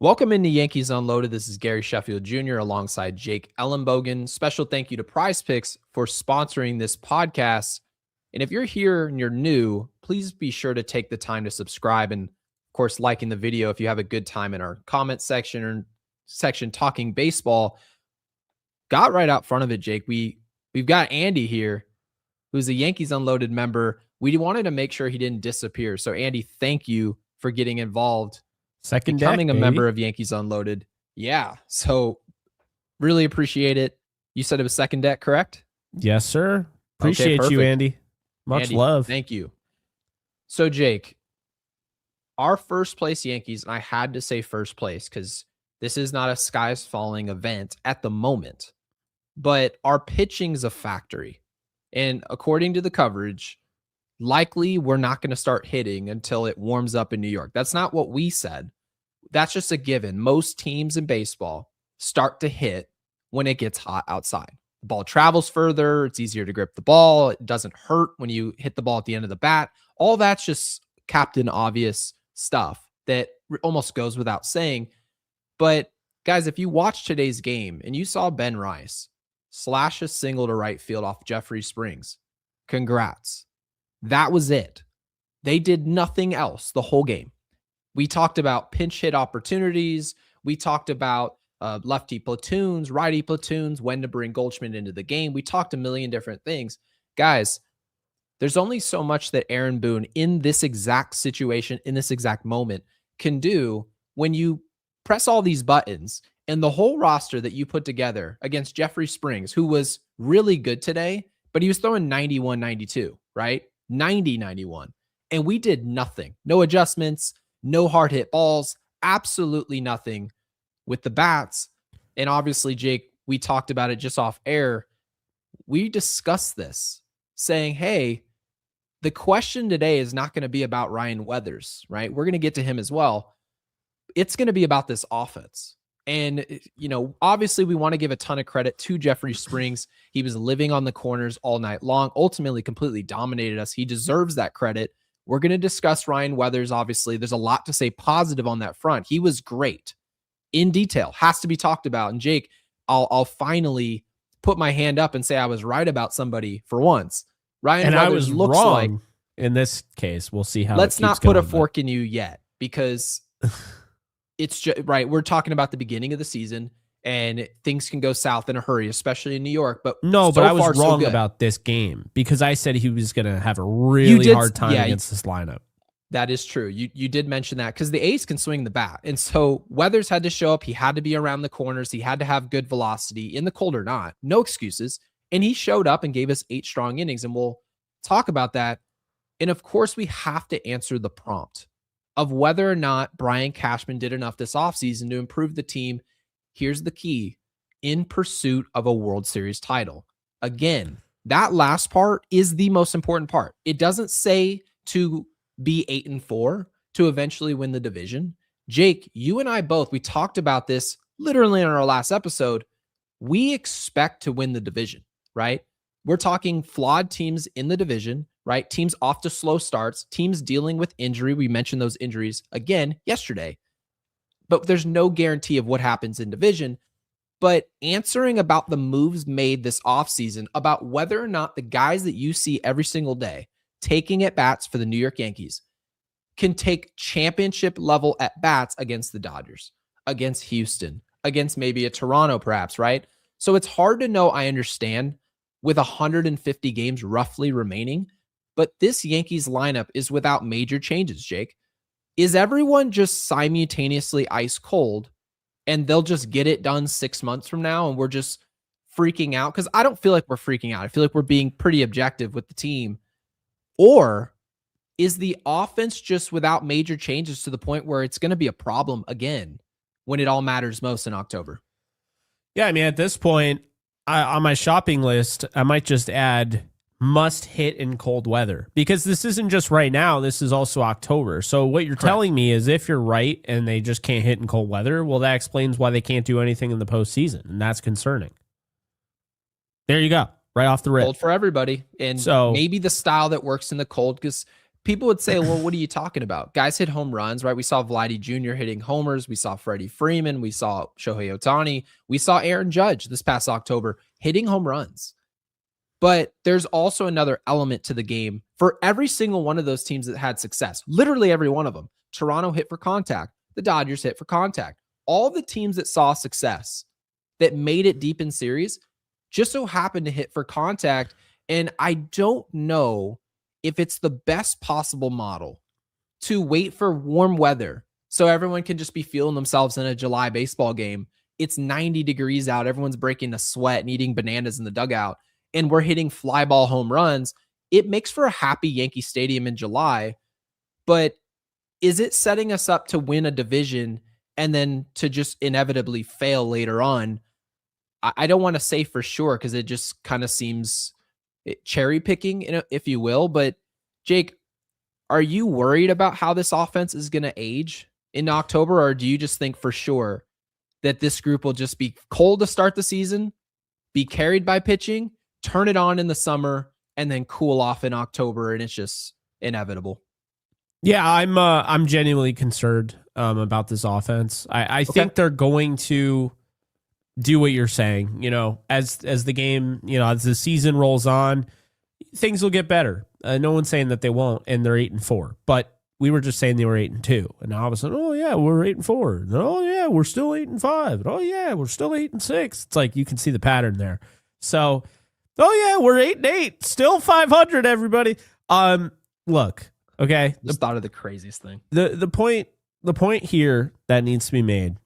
Welcome into Yankees Unloaded. This is Gary Sheffield Jr. alongside Jake Ellenbogen. Special thank you to Prize Picks for sponsoring this podcast. And if you're here and you're new, please be sure to take the time to subscribe and, of course, liking the video if you have a good time in our comment section or section talking baseball. Got right out front of it, Jake. We've got Andy here, who's a Yankees Unloaded member. We wanted to make sure he didn't disappear. So, Andy, thank you for getting involved. Becoming a member of Yankees Unloaded. Yeah. So really appreciate it. You said it was second deck, correct? Yes, sir. Appreciate you, Andy. Much love. Thank you. So, Jake, our first place Yankees, and I had to say first place because this is not a skies falling event at the moment, but our pitching's a factory. And according to the coverage, likely we're not going to start hitting until it warms up in New York. That's not what we said. That's just a given. Most teams in baseball start to hit when it gets hot outside. The ball travels further. It's easier to grip the ball. It doesn't hurt when you hit the ball at the end of the bat. All that's just Captain Obvious stuff that almost goes without saying. But guys, if you watch today's game and you saw Ben Rice slash a single to right field off Jeffrey Springs, congrats. That was it. They did nothing else the whole game. We talked about pinch hit opportunities. We talked about lefty platoons, righty platoons, when to bring Goldschmidt into the game. We talked a million different things. Guys, there's only so much that Aaron Boone in this exact situation, in this exact moment, can do when you press all these buttons and the whole roster that you put together against Jeffrey Springs, who was really good today, but he was throwing 91, 92, right? 90, 91. And we did nothing. No adjustments, no hard hit balls, absolutely nothing with the bats. And obviously, Jake, we talked about it just off air. We discussed this saying, hey, the question today is not going to be about Ryan Weathers, right? We're going to get to him as well. It's going to be about this offense. And, obviously we want to give a ton of credit to Jeffrey Springs. He was living on the corners all night long, ultimately completely dominated us. He deserves that credit. We're going to discuss Ryan Weathers. Obviously, there's a lot to say positive on that front. He was great in detail, has to be talked about. And Jake, I'll finally put my hand up and say I was right about somebody for once. Ryan Weathers looks wrong like, in this case. We'll see how. Let's not put a fork in you yet, because it's just right. We're talking about the beginning of the season, and things can go south in a hurry, especially in New York. But but I was wrong about this game because I said he was going to have a really hard time against this lineup. That is true. You did mention that because the A's can swing the bat. And so Weathers had to show up. He had to be around the corners. He had to have good velocity in the cold or not. No excuses. And he showed up and gave us 8 strong innings. And we'll talk about that. And of course, we have to answer the prompt of whether or not Brian Cashman did enough this offseason to improve the team. Here's the key: in pursuit of a World Series title. Again, that last part is the most important part. It doesn't say to be 8-4 to eventually win the division. Jake, you and I both, we talked about this literally in our last episode. We expect to win the division, right? We're talking flawed teams in the division, right? Teams off to slow starts, teams dealing with injury. We mentioned those injuries again yesterday. But there's no guarantee of what happens in division. But answering about the moves made this offseason, about whether or not the guys that you see every single day taking at bats for the New York Yankees can take championship level at bats against the Dodgers, against Houston, against maybe a Toronto perhaps, right? So it's hard to know, I understand, with 150 games roughly remaining. But this Yankees lineup is without major changes, Jake. Is everyone just simultaneously ice cold and they'll just get it done 6 months from now and we're just freaking out? Because I don't feel like we're freaking out. I feel like we're being pretty objective with the team. Or is the offense just without major changes to the point where it's going to be a problem again when it all matters most in October? Yeah, I mean, at this point, on my shopping list, I might just add must hit in cold weather, because this isn't just right now. This is also October. So what you're telling me is if you're right and they just can't hit in cold weather, well, that explains why they can't do anything in the postseason. And that's concerning. There you go. Right off the rip. Cold for everybody. And so maybe the style that works in the cold, because people would say, well, what are you talking about? Guys hit home runs, right? We saw Vladdy Jr. hitting homers. We saw Freddie Freeman. We saw Shohei Ohtani. We saw Aaron Judge this past October hitting home runs. But there's also another element to the game for every single one of those teams that had success. Literally every one of them. Toronto hit for contact. The Dodgers hit for contact. All the teams that saw success that made it deep in series just so happened to hit for contact. And I don't know if it's the best possible model to wait for warm weather so everyone can just be feeling themselves in a July baseball game. It's 90 degrees out. Everyone's breaking a sweat and eating bananas in the dugout, and we're hitting fly ball home runs. It makes for a happy Yankee Stadium in July, but is it setting us up to win a division and then to just inevitably fail later on? I don't want to say for sure because it just kind of seems cherry picking, if you will. But Jake, are you worried about how this offense is going to age in October, or do you just think for sure that this group will just be cold to start the season, be carried by pitching, turn it on in the summer, and then cool off in October, and it's just inevitable? Yeah, I'm genuinely concerned about this offense. I think they're going to do what you're saying. You know, as the game, you know, as the season rolls on, things will get better. No one's saying that they won't, and they're 8-4. But we were just saying they were 8-2, and now all of a sudden, oh yeah, we're 8-4. Oh yeah, we're still 8-5. Oh yeah, we're still 8-6. It's like you can see the pattern there. So, oh yeah, we're 8-8, still 500. Everybody, look, okay. Just thought of the craziest thing. The point here that needs to be made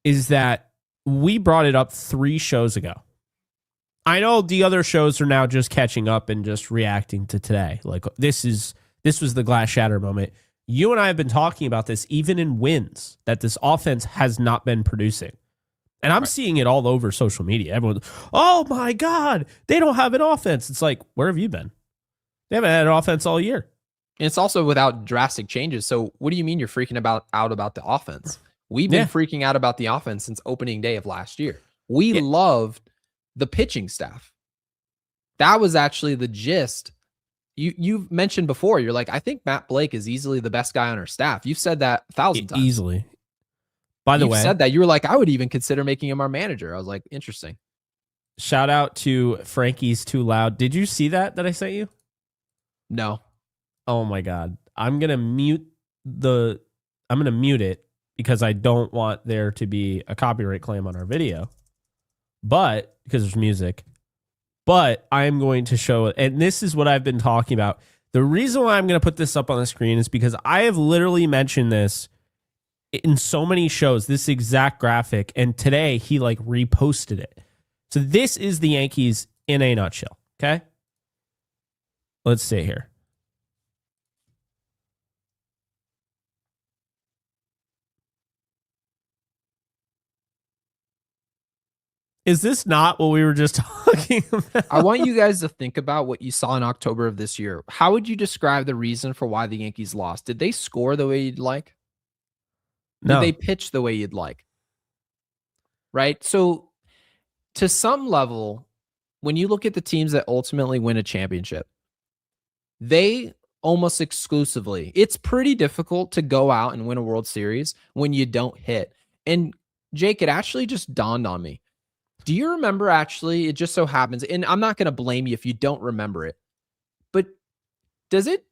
is that we brought it up 3 shows ago. I know the other shows are now just catching up and just reacting to today. Like this was the glass shatter moment. You and I have been talking about this even in wins, that this offense has not been producing. And I'm seeing it all over social media. Everyone, oh my God, they don't have an offense. It's like, where have you been? They haven't had an offense all year. And it's also without drastic changes. So what do you mean you're freaking out about the offense? We've been freaking out about the offense since opening day of last year. We loved the pitching staff. That was actually the gist. You've mentioned before, you're like, I think Matt Blake is easily the best guy on our staff. You've said that 1,000 times. Easily. By the way, you said that. You were like, I would even consider making him our manager. I was like, interesting. Shout out to Frankie's Too Loud. Did you see that I sent you? No. Oh my God. I'm going to mute it because I don't want there to be a copyright claim on our video. But because there's music. But I am going to show it. And this is what I've been talking about. The reason why I'm going to put this up on the screen is because I have literally mentioned this in so many shows, this exact graphic. And today he like reposted it. So this is the Yankees in a nutshell. Okay. Let's see here. Is this not what we were just talking about? I want you guys to think about what you saw in October of this year. How would you describe the reason for why the Yankees lost? Did they score the way you'd like? No. Did they pitch the way you'd like? Right? So to some level, when you look at the teams that ultimately win a championship, they almost exclusively, it's pretty difficult to go out and win a World Series when you don't hit. And Jake, it actually just dawned on me. Do you remember actually, it just so happens, and I'm not going to blame you if you don't remember it, but does it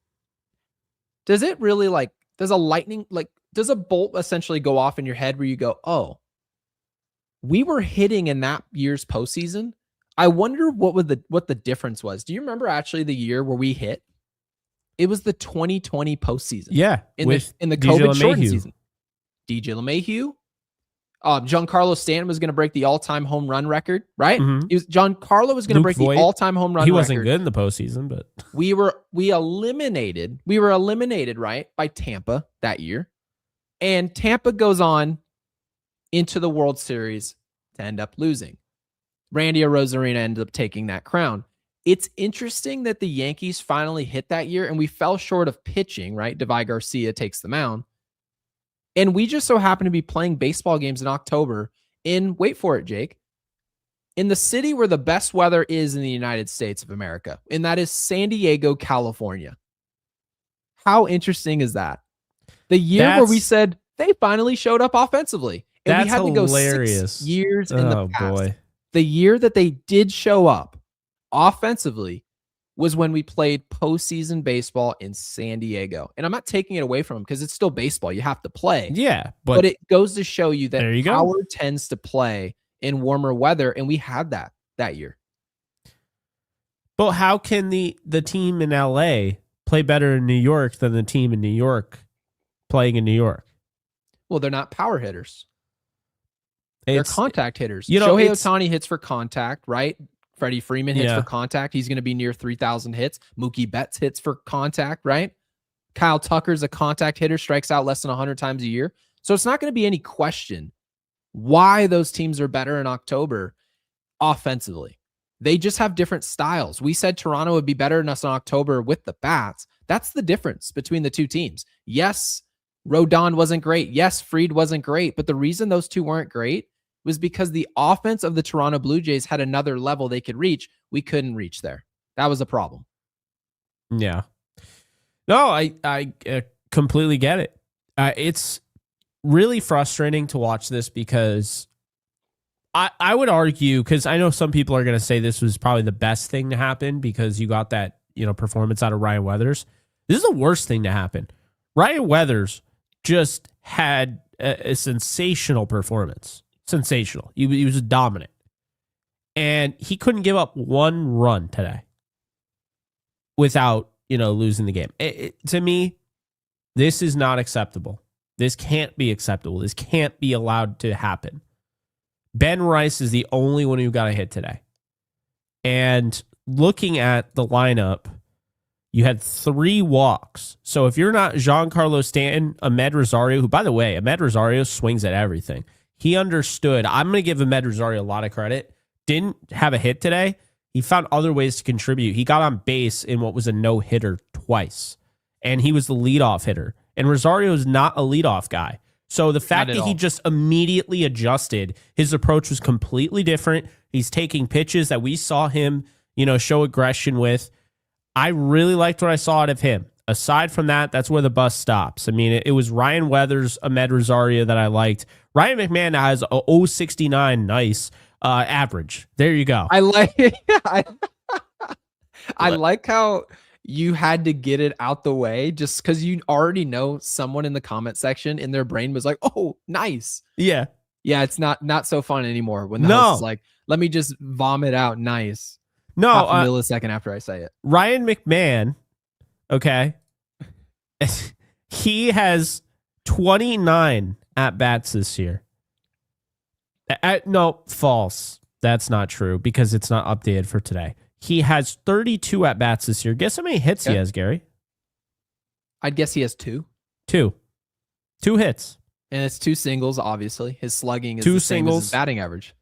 really like, does a bolt essentially go off in your head where you go, oh, we were hitting in that year's postseason? I wonder what the difference was. Do you remember actually the year where we hit? It was the 2020 postseason. Yeah. In the COVID shortened season. DJ LeMahieu. Giancarlo Stanton was going to break the all-time home run record, right? Mm-hmm. Giancarlo was going to break the all-time home run record. He wasn't good in the postseason, but we were eliminated, right, by Tampa that year. And Tampa goes on into the World Series to end up losing. Randy Arozarena ended up taking that crown. It's interesting that the Yankees finally hit that year, and we fell short of pitching, right? Davai Garcia takes the mound. And we just so happen to be playing baseball games in October in, wait for it, Jake, in the city where the best weather is in the United States of America, and that is San Diego, California. How interesting is that? The year where we said they finally showed up offensively. And we had to go hilarious. 6 years in the past. Boy. The year that they did show up offensively was when we played postseason baseball in San Diego. And I'm not taking it away from them because it's still baseball. You have to play. Yeah. But it goes to show you that power go. tends to play in warmer weather. And we had that year. But how can the team in LA play better in New York than the team in New York playing in New York? Well, they're not power hitters. They're contact hitters. You know, Shohei Ohtani hits for contact, right? Freddie Freeman hits for contact. He's going to be near 3,000 hits. Mookie Betts hits for contact, right? Kyle Tucker's a contact hitter, strikes out less than 100 times a year. So it's not going to be any question why those teams are better in October offensively. They just have different styles. We said Toronto would be better than us in October with the bats. That's the difference between the two teams. Yes, Rodon wasn't great. Yes, Fried wasn't great. But the reason those two weren't great was because the offense of the Toronto Blue Jays had another level they could reach. We couldn't reach there. That was a problem. Yeah. No, I completely get it. It's really frustrating to watch this because I would argue, because I know some people are going to say this was probably the best thing to happen because you got that, performance out of Ryan Weathers. This is the worst thing to happen. Ryan Weathers just had a sensational performance. Sensational. He was dominant. And he couldn't give up one run today without, losing the game. To me, this is not acceptable. This can't be acceptable. This can't be allowed to happen. Ben Rice is the only one who got a hit today. And looking at the lineup, you had 3 walks. So if you're not Giancarlo Stanton, Ahmed Rosario, who, by the way, Ahmed Rosario swings at everything. He understood. I'm going to give Ahmed Rosario a lot of credit. Didn't have a hit today. He found other ways to contribute. He got on base in what was a no-hitter twice. And he was the leadoff hitter. And Rosario is not a leadoff guy. So the fact that he just immediately adjusted, his approach was completely different. He's taking pitches that we saw him, show aggression with. I really liked what I saw out of him. Aside from that, that's where the bus stops. I mean, it was Ryan Weathers, Ahmed Rosario that I liked. Ryan McMahon now has a 069 nice average. There you go. I like how you had to get it out the way just because you already know someone in the comment section in their brain was like, oh, nice. Yeah. Yeah, it's not so fun anymore when the host is like, let me just vomit out nice. No, half a millisecond after I say it. Ryan McMahon, okay, he has 29 at-bats this year. No, false. That's not true because it's not updated for today. He has 32 at-bats this year. Guess how many hits he has, Gary? I'd guess he has 2. 2 hits. And it's 2 singles, obviously. His slugging is 2 the same singles. as his batting average.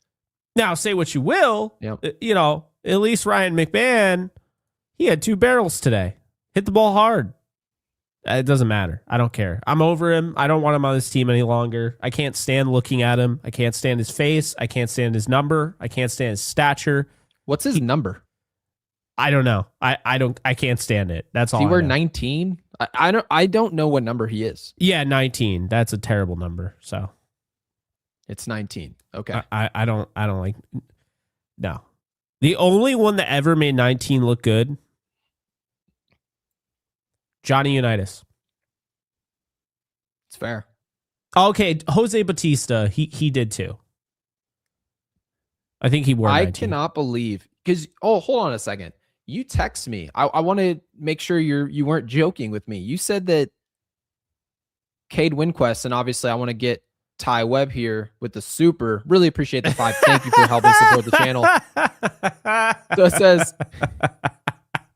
Now, say what you will. Yep. At least Ryan McMahon, he had 2 barrels today. Hit the ball hard. It doesn't matter. I don't care. I'm over him. I don't want him on this team any longer. I can't stand looking at him. I can't stand his face. I can't stand his number. I can't stand his stature. What's his number? I don't know. I can't stand it. That's all. Does he wear 19? I don't know what number he is. Yeah, 19. That's a terrible number. So it's 19. Okay. I don't like. No. The only one that ever made 19 look good, Johnny Unitas. It's fair. Okay, Jose Bautista, he did too. I think he wore 19. I cannot believe because hold on a second. You text me. I want to make sure you weren't joking with me. You said that Cade Winquist, and obviously I want to get Ty Webb here with the super. Really appreciate the 5. Thank you for helping support the channel. So it says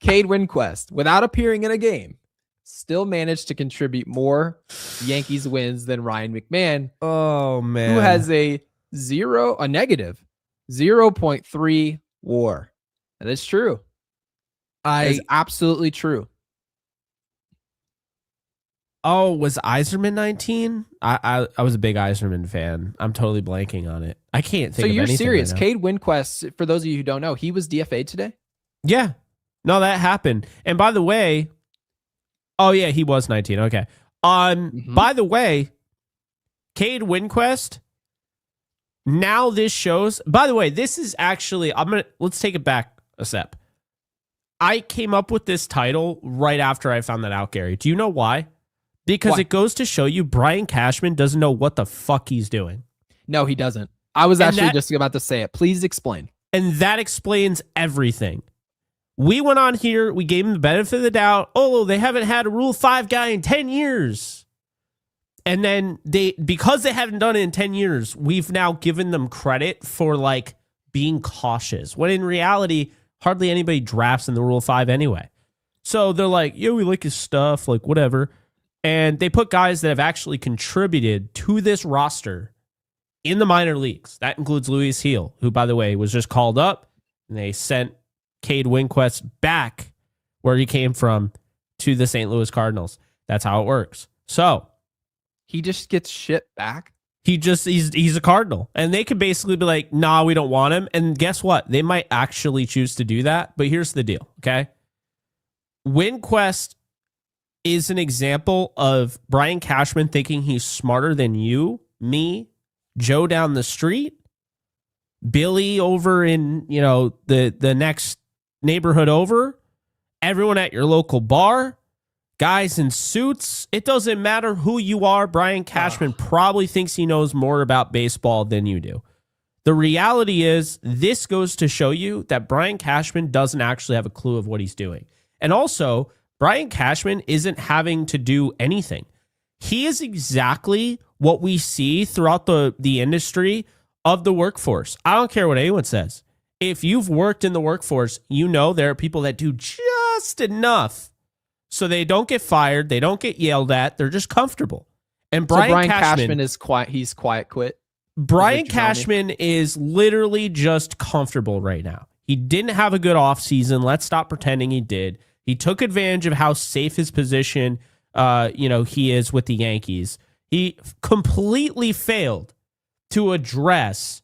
Cade Winquist, without appearing in a game, still managed to contribute more Yankees wins than Ryan McMahon. Oh man, who has a negative 0.3 WAR. That is true. That is absolutely true. Oh, was Yzerman 19? I was a big Yzerman fan. I'm totally blanking on it. I can't think of anything. So you're serious. Right, Cade Winquist, for those of you who don't know, he was DFA'd today? Yeah. No, that happened. And by the way, Oh, yeah, he was 19. Okay. By the way, Cade Winquest, now this shows, by the way, this is actually, let's take it back a step. I came up with this title right after I found that out, Gary. Do you know why? Because it goes to show you Brian Cashman doesn't know what the fuck he's doing. No, he doesn't. I was actually just about to say it. Please explain. And that explains everything. We went on here, we gave him the benefit of the doubt. Oh, they haven't had a Rule 5 guy in 10 years. And then because they haven't done it in 10 years, we've now given them credit for like being cautious. When in reality, hardly anybody drafts in the Rule 5 anyway. So they're like, yeah, we like his stuff, like whatever. And they put guys that have actually contributed to this roster in the minor leagues. That includes Luis Heel, who, by the way, was just called up. And they sent Cade Winquest back where he came from to the St. Louis Cardinals. That's how it works. So he just gets shit back. He's a Cardinal. And they could basically be like, nah, we don't want him. And guess what? They might actually choose to do that. But here's the deal, okay? Winquest is an example of Brian Cashman thinking he's smarter than you, me, Joe down the street, Billy over in, the next neighborhood over, everyone at your local bar, guys in suits. It doesn't matter who you are. Brian Cashman probably thinks he knows more about baseball than you do. The reality is this goes to show you that Brian Cashman doesn't actually have a clue of what he's doing. And also, Brian Cashman isn't having to do anything. He is exactly what we see throughout the industry of the workforce. I don't care what anyone says. If you've worked in the workforce, you know there are people that do just enough so they don't get fired, they don't get yelled at, they're just comfortable. And Brian Cashman is quiet. He's quiet quit. Brian Cashman is literally just comfortable right now. He didn't have a good offseason. Let's stop pretending he did. He took advantage of how safe his position he is with the Yankees. He completely failed to address,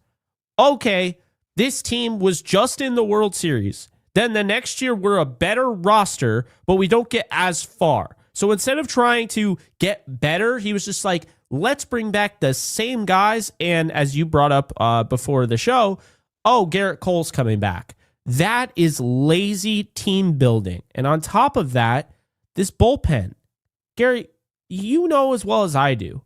okay, this team was just in the World Series. Then the next year, we're a better roster, but we don't get as far. So instead of trying to get better, he was just like, let's bring back the same guys. And as you brought up before the show, Garrett Cole's coming back. That is lazy team building. And on top of that, this bullpen. Gary, you know as well as I do,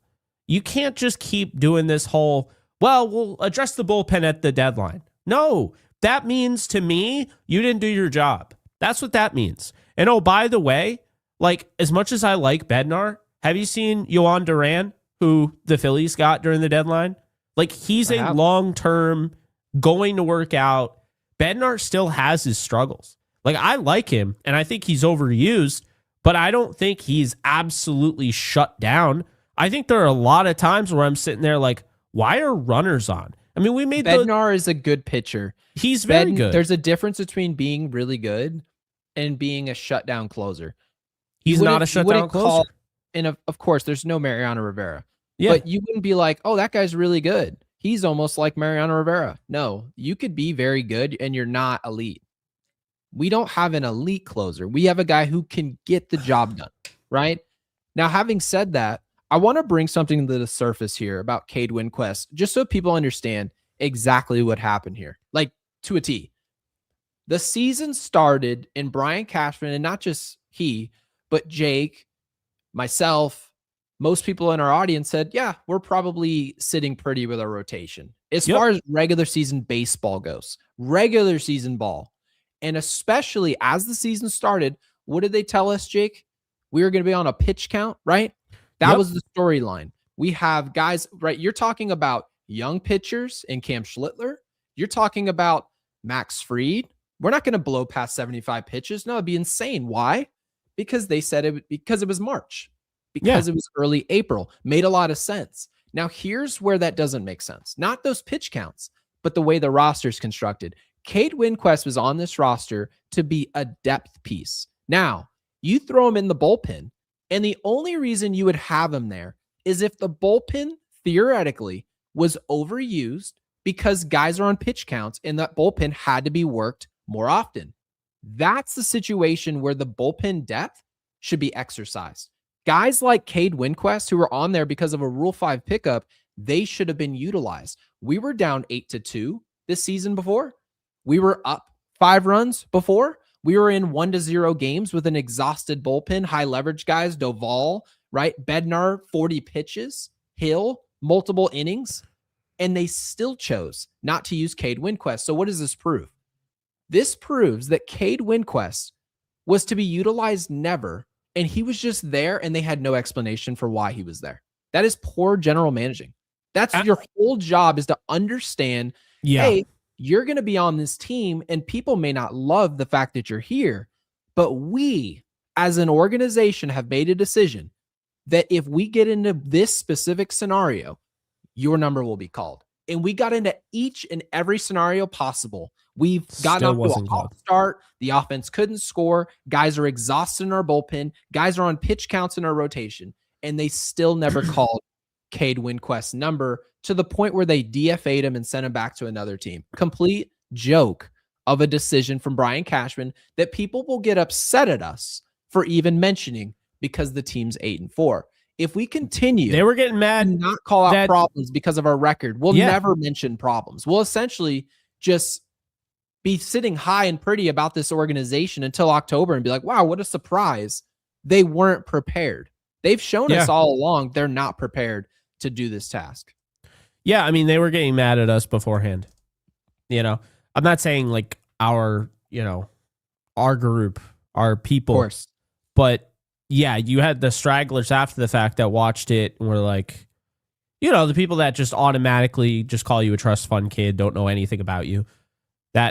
you can't just keep doing this whole, we'll address the bullpen at the deadline. No, that means to me, you didn't do your job. That's what that means. And by the way, like as much as I like Bednar, have you seen Yohan Duran, who the Phillies got during the deadline? Like he's a long-term going to work out. Bednar still has his struggles. Like I like him and I think he's overused, but I don't think he's absolutely shut down. I think there are a lot of times where I'm sitting there like, why are runners on? I mean, we made Bednar is a good pitcher. He's very good. There's a difference between being really good and being a shutdown closer. He's not a shutdown closer. Of course, there's no Mariano Rivera. Yeah. But you wouldn't be like, oh, that guy's really good. He's almost like Mariano Rivera. No, you could be very good and you're not elite. We don't have an elite closer. We have a guy who can get the job done, right? Now, having said that, I want to bring something to the surface here about Cade Winquest, just so people understand exactly what happened here, like to a T. The season started in Brian Cashman, and not just he, but Jake, myself, most people in our audience said, yeah, we're probably sitting pretty with our rotation. As far as regular season baseball goes, regular season ball, and especially as the season started, what did they tell us, Jake? We were going to be on a pitch count, right? That was the storyline. We have guys, right? You're talking about young pitchers in Cam Schlittler. You're talking about Max Fried. We're not going to blow past 75 pitches. No, it'd be insane. Why? Because they said because it was March. Because it was early April. Made a lot of sense. Now, here's where that doesn't make sense. Not those pitch counts, but the way the roster is constructed. Cade Winquest was on this roster to be a depth piece. Now, you throw him in the bullpen, and the only reason you would have him there is if the bullpen, theoretically, was overused because guys are on pitch counts, and that bullpen had to be worked more often. That's the situation where the bullpen depth should be exercised. Guys like Cade Winquest, who were on there because of a Rule 5 pickup, they should have been utilized. We were down 8-2 this season before. We were up 5 runs before. We were in 1-0 games with an exhausted bullpen, high leverage guys, Doval, right? Bednar, 40 pitches, Hill, multiple innings, and they still chose not to use Cade Winquest. So what does this prove? This proves that Cade Winquest was to be utilized never, and he was just there and they had no explanation for why he was there. That is poor general managing. That's your whole job, is to understand, hey, you're going to be on this team and people may not love the fact that you're here, but we as an organization have made a decision that if we get into this specific scenario, your number will be called. And we got into each and every scenario possible. We've gotten off to a hot start. The offense couldn't score. Guys are exhausted in our bullpen. Guys are on pitch counts in our rotation. And they still never called Cade Winquest's number, to the point where they DFA'd him and sent him back to another team. Complete joke of a decision from Brian Cashman that people will get upset at us for even mentioning, because the team's 8-4. If we continue, they were getting mad and not call out problems because of our record, we'll never mention problems. We'll essentially just be sitting high and pretty about this organization until October and be like, wow, what a surprise. They weren't prepared. They've shown us all along they're not prepared to do this task. Yeah, I mean, they were getting mad at us beforehand. You know, I'm not saying like our group, our people, Of course. But yeah, you had the stragglers after the fact that watched it and were like, the people that just automatically just call you a trust fund kid, don't know anything about you,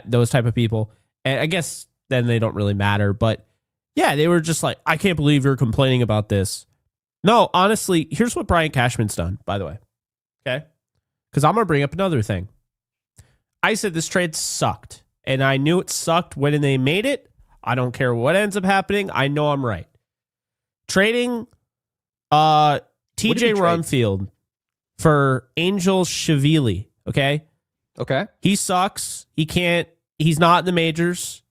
those type of people. And I guess then they don't really matter. But yeah, they were just like, I can't believe you're complaining about this. No, honestly, here's what Brian Cashman's done, by the way. Okay? Because I'm going to bring up another thing. I said this trade sucked, and I knew it sucked when they made it. I don't care what ends up happening. I know I'm right. Trading TJ Rumfield for Angel Shavili, okay? Okay. He sucks. He's not in the majors,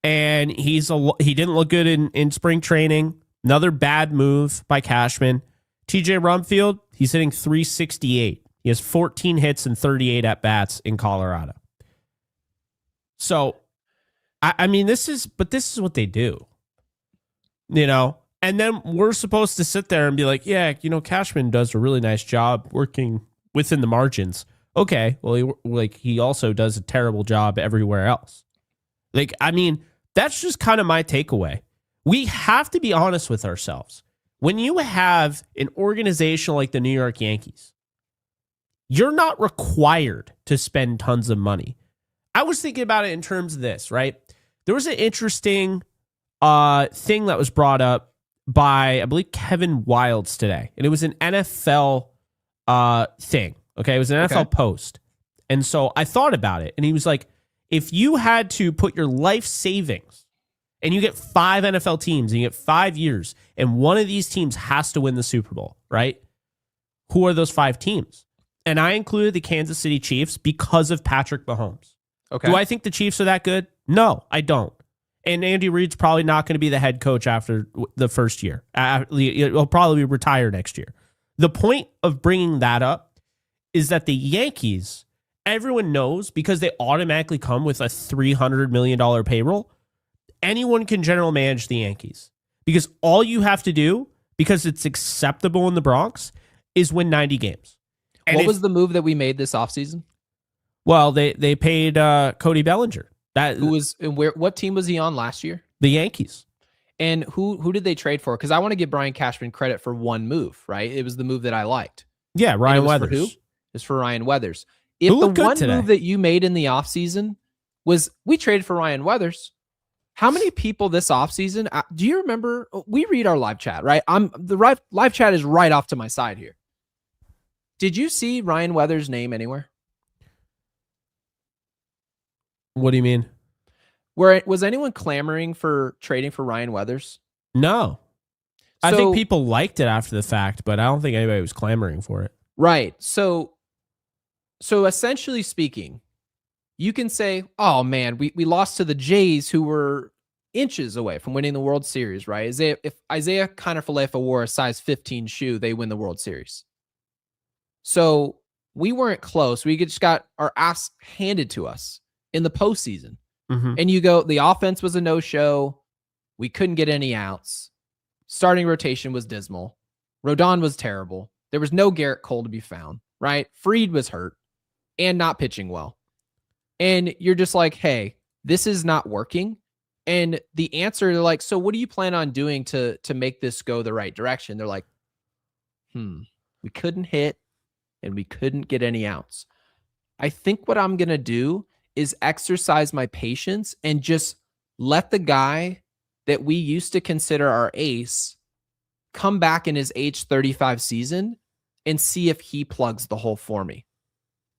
and he didn't look good in spring training. Another bad move by Cashman. TJ Rumfield, he's hitting .368. He has 14 hits and 38 at-bats in Colorado. So, I mean, this is what they do. And then we're supposed to sit there and be like, yeah, Cashman does a really nice job working within the margins. Okay, well, he also does a terrible job everywhere else. That's just kind of my takeaway. We have to be honest with ourselves. When you have an organization like the New York Yankees, you're not required to spend tons of money. I was thinking about it in terms of this, right? There was an interesting thing that was brought up by, I believe, Kevin Wildes today. And it was an NFL thing. Okay, it was an NFL post. And so I thought about it. And he was like, if you had to put your life savings, and you get 5 NFL teams, and you get 5 years, and one of these teams has to win the Super Bowl, right? Who are those 5 teams? And I included the Kansas City Chiefs because of Patrick Mahomes. Okay. Do I think the Chiefs are that good? No, I don't. And Andy Reid's probably not going to be the head coach after the first year. He'll probably retire next year. The point of bringing that up is that the Yankees, everyone knows, because they automatically come with a $300 million payroll, anyone can general manage the Yankees. Because all you have to do, because it's acceptable in the Bronx, is win 90 games. And what was the move that we made this offseason? Well, they paid Cody Bellinger. What team was he on last year? The Yankees. And who did they trade for? Because I want to give Brian Cashman credit for one move, right? It was the move that I liked. Yeah, Ryan Weathers. For who? It's for Ryan Weathers. If the one move that you made in the offseason was we traded for Ryan Weathers, how many people this offseason, do you remember? We read our live chat, right? The live chat is right off to my side here. Did you see Ryan Weathers' name anywhere? What do you mean? Was anyone clamoring for trading for Ryan Weathers? No. I think people liked it after the fact, but I don't think anybody was clamoring for it. Right. So essentially speaking, you can say, oh man, we lost to the Jays, who were inches away from winning the World Series, right? If Isaiah Kiner-Falefa wore a size 15 shoe, they win the World Series. So we weren't close. We just got our ass handed to us in the postseason. Mm-hmm. And you go, the offense was a no-show. We couldn't get any outs. Starting rotation was dismal. Rodon was terrible. There was no Garrett Cole to be found, right? Fried was hurt and not pitching well. And you're just like, hey, this is not working. And the answer, they're like, so what do you plan on doing to make this go the right direction? They're like, we couldn't hit and we couldn't get any outs. I think what I'm going to do is exercise my patience and just let the guy that we used to consider our ace come back in his age 35 season and see if he plugs the hole for me.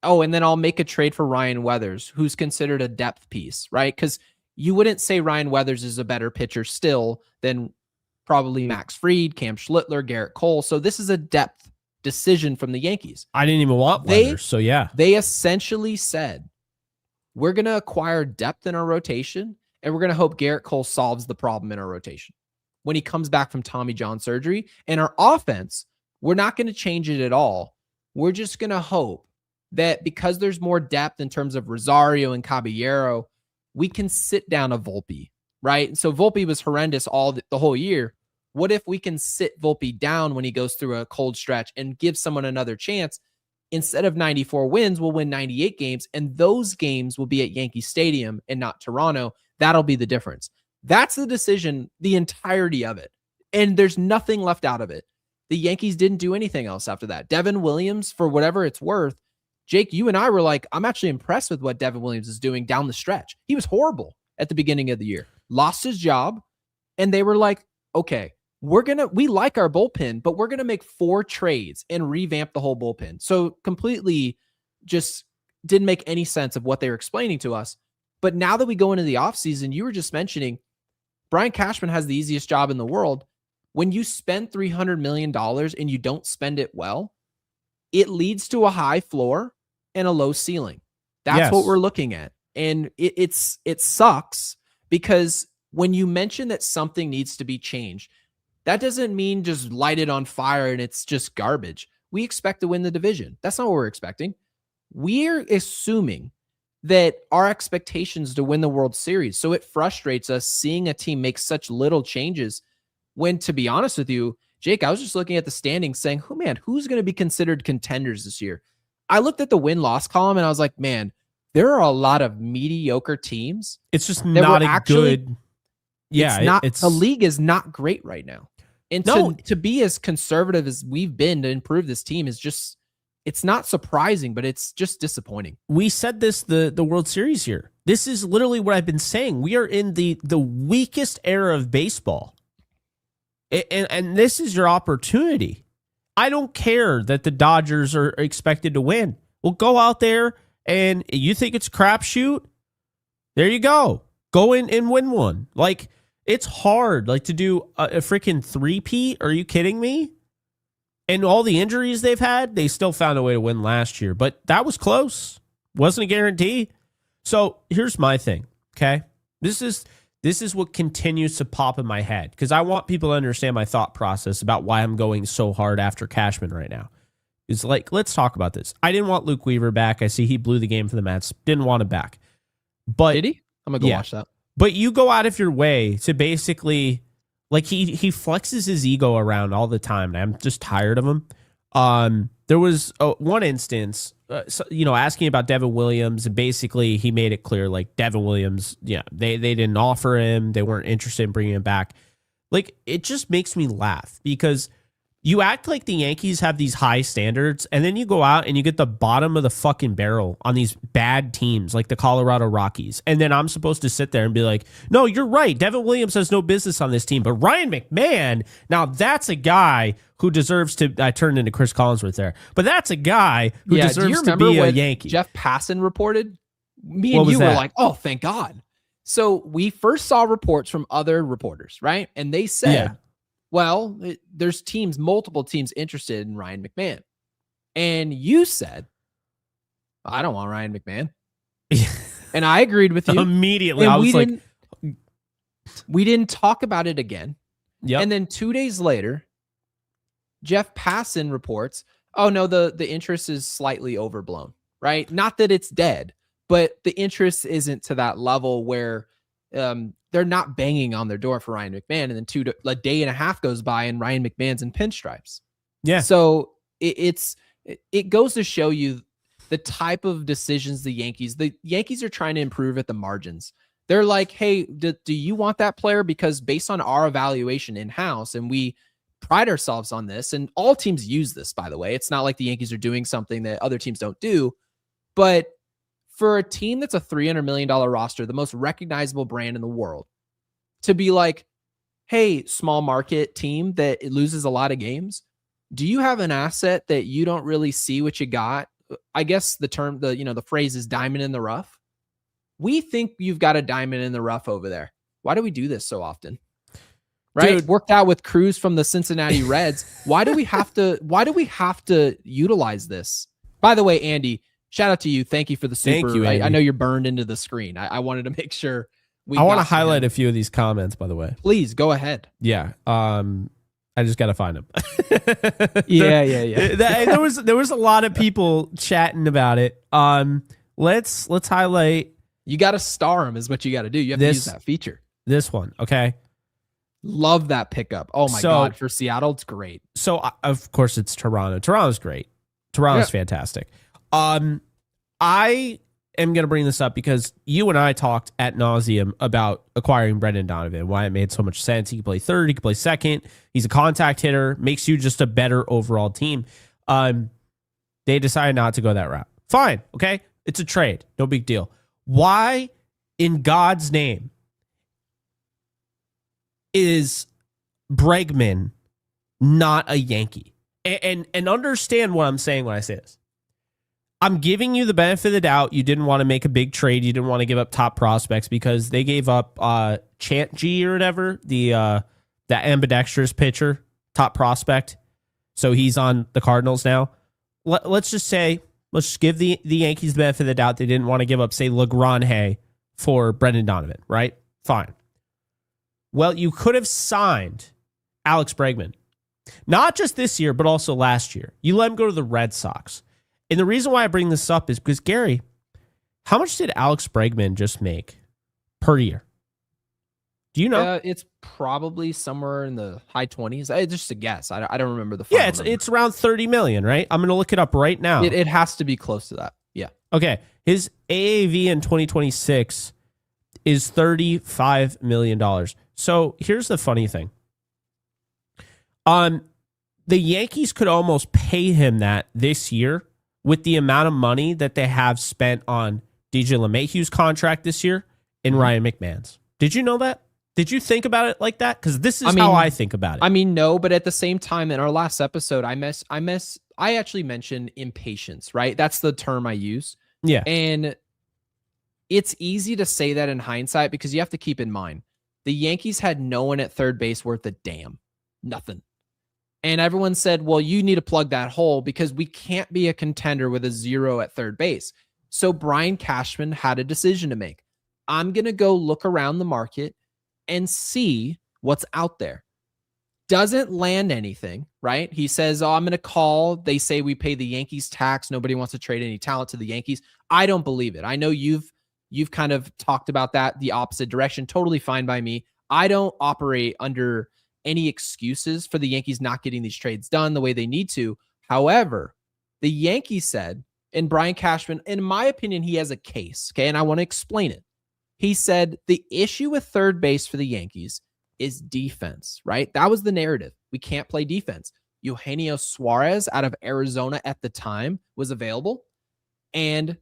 Oh, and then I'll make a trade for Ryan Weathers, who's considered a depth piece, right? Because you wouldn't say Ryan Weathers is a better pitcher still than probably Max Fried, Cam Schlittler, Garrett Cole. So this is a depth decision from the Yankees. I didn't even want Weathers, so yeah. They essentially said, we're going to acquire depth in our rotation, and we're going to hope Garrett Cole solves the problem in our rotation when he comes back from Tommy John surgery. And our offense, we're not going to change it at all. We're just going to hope that because there's more depth in terms of Rosario and Caballero, we can sit down a Volpe, right? And so Volpe was horrendous the whole year. What if we can sit Volpe down when he goes through a cold stretch and give someone another chance? Instead of 94 wins, we'll win 98 games, and those games will be at Yankee Stadium and not Toronto. That'll be the difference. That's the decision, the entirety of it. And there's nothing left out of it. The Yankees didn't do anything else after that. Devin Williams, for whatever it's worth, Jake, you and I were like, I'm actually impressed with what Devin Williams is doing down the stretch. He was horrible at the beginning of the year, lost his job, and they were like, okay, we like our bullpen, but we're going to make 4 trades and revamp the whole bullpen. So completely just didn't make any sense of what they were explaining to us. But now that we go into the offseason, you were just mentioning Brian Cashman has the easiest job in the world. When you spend $300 million and you don't spend it well, it leads to a high floor and a low ceiling. That's what we're looking at. And it sucks because when you mention that something needs to be changed, that doesn't mean just light it on fire and it's just garbage. We expect to win the division. That's not what we're expecting. We're assuming that our expectations to win the World Series. So it frustrates us seeing a team make such little changes when, to be honest with you, Jake, I was just looking at the standings saying, who's going to be considered contenders this year? I looked at the win-loss column and I was like, man, there are a lot of mediocre teams. It's just not a good. Yeah, the league is not great right now. And to be as conservative as we've been to improve this team is just, it's not surprising, but it's just disappointing. We said this the World Series here. This is literally what I've been saying. We are in the weakest era of baseball. And this is your opportunity. I don't care that the Dodgers are expected to win. Well, go out there and you think it's a crapshoot? There you go. Go in and win one. Like, it's hard, like, to do a freaking three-peat. Are you kidding me? And all the injuries they've had, they still found a way to win last year. But that was close. Wasn't a guarantee. So here's my thing, okay? This is what continues to pop in my head because I want people to understand my thought process about why I'm going so hard after Cashman right now. It's like, let's talk about this. I didn't want Luke Weaver back. I see he blew the game for the Mets. Didn't want him back. But did he? I'm going to go watch that. But you go out of your way to basically, like, he flexes his ego around all the time, and I'm just tired of him. There was one instance, asking about Devin Williams, and basically he made it clear, like, Devin Williams, they didn't offer him. They weren't interested in bringing him back. Like, it just makes me laugh because you act like the Yankees have these high standards, and then you go out and you get the bottom of the fucking barrel on these bad teams like the Colorado Rockies. And then I'm supposed to sit there and be like, no, you're right. Devin Williams has no business on this team. But Ryan McMahon, now that's a guy who deserves to, I turned into Chris Collinsworth there, but that's a guy who deserves to be a Yankee. Jeff Passan reported? Me and you were like, oh, thank God. So we first saw reports from other reporters, right? And they said, well, there's multiple teams interested in Ryan McMahon. And you said, I don't want Ryan McMahon. And I agreed with you. Immediately. I was like, We didn't talk about it again. Yep. And then 2 days later, Jeff Passan reports, oh no, the interest is slightly overblown, right? Not that it's dead, but the interest isn't to that level where they're not banging on their door for Ryan McMahon. And then a day and a half goes by and Ryan McMahon's in pinstripes. Yeah. So it goes to show you the type of decisions the Yankees are trying to improve at the margins. They're like, hey, do you want that player? Because based on our evaluation in-house, and we pride ourselves on this, and all teams use this, by the way. It's not like the Yankees are doing something that other teams don't do. But for a team that's a $300 million roster, the most recognizable brand in the world, to be like, hey, small market team that loses a lot of games, do you have an asset that you don't really see what you got? I guess the phrase is diamond in the rough. We think you've got a diamond in the rough over there. Why do we do this so often? Right? Dude. Worked out with Cruz from the Cincinnati Reds. Why do we have to utilize this? By the way, Andy, shout out to you. Thank you for the super. Thank you, Andy. I know you're burned into the screen. I wanted to make sure I want to highlight a few of these comments, by the way. Please go ahead. Yeah. I just got to find them. Yeah. There was a lot of people chatting about it. Let's highlight. You got to star them is what you got to do. You have to use that feature. This one. Okay. Love that pickup. Oh my God. For Seattle, it's great. So of course it's Toronto. Toronto's great. Toronto's fantastic. I am going to bring this up because you and I talked ad nauseum about acquiring Brendan Donovan, why it made so much sense. He can play third, he can play second. He's a contact hitter, makes you just a better overall team. They decided not to go that route. Fine, okay? It's a trade. No big deal. Why, in God's name, is Bregman not a Yankee? And understand what I'm saying when I say this. I'm giving you the benefit of the doubt. You didn't want to make a big trade. You didn't want to give up top prospects because they gave up Chant G or whatever, the ambidextrous pitcher, top prospect. So he's on the Cardinals now. Let's just give the Yankees the benefit of the doubt. They didn't want to give up, say, LeGrand for Brendan Donovan, right? Fine. Well, you could have signed Alex Bregman, not just this year, but also last year. You let him go to the Red Sox. And the reason why I bring this up is because, Gary, how much did Alex Bregman just make per year? Do you know? It's probably somewhere in the high 20s. Just a guess. I don't remember the final number. It's around 30 million, right? I'm going to look it up right now. It has to be close to that. Yeah. Okay. His AAV in 2026 is $35 million. So here's the funny thing. The Yankees could almost pay him that this year with the amount of money that they have spent on DJ LeMahieu's contract this year and Ryan McMahon's. Did you know that? Did you think about it like that? Because this is how I think about it. I mean, no, but at the same time, in our last episode, I actually mentioned impatience, right? That's the term I use. Yeah. And it's easy to say that in hindsight because you have to keep in mind, the Yankees had no one at third base worth a damn. Nothing. And everyone said, well, you need to plug that hole because we can't be a contender with a 0 at third base. So Brian Cashman had a decision to make. I'm going to go look around the market and see what's out there. Doesn't land anything, right? He says, I'm going to call. They say we pay the Yankees tax. Nobody wants to trade any talent to the Yankees. I don't believe it. I know you've kind of talked about that the opposite direction. Totally fine by me. I don't operate under any excuses for the Yankees not getting these trades done the way they need to. However, the Yankees said, and Brian Cashman, in my opinion, he has a case, okay? And I want to explain it. He said the issue with third base for the Yankees is defense, right? That was the narrative. We can't play defense. Eugenio Suarez out of Arizona at the time was available. And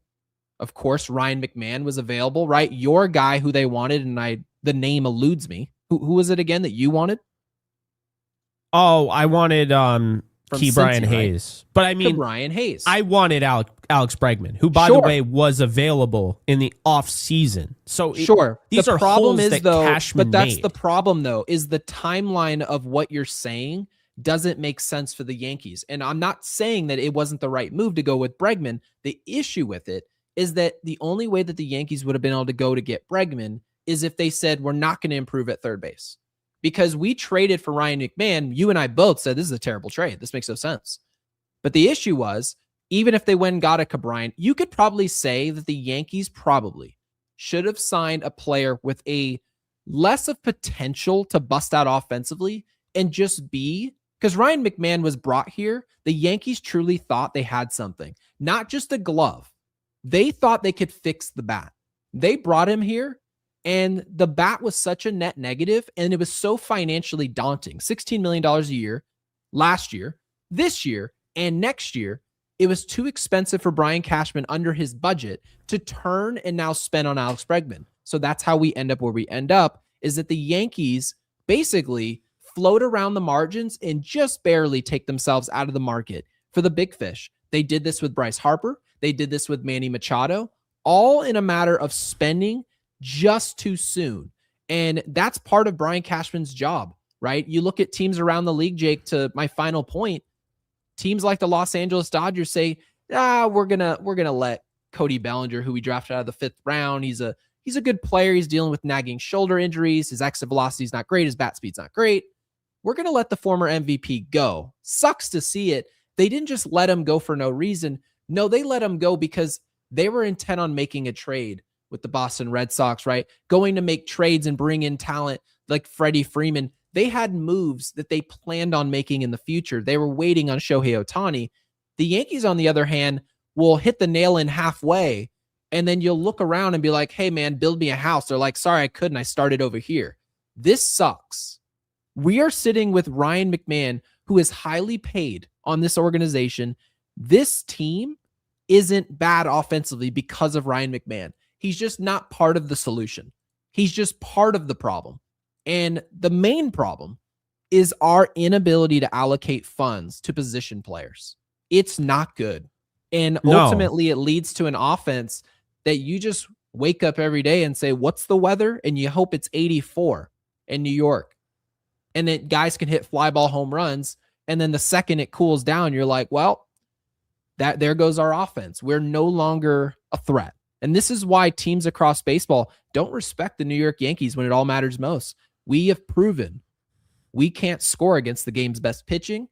of course, Ryan McMahon was available, right? Your guy who they wanted, and the name eludes me. Who was it again that you wanted? Oh, I wanted Brian Hayes. Right? But I mean, Brian Hayes. I wanted Alex Bregman, who, by the way, was available in the offseason. So these are holes that Cashman but that's made. the problem, though, is the timeline of what you're saying doesn't make sense for the Yankees. And I'm not saying that it wasn't the right move to go with Bregman. The issue with it is that the only way that the Yankees would have been able to go to get Bregman is if they said, we're not going to improve at third base. Because we traded for Ryan McMahon. You and I both said, this is a terrible trade. This makes no sense. But the issue was, even if they went and got a Brian, you could probably say that the Yankees probably should have signed a player with a less of potential to bust out offensively and just be, because Ryan McMahon was brought here. The Yankees truly thought they had something, not just a glove. They thought they could fix the bat. They brought him here, and the bat was such a net negative, and it was so financially daunting. $16 million a year last year, this year, and next year. It was too expensive for Brian Cashman under his budget to turn and now spend on Alex Bregman. So that's how we end up where we end up, is that the Yankees basically float around the margins and just barely take themselves out of the market for the big fish. They did this with Bryce Harper. They did this with Manny Machado, all in a matter of spending just too soon. And that's part of Brian Cashman's job, right? You look at teams around the league, Jake, to my final point, teams like the Los Angeles Dodgers say, we're gonna let Cody Bellinger, who we drafted out of the 5th round, he's a good player. He's dealing with nagging shoulder injuries. His exit velocity is not great. His bat speed's not great. We're gonna let the former MVP go. Sucks to see it. They didn't just let him go for no reason. No, they let him go because they were intent on making a trade with the Boston Red Sox, right? Going to make trades and bring in talent like Freddie Freeman. They had moves that they planned on making in the future. They were waiting on Shohei Ohtani. The Yankees, on the other hand, will hit the nail in halfway, and then you'll look around and be like, hey, man, build me a house. They're like, sorry, I couldn't. I started over here. This sucks. We are sitting with Ryan McMahon, who is highly paid on this organization. This team isn't bad offensively because of Ryan McMahon. He's just not part of the solution. He's just part of the problem. And the main problem is our inability to allocate funds to position players. It's not good. And ultimately, it leads to an offense that you just wake up every day and say, what's the weather? And you hope it's 84 in New York. And then guys can hit fly ball home runs. And then the second it cools down, you're like, well, there goes our offense. We're no longer a threat. And this is why teams across baseball don't respect the New York Yankees when it all matters most. We have proven we can't score against the game's best pitching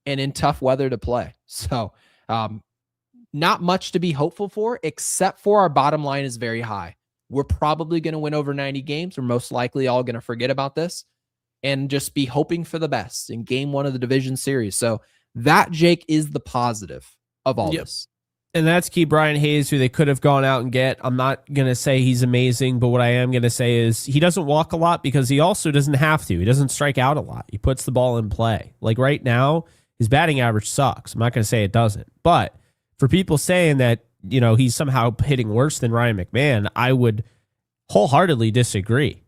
and in tough weather to play. So not much to be hopeful for, except for our bottom line is very high. We're probably going to win over 90 games. We're most likely all going to forget about this and just be hoping for the best in game 1 of the division series. So that, Jake, is the positive of all this. And that's key Brian Hayes, who they could have gone out and get. I'm not going to say he's amazing, but what I am going to say is he doesn't walk a lot because he also doesn't have to. He doesn't strike out a lot. He puts the ball in play. Like right now, his batting average sucks. I'm not going to say it doesn't. But for people saying that, you know, he's somehow hitting worse than Ryan McMahon, I would wholeheartedly disagree.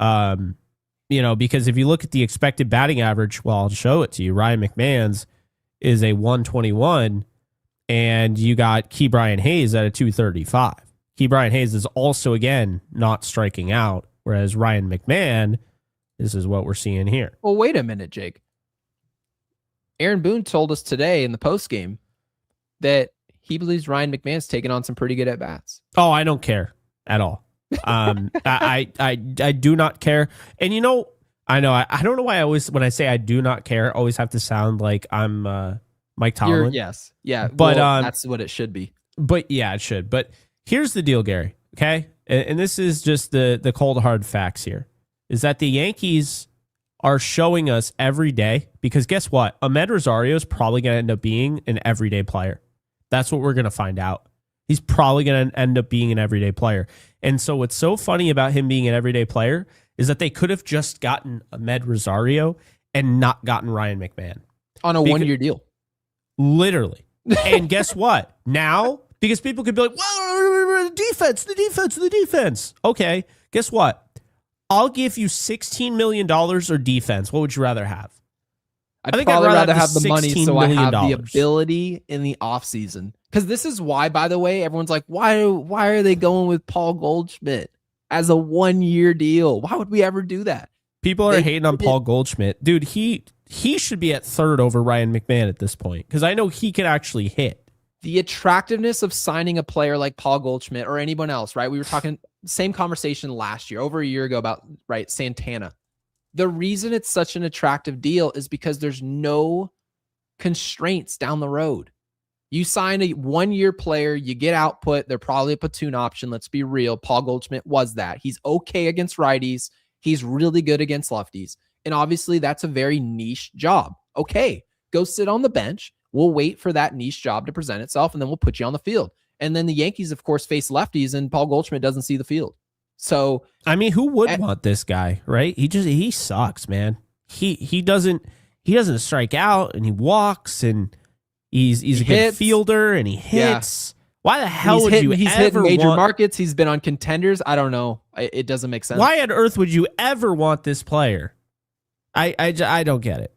You know, because if you look at the expected batting average, well, I'll show it to you. Ryan McMahon's is a 121. And you got Key Brian Hayes at a 235. Key Brian Hayes is also, again, not striking out, whereas Ryan McMahon, this is what we're seeing here. Well, wait a minute, Jake. Aaron Boone told us today in the postgame that he believes Ryan McMahon's taking on some pretty good at-bats. Oh, I don't care at all. I do not care. And you know, I don't know why I always, when I say I do not care, always have to sound like I'm Mike Tomlin. Yes. Yeah. But that's what it should be. But yeah, it should. But here's the deal, Gary. Okay. And this is just the cold hard facts here, is that the Yankees are showing us every day, because guess what? Ahmed Rosario is probably going to end up being an everyday player. That's what we're going to find out. He's probably going to end up being an everyday player. And so what's so funny about him being an everyday player is that they could have just gotten Ahmed Rosario and not gotten Ryan McMahon. On a 1-year deal. Literally. And guess what? Now, because people could be like, well, the defense. Okay, guess what? I'll give you $16 million or defense. What would you rather have? I'd probably rather have the money so I have the ability in the offseason. Because this is why, by the way, everyone's like, why are they going with Paul Goldschmidt as a 1-year deal? Why would we ever do that? People are hating on Paul Goldschmidt. Dude, he should be at 3rd over Ryan McMahon at this point, because I know he can actually hit. The attractiveness of signing a player like Paul Goldschmidt or anyone else, right? We were talking same conversation last year, over a year ago about, right, Santana. The reason it's such an attractive deal is because there's no constraints down the road. You sign a 1-year player, you get output. They're probably a platoon option. Let's be real. Paul Goldschmidt was that. He's okay against righties. He's really good against lefties. And obviously that's a very niche job. Okay, go sit on the bench. We'll wait for that niche job to present itself, and then we'll put you on the field. And then the Yankees, of course, face lefties, and Paul Goldschmidt doesn't see the field. So, I mean, who would want this guy, right? He sucks, man. He doesn't strike out, and he walks, and he's a good fielder, and he hits. Yeah. Why the hell would you he's ever hit major markets? He's been on contenders. I don't know. It doesn't make sense. Why on earth would you ever want this player? I don't get it.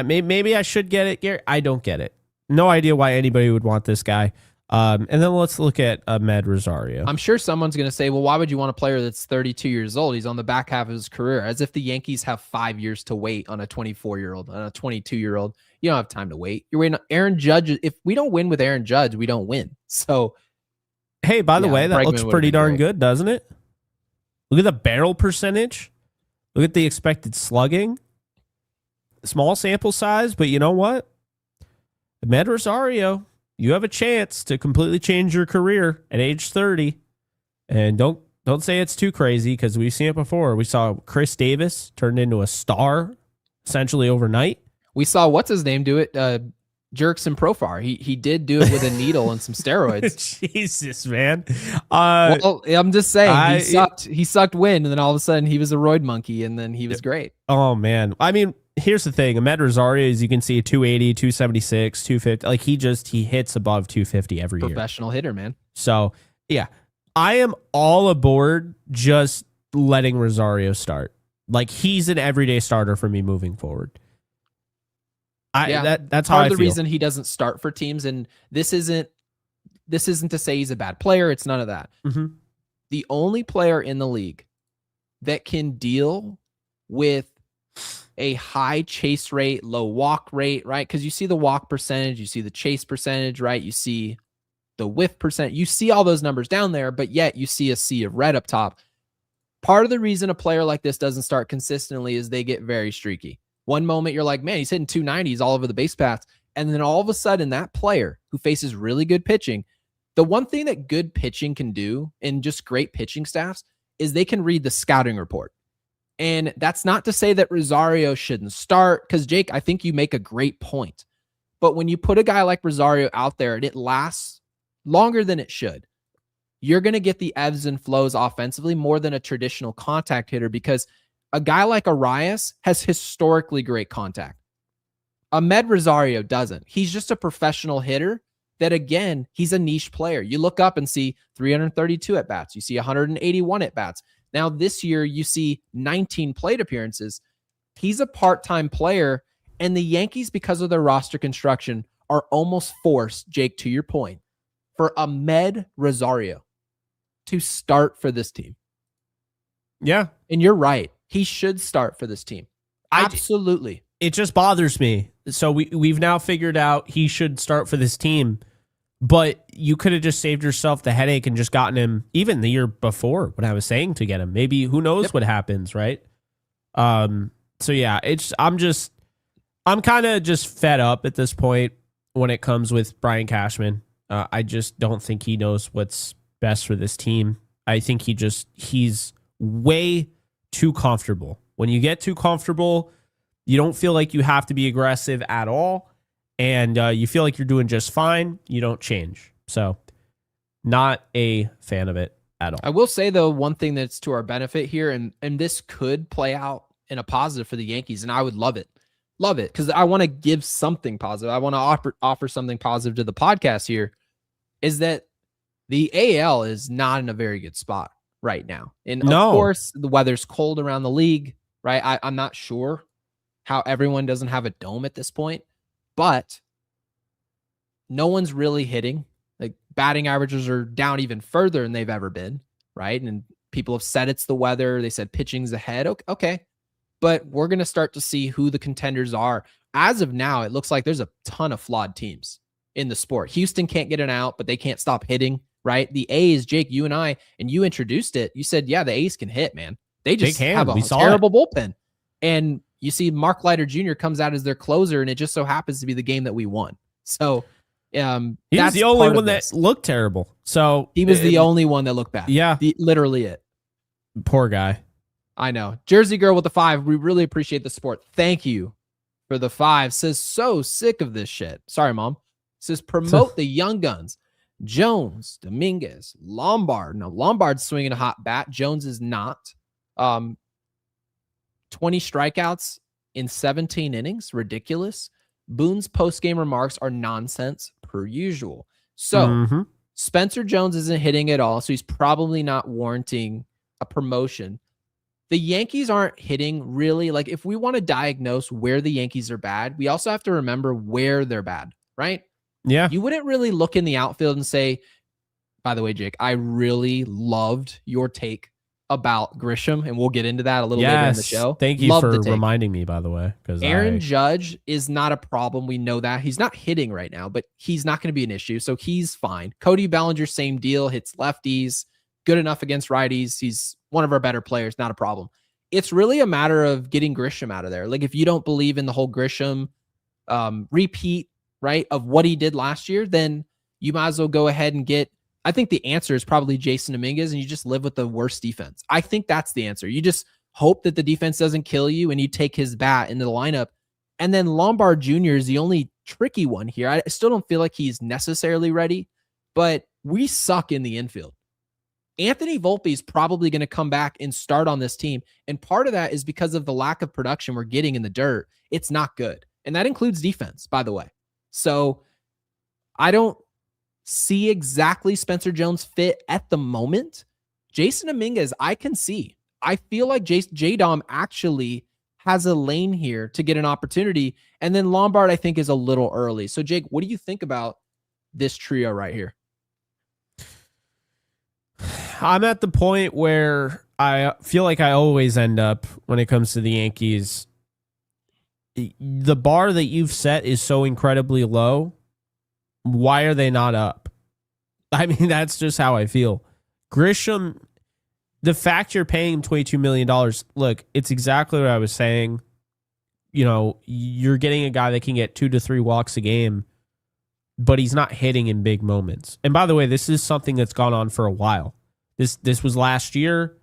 Maybe I should get it, Gary. I don't get it. No idea why anybody would want this guy. And then let's look at Med Rosario. I'm sure someone's going to say, well, why would you want a player that's 32 years old? He's on the back half of his career, as if the Yankees have 5 years to wait on a 24-year-old, on a 22-year-old. You don't have time to wait. You're waiting on Aaron Judge. If we don't win with Aaron Judge, we don't win. So, hey, by the way, that looks pretty darn good, doesn't it? Look at the barrel percentage. Look at the expected slugging. Small sample size, but you know what? Med Rosario, you have a chance to completely change your career at age 30. And don't say it's too crazy, because we've seen it before. We saw Chris Davis turned into a star essentially overnight. We saw what's his name do it, Jurickson Profar. He did do it with a needle and some steroids. Jesus, man. Well, I'm just saying, he sucked wind, and then all of a sudden he was a roid monkey, and then he was great. Oh man. I mean, here's the thing. Med Rosario, as you can see, 280, 276, 250. Like he hits above 250 every year. Professional hitter, man. So yeah, I am all aboard just letting Rosario start. Like, he's an everyday starter for me moving forward. That's how I feel. The reason he doesn't start for teams, and this isn't to say he's a bad player. It's none of that. Mm-hmm. The only player in the league that can deal with a high chase rate, low walk rate, right? Because you see the walk percentage, you see the chase percentage, right? You see the whiff percent, you see all those numbers down there, but yet you see a sea of red up top. Part of the reason a player like this doesn't start consistently is they get very streaky. One moment you're like, man, he's hitting 290s all over the base paths. And then all of a sudden, that player who faces really good pitching, the one thing that good pitching can do, and just great pitching staffs, is they can read the scouting report. And that's not to say that Rosario shouldn't start, because Jake, I think you make a great point. But when you put a guy like Rosario out there and it lasts longer than it should, you're going to get the ebbs and flows offensively more than a traditional contact hitter, because a guy like Arias has historically great contact. Med Rosario doesn't. He's just a professional hitter that, again, he's a niche player. You look up and see 332 at-bats. You see 181 at-bats. Now this year, you see 19 plate appearances. He's a part-time player, and the Yankees, because of their roster construction, are almost forced, Jake, to your point, for Med Rosario to start for this team. Yeah. And you're right. He should start for this team. Absolutely. It just bothers me. So we've now figured out he should start for this team, but you could have just saved yourself the headache and just gotten him even the year before when I was saying to get him. Maybe who knows what happens, right? So yeah, I'm kind of just fed up at this point when it comes with Brian Cashman. I just don't think he knows what's best for this team. I think he's way too comfortable. When you get too comfortable, you don't feel like you have to be aggressive at all, and you feel like you're doing just fine. You don't change. So, not a fan of it at all. I will say, though, one thing that's to our benefit here, and this could play out in a positive for the Yankees, and I would love it, because I want to give something positive. I want to offer something positive to the podcast here, is that the AL is not in a very good spot right now. And of course, the weather's cold around the league, right? I'm not sure how everyone doesn't have a dome at this point, but no one's really hitting. Like, batting averages are down even further than they've ever been, right? And people have said it's the weather. They said pitching's ahead. Okay. But we're going to start to see who the contenders are. As of now, it looks like there's a ton of flawed teams in the sport. Houston can't get an out, but they can't stop hitting. right? The A's, Jake, you introduced it. You said, yeah, the A's can hit, man. They just have a terrible bullpen. And you see Mark Leiter Jr. comes out as their closer, and it just so happens to be the game that we won. So he was the only one that looked terrible. So he was the only one that looked bad. Yeah. Literally it. Poor guy. I know. Jersey Girl with the 5. We really appreciate the support. Thank you for the 5. Says, so sick of this shit. Sorry, Mom. Says, promote the young guns. Jones, Dominguez, Lombard. No, Lombard's swinging a hot bat. Jones is not. 20 strikeouts in 17 innings. Ridiculous. Boone's post-game remarks are nonsense per usual. So Spencer Jones isn't hitting at all, so he's probably not warranting a promotion. The Yankees aren't hitting really. Like, if we want to diagnose where the Yankees are bad, we also have to remember where they're bad, right? Yeah. You wouldn't really look in the outfield and say, by the way, Jake, I really loved your take about Grisham, and we'll get into that a little later in the show. Thank you for reminding me, by the way. Because Aaron Judge is not a problem. We know that. He's not hitting right now, but he's not going to be an issue, so he's fine. Cody Bellinger, same deal, hits lefties, good enough against righties. He's one of our better players, not a problem. It's really a matter of getting Grisham out of there. Like, if you don't believe in the whole Grisham repeat, right, of what he did last year, then you might as well go ahead and get, I think the answer is probably Jason Dominguez, and you just live with the worst defense. I think that's the answer. You just hope that the defense doesn't kill you, and you take his bat into the lineup. And then Lombard Jr. is the only tricky one here. I still don't feel like he's necessarily ready, but we suck in the infield. Anthony Volpe is probably going to come back and start on this team, and part of that is because of the lack of production we're getting in the dirt. It's not good, and that includes defense, by the way. So I don't see exactly Spencer Jones fit at the moment. Jason Dominguez, I can see. I feel like J-Dom actually has a lane here to get an opportunity. And then Lombard, I think, is a little early. So, Jake, what do you think about this trio right here? I'm at the point where I feel like I always end up when it comes to the Yankees. The bar that you've set is so incredibly low. Why are they not up? I mean, that's just how I feel. Grisham, the fact you're paying him $22 million, look, it's exactly what I was saying. You know, you're getting a guy that can get 2 to 3 walks a game, but he's not hitting in big moments. And by the way, this is something that's gone on for a while. This was last year.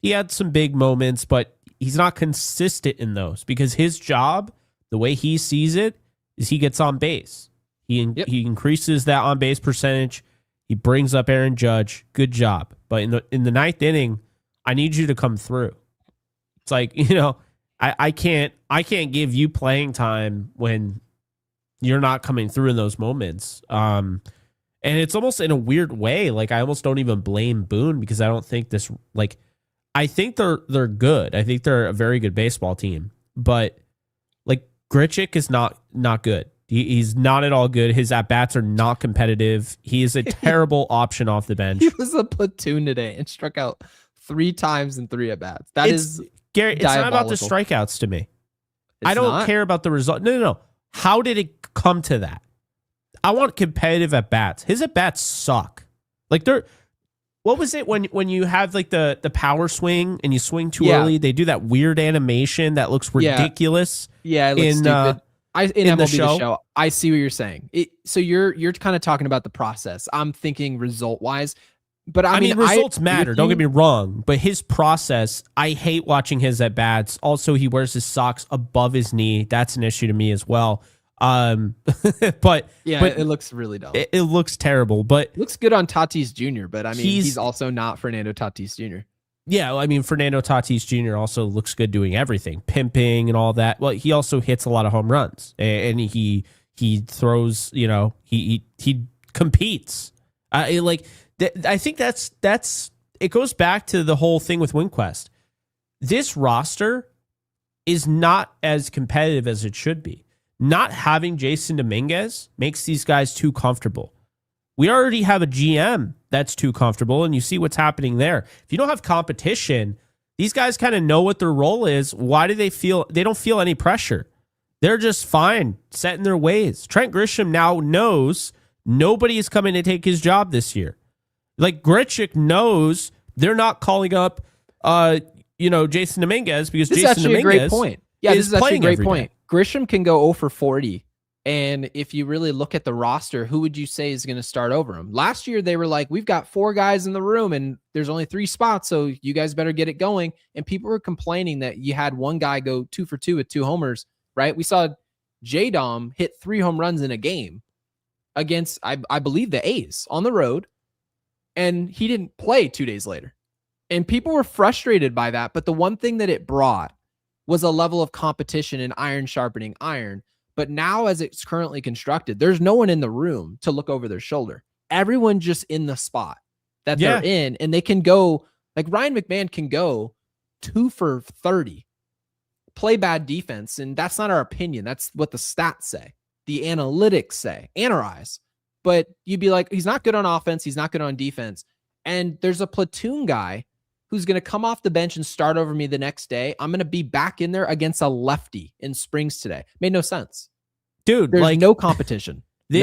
He had some big moments, but he's not consistent in those because his job, the way he sees it, is he gets on base. He increases that on base percentage. He brings up Aaron Judge. Good job. But in the ninth inning, I need you to come through. It's like, you know, I can't give you playing time when you're not coming through in those moments. And it's almost in a weird way. Like, I almost don't even blame Boone because I don't think this, like, I think they're good. I think they're a very good baseball team. But like, Grichuk is not good. He's not at all good. His at-bats are not competitive. He is a terrible option off the bench. He was a platoon today and struck out 3 times in 3 at-bats. Gary, it's not about the strikeouts to me. I don't care about the result. No. How did it come to that? I want competitive at-bats. His at-bats suck. Like, what was it when you have like the power swing and you swing too early? They do that weird animation that looks ridiculous. Yeah, it looks stupid. In MLB the show, I see what you're saying. So you're kind of talking about the process. I'm thinking result wise, but I mean results matter. Don't get me wrong, but his process, I hate watching his at bats. Also, he wears his socks above his knee. That's an issue to me as well. But it looks really dumb. It looks terrible, but it looks good on Tatis Jr. But I mean, he's also not Fernando Tatis Jr. Yeah, I mean, Fernando Tatis Jr. also looks good doing everything, pimping and all that. Well, he also hits a lot of home runs, and he throws. You know, he competes. I think that's it goes back to the whole thing with WinQuest. This roster is not as competitive as it should be. Not having Jason Dominguez makes these guys too comfortable. We already have a GM that's too comfortable, and you see what's happening there. If you don't have competition, these guys kind of know what their role is. Why do they don't feel any pressure? They're just fine, set in their ways. Trent Grisham now knows nobody is coming to take his job this year. Like Grichuk knows they're not calling up, Jason Dominguez because this Jason is actually Dominguez a great point. Yeah, this is actually a playing great every point. day. Grisham can go 0 for 40. And if you really look at the roster, who would you say is going to start over him? Last year, they were like, we've got 4 guys in the room and there's only 3 spots, so you guys better get it going. And people were complaining that you had one guy go 2 for 2 with 2 homers, right? We saw J-Dom hit 3 home runs in a game against, I believe, the A's on the road, and he didn't play 2 days later. And people were frustrated by that, but the one thing that it brought was a level of competition and iron sharpening iron. But now, as it's currently constructed, there's no one in the room to look over their shoulder. Everyone just in the spot that they're in, and they can go, like Ryan McMahon can go 2 for 30, play bad defense, and that's not our opinion. That's what the stats say, the analytics say, analyze. But you'd be like, he's not good on offense, he's not good on defense, and there's a platoon guy who's going to come off the bench and start over me the next day. I'm going to be back in there against a lefty in Springs today. Made no sense. Dude, there's like no competition. They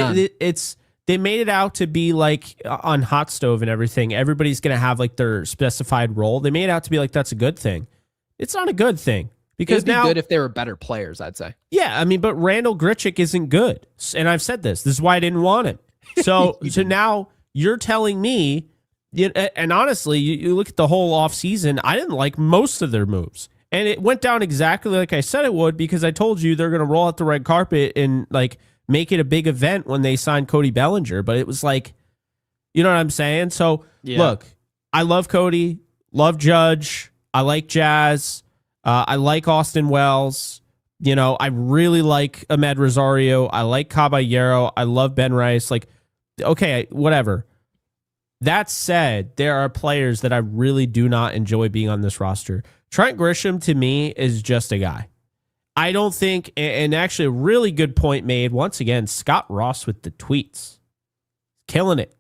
made it out to be like on Hot Stove and everything. Everybody's going to have like their specified role. They made it out to be like that's a good thing. It's not a good thing because It'd be now good if they were better players, I'd say. Yeah, I mean, but Randall Grichuk isn't good. And I've said this. This is why I didn't want him. So now you're telling me, and honestly, you look at the whole offseason, I didn't like most of their moves. And it went down exactly like I said it would because I told you they're going to roll out the red carpet and like make it a big event when they signed Cody Bellinger. But it was like, you know what I'm saying? So Look, I love Cody, love Judge. I like Jazz. I like Austin Wells. I really like Ahmed Rosario. I like Caballero. I love Ben Rice. Like, okay, whatever. That said, there are players that I really do not enjoy being on this roster. Trent Grisham, to me, is just a guy. I don't think, and actually a really good point made, once again, Scott Ross with the tweets. Killing it.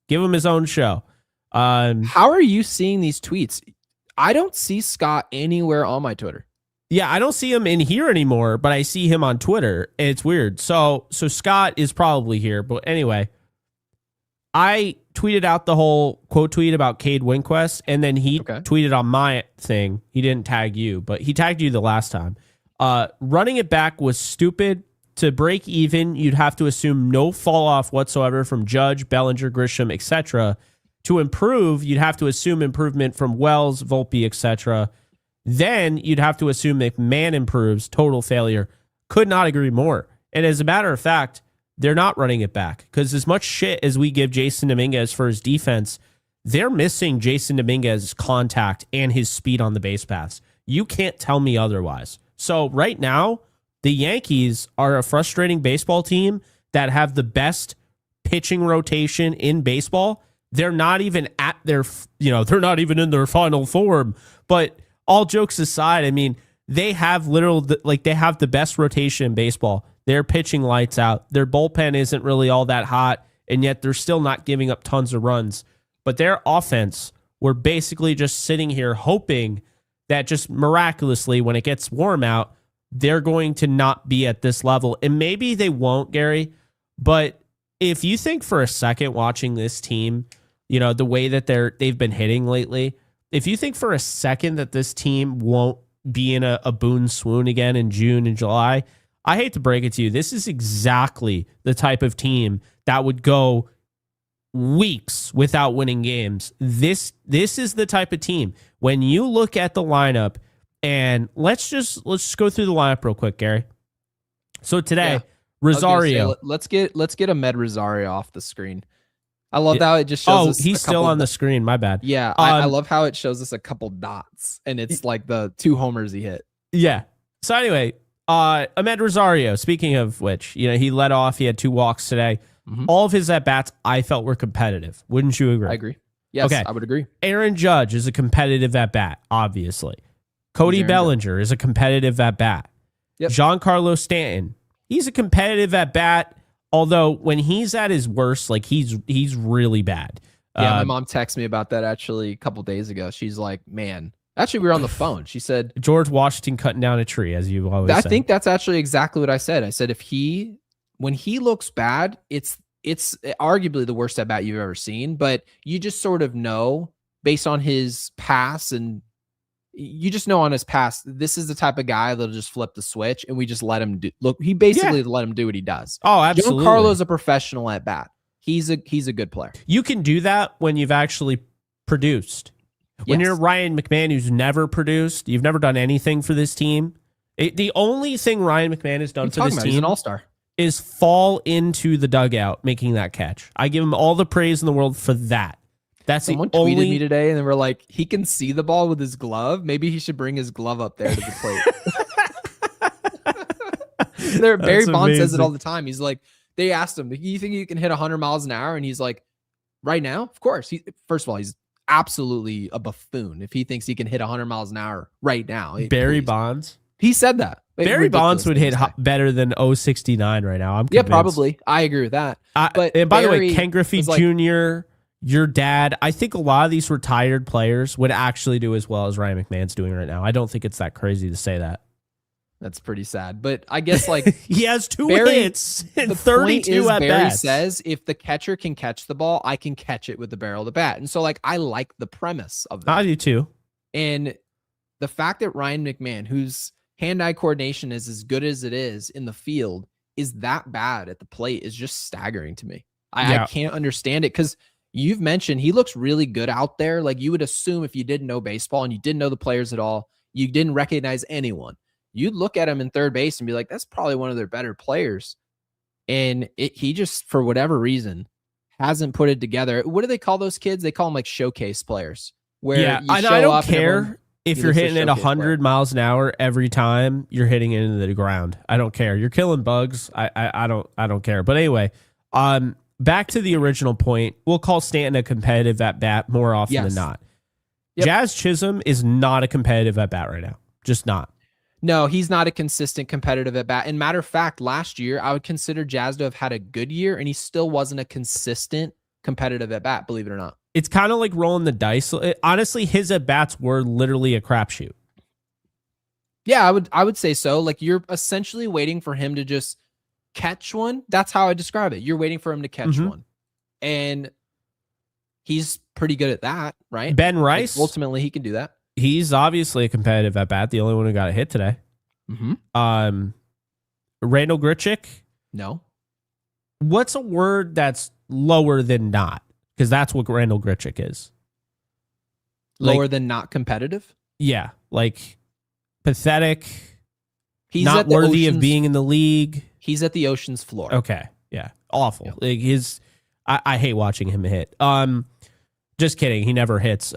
Give him his own show. How are you seeing these tweets? I don't see Scott anywhere on my Twitter. Yeah, I don't see him in here anymore, but I see him on Twitter. It's weird. So Scott is probably here. But anyway, I tweeted out the whole quote tweet about Cade Winquest, and then he tweeted on my thing. He didn't tag you, but he tagged you the last time. Running it back was stupid. To break even, you'd have to assume no fall off whatsoever from Judge, Bellinger, Grisham, etc. To improve, you'd have to assume improvement from Wells, Volpe, etc. Then you'd have to assume McMahon improves. Total failure. Could not agree more. And as a matter of fact, they're not running it back because as much shit as we give Jason Dominguez for his defense, they're missing Jason Dominguez's contact and his speed on the base paths. You can't tell me otherwise. So right now, the Yankees are a frustrating baseball team that have the best pitching rotation in baseball. They're not even at their, they're not even in their final form. But all jokes aside, I mean, they have they have the best rotation in baseball. They're pitching lights out. Their bullpen isn't really all that hot, and yet they're still not giving up tons of runs. But their offense, we're basically just sitting here hoping that just miraculously, when it gets warm out, they're going to not be at this level. And maybe they won't, Gary. But if you think for a second watching this team, the way that they've been hitting lately, if you think for a second that this team won't be in a boon swoon again in June and July, I hate to break it to you. This is exactly the type of team that would go weeks without winning games. This is the type of team. When you look at the lineup, and let's just go through the lineup real quick, Gary. So today, Rosario. Let's get Ahmed Rosario off the screen. I love how it just shows us. Oh, he's still on the screen. My bad. Yeah, I love how it shows us a couple dots, and it's like the 2 homers he hit. Yeah. So anyway, Ahmed Rosario, speaking of which, he led off. He had 2 walks today. Mm-hmm. All of his at-bats, I felt, were competitive. Wouldn't you agree? I agree. Yes, okay. I would agree. Aaron Judge is a competitive at-bat, obviously. Cody Bellinger is a competitive at-bat. Yep. Giancarlo Stanton, he's a competitive at-bat, although when he's at his worst, like he's really bad. Yeah, my mom texted me about that actually a couple days ago. She's like, man, actually we were on the phone. She said, George Washington cutting down a tree, as you always say. I think that's actually exactly what I said. I said, when he looks bad, it's it's arguably the worst at bat you've ever seen, but you just sort of know based on his pass, and you just know on his pass, this is the type of guy that'll just flip the switch and we just let him do. Look, he basically let him do what he does. Oh, absolutely. Giancarlo's a professional at bat. He's a good player. You can do that when you've actually produced. When you're Ryan McMahon, who's never produced, you've never done anything for this team. The only thing Ryan McMahon has done for this team, he's an all-star, is fall into the dugout making that catch. I give him all the praise in the world for that. That's Someone the only... tweeted me today, and they were like, he can see the ball with his glove. Maybe he should bring his glove up there to the plate. Barry Bonds says it all the time. He's like, they asked him, do you think you can hit 100 miles an hour? And he's like, right now? Of course. First of all, he's absolutely a buffoon if he thinks he can hit 100 miles an hour right now. Barry Bonds? He said that. Barry Bonds would hit better than 069 right now. I'm convinced. Yeah, probably. I agree with that. But and by the way, Ken Griffey Jr., your dad, I think a lot of these retired players would actually do as well as Ryan McMahon's doing right now. I don't think it's that crazy to say that. That's pretty sad. But I guess like he has 2 hits and 32 at Barry bats. says if the catcher can catch the ball, I can catch it with the barrel of the bat. And so like I like the premise of that. I do too. And the fact that Ryan McMahon, whose hand-eye coordination is as good as it is in the field, is that bad at the plate is just staggering to me. I can't understand it because you've mentioned he looks really good out there. Like you would assume if you didn't know baseball and you didn't know the players at all, you didn't recognize anyone, you'd look at him in third base and be like, that's probably one of their better players. And he just, for whatever reason, hasn't put it together. What do they call those kids? They call them like showcase players. Where I don't care if you're hitting it 100 miles an hour every time you're hitting it into the ground. I don't care. You're killing bugs. I don't care. But anyway, back to the original point. We'll call Stanton a competitive at bat more often than not. Yep. Jazz Chisholm is not a competitive at bat right now. Just not. No, he's not a consistent competitive at bat. And matter of fact, last year, I would consider Jazz to have had a good year, and he still wasn't a consistent competitive at bat, believe it or not. It's kind of like rolling the dice. Honestly, his at bats were literally a crapshoot. Yeah, I would say so. Like you're essentially waiting for him to just catch one. That's how I describe it. You're waiting for him to catch one. And he's pretty good at that, right? Ben Rice. Like ultimately, he can do that. He's obviously a competitive at bat. The only one who got a hit today. Randall Grichuk. No. What's a word that's lower than not? Because that's what Randall Grichuk is. Lower than not competitive? Yeah. Like pathetic. He's not worthy of being in the league. He's at the ocean's floor. Okay. Yeah. Awful. Like I hate watching him hit. Just kidding. He never hits.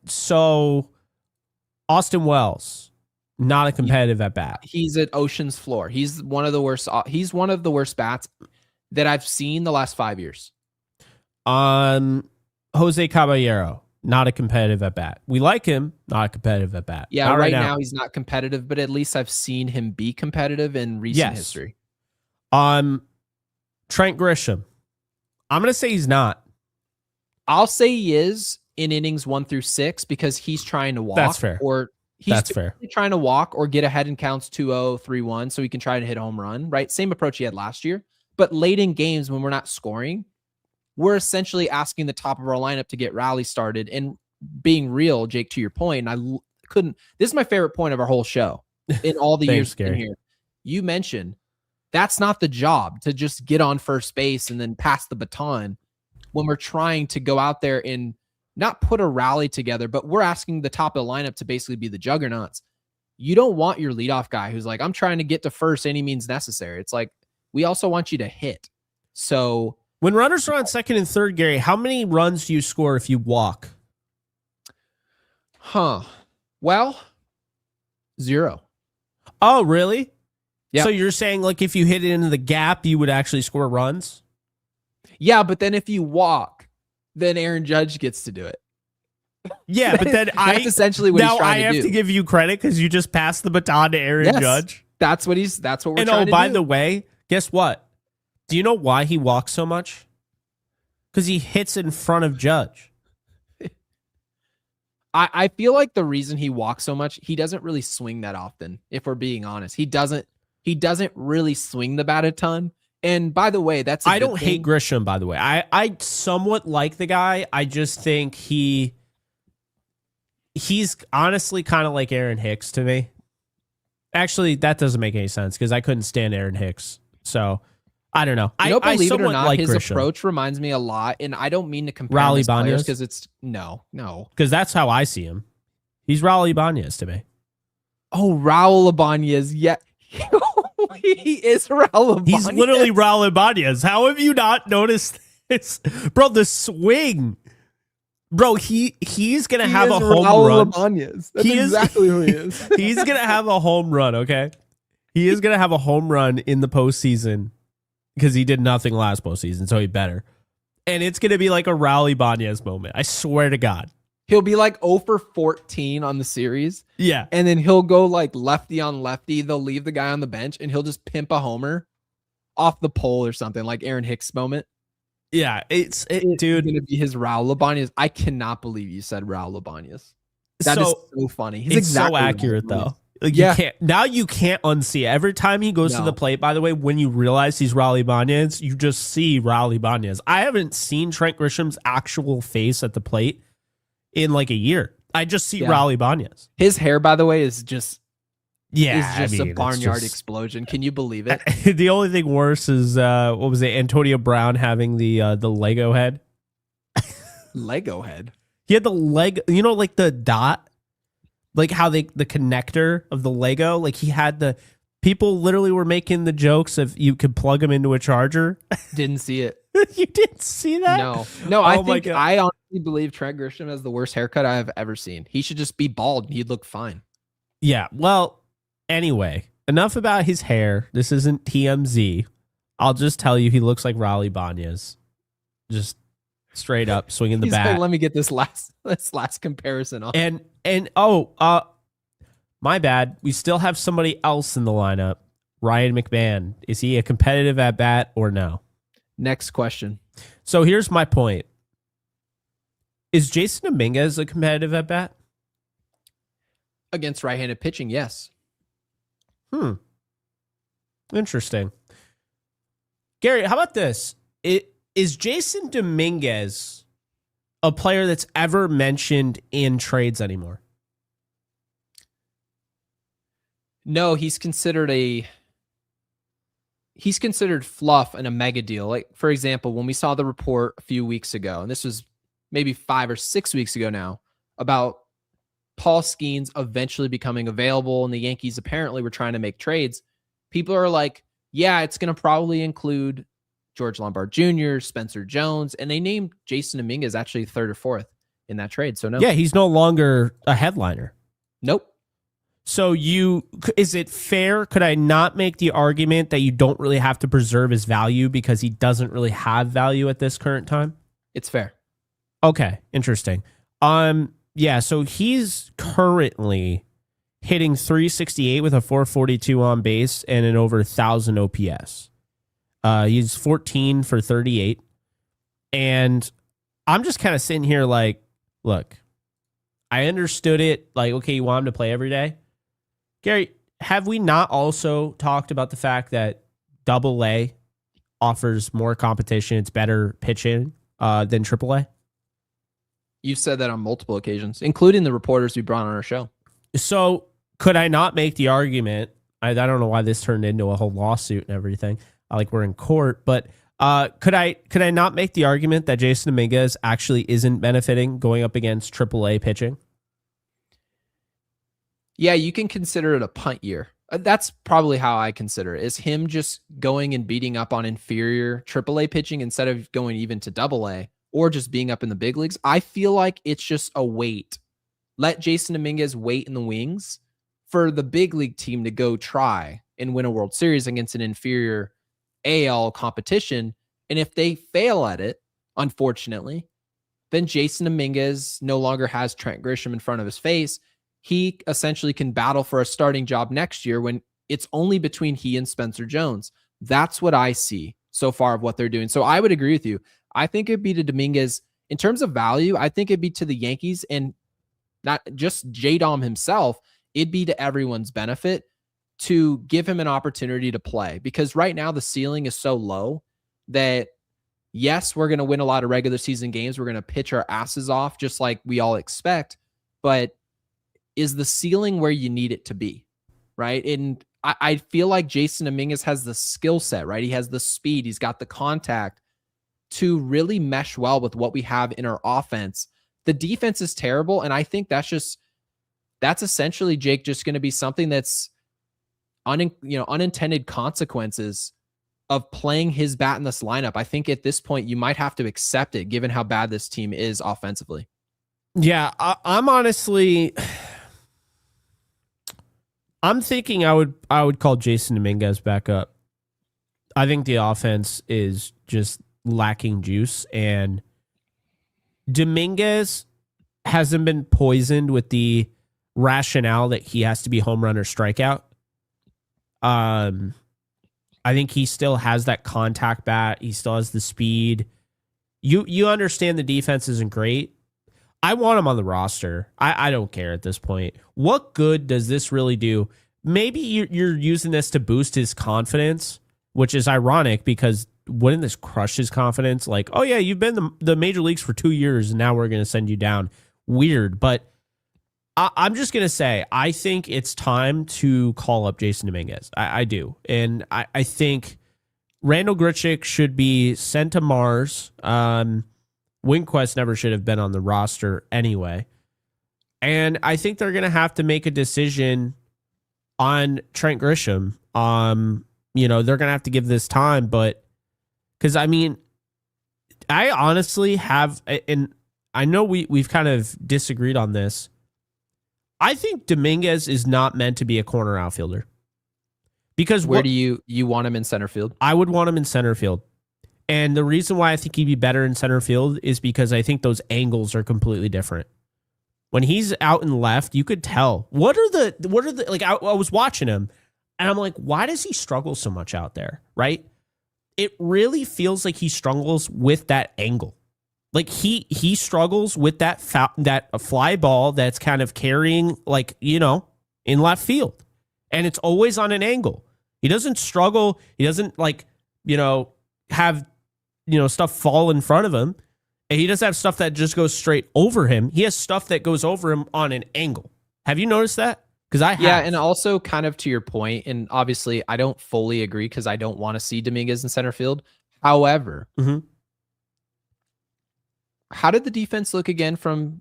So Austin Wells, not a competitive at bat. He's at ocean's floor. He's one of the worst. He's one of the worst bats that I've seen the last 5 years. Jose Caballero, not a competitive at bat. We like him, not a competitive at bat. Yeah, right now he's not competitive, but at least I've seen him be competitive in recent history. Trent Grisham, I'm going to say he's not. I'll say he is in innings 1 through 6 because he's trying to walk. That's fair. Or he's trying to walk or get ahead in counts 2-0, 3-1 so he can try to hit a home run, right? Same approach he had last year. But late in games when we're not scoring, we're essentially asking the top of our lineup to get rally started. And being real, Jake, to your point, this is my favorite point of our whole show in all the years in here. You mentioned that's not the job to just get on first base and then pass the baton when we're trying to go out there and not put a rally together, but we're asking the top of the lineup to basically be the juggernauts. You don't want your leadoff guy who's like, I'm trying to get to first any means necessary. It's like, we also want you to hit. So when runners are on second and third, Gary, how many runs do you score if you walk? Well, 0. Oh, really? Yeah. So you're saying like if you hit it into the gap, you would actually score runs? Yeah, but then if you walk, then Aaron Judge gets to do it. Yeah, but then that's essentially what he's trying to do. Now I have to give you credit because you just passed the baton to Aaron Judge. That's what we're trying to do. And by the way, guess what? Do you know why he walks so much? Because he hits in front of Judge. I feel like the reason he walks so much, he doesn't really swing that often, if we're being honest. He doesn't really swing the bat a ton. And by the way, that's I don't hate Grisham, by the way. I somewhat like the guy. I just think he's honestly kind of like Aaron Hicks to me. Actually, that doesn't make any sense because I couldn't stand Aaron Hicks. So I don't know. Believe it or not, like his Grisham. Approach reminds me a lot, and I don't mean to compare Raul players Ibanez because it's no, because that's how I see him. He's Raul Ibanez to me. Oh, Raul Ibanez, yeah, he is Raul Ibanez. He's literally Raul Ibanez. How have you not noticed this, bro? The swing. Bro, he's gonna have a home run. Ibanez. That's exactly who he is. He's gonna have a home run. Okay, he is gonna have a home run in the postseason because he did nothing last postseason, so he better. And it's gonna be like a Raul Ibanez moment. I swear to God, he'll be like 0 for 14 on the series. Yeah, and then he'll go like lefty on lefty. They'll leave the guy on the bench, and he'll just pimp a homer off the pole or something, like Aaron Hicks moment. Yeah, it's dude. Going to be his Raul Ibanez. I cannot believe you said Raul Ibanez. That is so funny. He's exactly so accurate though. Like yeah. You can't unsee it. Every time he goes to the plate, by the way, when you realize he's Raul Ibanez, you just see Raul Ibanez. I haven't seen Trent Grisham's actual face at the plate in like a year. I just see Raul Ibanez. His hair, by the way, is just a barnyard explosion. Can you believe it? The only thing worse is what was it? Antonio Brown having the Lego head. Lego head. He had the leg, like the dot, like how the connector of the Lego. Like he had the people literally were making the jokes of you could plug him into a charger. Didn't see it. You didn't see that? No. I honestly believe Trent Grisham has the worst haircut I have ever seen. He should just be bald and he'd look fine. Yeah. Well. Anyway, enough about his hair. This isn't TMZ. I'll just tell you he looks like Raul Ibanez. Just straight up swinging the bat. Like, let me get this last comparison on. And my bad. We still have somebody else in the lineup. Ryan McMahon. Is he a competitive at bat or no? Next question. So here's my point. Is Jason Dominguez a competitive at bat? Against right-handed pitching, yes. Interesting. Gary, how about this? Is Jason Dominguez a player that's ever mentioned in trades anymore? No, he's considered fluff and a mega deal. Like, for example, when we saw the report a few weeks ago, and this was maybe 5 or 6 weeks ago now, about Paul Skeens eventually becoming available and the Yankees apparently were trying to make trades, people are like, yeah, it's going to probably include George Lombard Jr., Spencer Jones, and they named Jason Dominguez actually 3rd or 4th in that trade. So no. Yeah, he's no longer a headliner. Nope. So is it fair? Could I not make the argument that you don't really have to preserve his value because he doesn't really have value at this current time? It's fair. Okay, interesting. Yeah, so he's currently hitting 368 with a 442 on base and an over 1,000 OPS. He's 14 for 38. And I'm just kind of sitting here like, look, I understood it. Like, okay, you want him to play every day? Gary, have we not also talked about the fact that AA offers more competition? It's better pitching than AAA? You've said that on multiple occasions, including the reporters we brought on our show. So could I not make the argument? I don't know why this turned into a whole lawsuit and everything. Like we're in court, but could I not make the argument that Jason Dominguez actually isn't benefiting going up against AAA pitching? Yeah, you can consider it a punt year. That's probably how I consider it, is him just going and beating up on inferior AAA pitching instead of going even to AA. Or just being up in the big leagues. I feel like it's just a wait. Let Jason Dominguez wait in the wings for the big league team to go try and win a World Series against an inferior AL competition. And if they fail at it, unfortunately, then Jason Dominguez no longer has Trent Grisham in front of his face. He essentially can battle for a starting job next year when it's only between he and Spencer Jones. That's what I see so far of what they're doing. So I would agree with you. I think it'd be to Dominguez in terms of value. I think it'd be to the Yankees and not just J-Dom himself. It'd be to everyone's benefit. to give him an opportunity to play, because right now the ceiling is so low that yes, we're going to win a lot of regular season games. We're going to pitch our asses off just like we all expect, but is the ceiling where you need it to be? Right. And I feel like Jason Dominguez has the skill set, right? He has the speed. He's got the contact to really mesh well with what we have in our offense. The defense is terrible. And I think that's essentially, Jake, just going to be something that's unintended consequences of playing his bat in this lineup. I think at this point you might have to accept it given how bad this team is offensively. Yeah, I'm honestly, I'm thinking I would call Jason Dominguez back up. I think the offense is just lacking juice, and Dominguez hasn't been poisoned with the rationale that he has to be home run or strikeout. I think he still has that contact bat. He still has the speed. You understand the defense isn't great. I want him on the roster. I don't care at this point. What good does this really do? Maybe you're using this to boost his confidence, which is ironic because wouldn't this crush his confidence? Like, oh yeah, you've been the major leagues for 2 years and now we're going to send you down. Weird, but I'm just going to say, I think it's time to call up Jason Dominguez. I do. And I think Randall Grichuk should be sent to Mars. Winquest never should have been on the roster anyway. And I think they're going to have to make a decision on Trent Grisham. They're going to have to give this time, but because I honestly have, and I know we've kind of disagreed on this. I think Dominguez is not meant to be a corner outfielder. Because where do you want him in center field? I would want him in center field. And the reason why I think he'd be better in center field is because I think those angles are completely different. When he's out in left, you could tell. What are the like I was watching him and I'm like, why does he struggle so much out there? Right? It really feels like he struggles with that angle. Like he struggles with that fly ball that's kind of carrying in left field. And it's always on an angle. He doesn't struggle. He doesn't have stuff fall in front of him. And he doesn't have stuff that just goes straight over him. He has stuff that goes over him on an angle. Have you noticed that? Because I have. Yeah, and also kind of to your point, and obviously I don't fully agree because I don't want to see Dominguez in center field. However, how did the defense look again from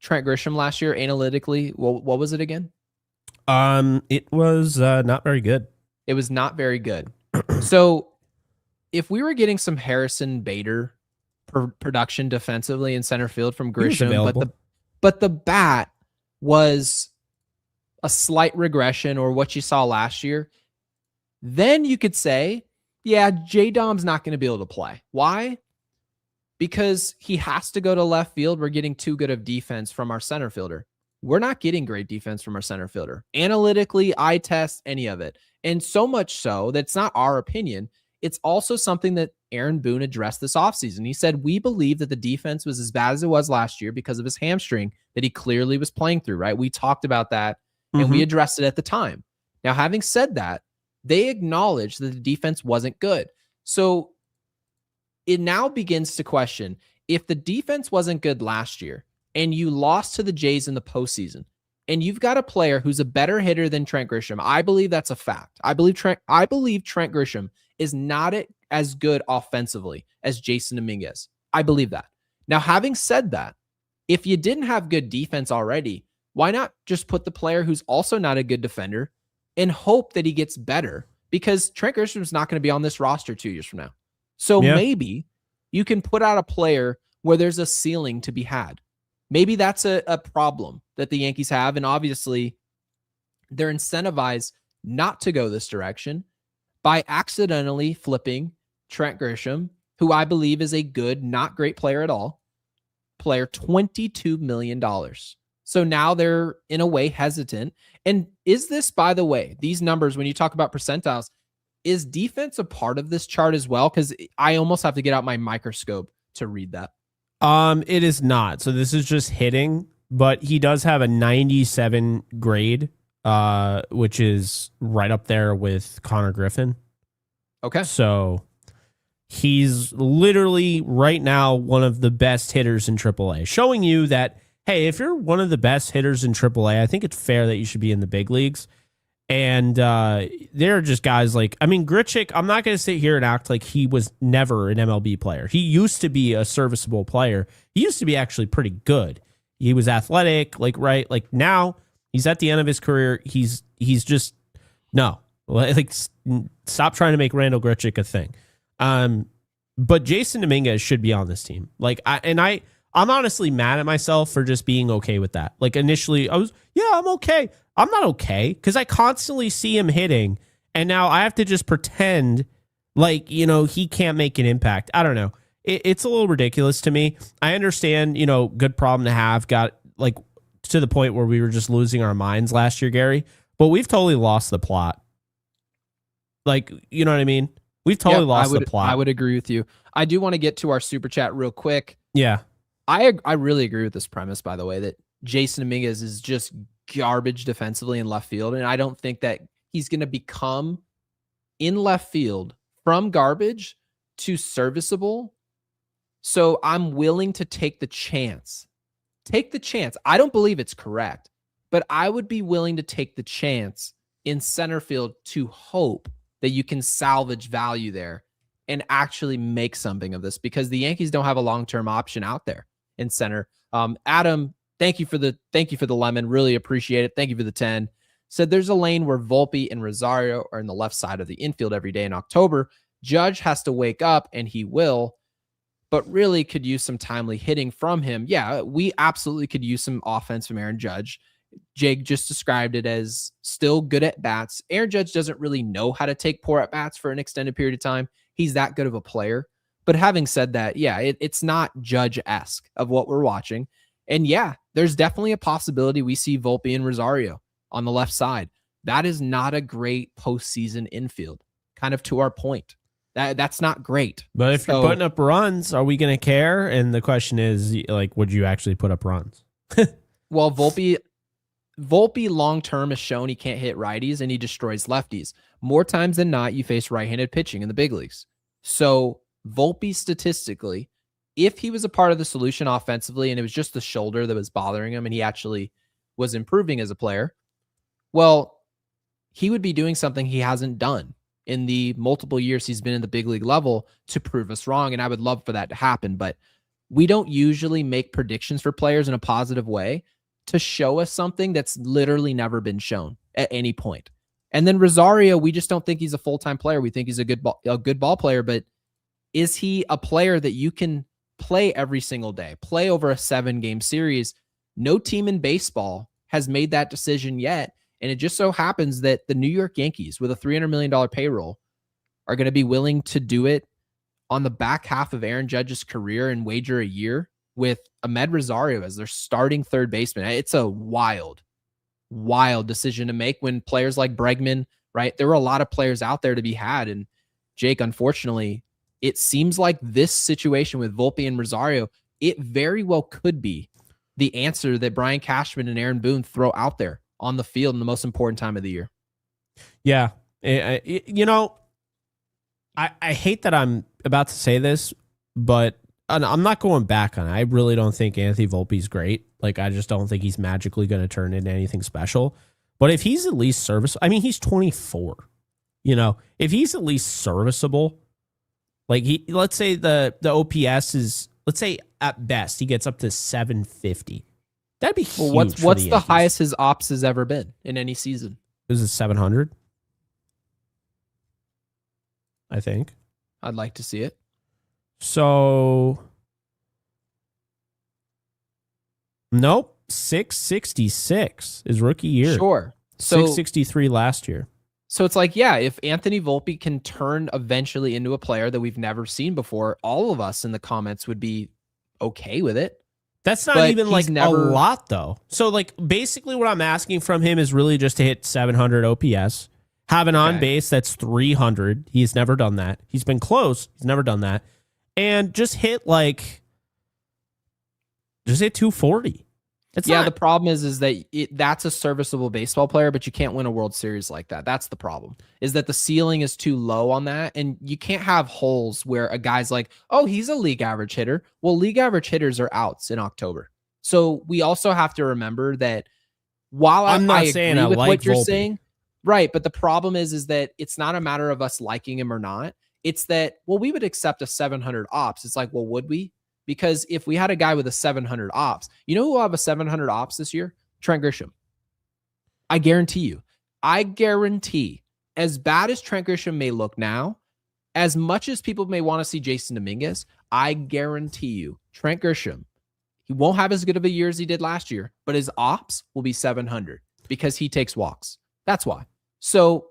Trent Grisham last year analytically? What was it again? It was not very good. It was not very good. So if we were getting some Harrison Bader production defensively in center field from Grisham, but the bat was a slight regression or what you saw last year, then you could say, yeah, J-Dom's not going to be able to play. Why? Because he has to go to left field. We're getting too good of defense from our center fielder. We're not getting great defense from our center fielder. Analytically, eye test, any of it. And so much so that it's not our opinion. It's also something that Aaron Boone addressed this offseason. He said, we believe that the defense was as bad as it was last year because of his hamstring that he clearly was playing through, right? We talked about that and we addressed it at the time. Now, having said that, they acknowledged that the defense wasn't good. So it now begins to question, if the defense wasn't good last year and you lost to the Jays in the postseason and you've got a player who's a better hitter than Trent Grisham, I believe that's a fact. I believe Trent Grisham is not as good offensively as Jason Dominguez. I believe that. Now, having said that, if you didn't have good defense already, why not just put the player who's also not a good defender and hope that he gets better? Because Trent Grisham's not going to be on this roster 2 years from now. So maybe you can put out a player where there's a ceiling to be had. Maybe that's a problem that the Yankees have. And obviously they're incentivized not to go this direction by accidentally flipping Trent Grisham, who I believe is a good, not great player at all, player, $22 million. So now they're in a way hesitant. And is this, by the way, these numbers, when you talk about percentiles, is defense a part of this chart as well? Because I almost have to get out my microscope to read that. It is not. So this is just hitting, but he does have a 97 grade which is right up there with Connor Griffin. Okay. So he's literally right now one of the best hitters in AAA, showing you that, hey, if you're one of the best hitters in AAA, I think it's fair that you should be in the big leagues. And there are just guys like, I mean, Grichuk, I'm not going to sit here and act like he was never an MLB player. He used to be a serviceable player. He used to be actually pretty good. He was athletic, right? Like now he's at the end of his career. He's just, no, like stop trying to make Randall Grichuk a thing. But Jason Dominguez should be on this team. I'm honestly mad at myself for just being okay with that. Like initially I'm okay. I'm not okay because I constantly see him hitting and now I have to just pretend like, he can't make an impact. I don't know. It's a little ridiculous to me. I understand, good problem to have, got like to the point where we were just losing our minds last year, Gary, but we've totally lost the plot. Like, you know what I mean? We've totally lost the plot. I would agree with you. I do want to get to our super chat real quick. Yeah. I really agree with this premise, by the way, that Jason Dominguez is just garbage defensively in left field. And I don't think that he's going to become in left field from garbage to serviceable. So I'm willing to take the chance. Take the chance. I don't believe it's correct, but I would be willing to take the chance in center field to hope that you can salvage value there and actually make something of this because the Yankees don't have a long-term option out there in center. Adam, thank you for the lemon. Really appreciate it. Thank you for the 10. Said there's a lane where Volpe and Rosario are in the left side of the infield every day in October. Judge has to wake up and he will, but really could use some timely hitting from him. Yeah, we absolutely could use some offense from Aaron Judge. Jake just described it as still good at bats. Aaron Judge doesn't really know how to take poor at bats for an extended period of time. He's that good of a player. But having said that, yeah, it's not Judge-esque of what we're watching. And yeah, there's definitely a possibility we see Volpe and Rosario on the left side. That is not a great postseason infield, kind of to our point. That's not great. But if you're putting up runs, are we going to care? And the question is, like, would you actually put up runs? Well, Volpe long-term has shown he can't hit righties and he destroys lefties. More times than not, you face right-handed pitching in the big leagues. So Volpe statistically, if he was a part of the solution offensively and it was just the shoulder that was bothering him and he actually was improving as a player, well, he would be doing something he hasn't done in the multiple years he's been in the big league level to prove us wrong. And I would love for that to happen, but we don't usually make predictions for players in a positive way to show us something that's literally never been shown at any point. And then Rosario, we just don't think he's a full-time player. We think he's a good ball player, but is he a player that you can play every single day, play over a 7-game series? No team in baseball has made that decision yet. And it just so happens that the New York Yankees with a $300 million payroll are going to be willing to do it on the back half of Aaron Judge's career and wager a year with Ahmed Rosario as their starting third baseman. It's a wild decision to make when players like Bregman, right? There were a lot of players out there to be had. And Jake, unfortunately, it seems like this situation with Volpe and Rosario, it very well could be the answer that Brian Cashman and Aaron Boone throw out there on the field in the most important time of the year. Yeah. I hate that I'm about to say this, but I'm not going back on it. I really don't think Anthony Volpe's great. Like, I just don't think he's magically going to turn into anything special. But if he's at least serviceable, I mean, he's 24. If he's at least serviceable, like let's say the OPS is, let's say at best he gets up to 750. That'd be huge. Well, what's the highest his ops has ever been in any season? Is it 700? I think. I'd like to see it. So, nope, 666 is rookie year. Sure. So 663 last year. So it's like, yeah, if Anthony Volpe can turn eventually into a player that we've never seen before, all of us in the comments would be okay with it. That's not even like a lot, though. So, like, basically what I'm asking from him is really just to hit 700 OPS, have an on base that's 300. He's never done that. He's been close. He's never done that. And just hit 240. It's Yeah, not. the problem is that that's a serviceable baseball player, but you can't win a World Series like that. That's the problem. Is that the ceiling is too low on that, and you can't have holes where a guy's like, "Oh, he's a league average hitter." Well, league average hitters are outs in October. So we also have to remember that while I'm I not saying agree I with like what you're Volpe. saying, right, but the problem is that it's not a matter of us liking him or not. It's that, well, we would accept a 700 ops. It's like, well, would we? Because if we had a guy with a 700 ops, you know who will have a 700 ops this year? Trent Grisham. I guarantee you. I guarantee, as bad as Trent Grisham may look now, as much as people may want to see Jason Dominguez, I guarantee you, Trent Grisham, he won't have as good of a year as he did last year, but his ops will be 700 because he takes walks. That's why. So